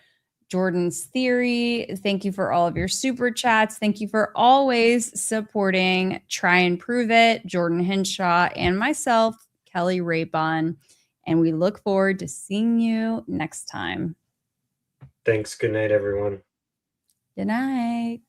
Jordan's theory. Thank you for all of your super chats. Thank you for always supporting Try and Prove It, Jordan Henshaw, and myself, Keli Rabon. And we look forward to seeing you next time. Thanks. Good night, everyone. Good night.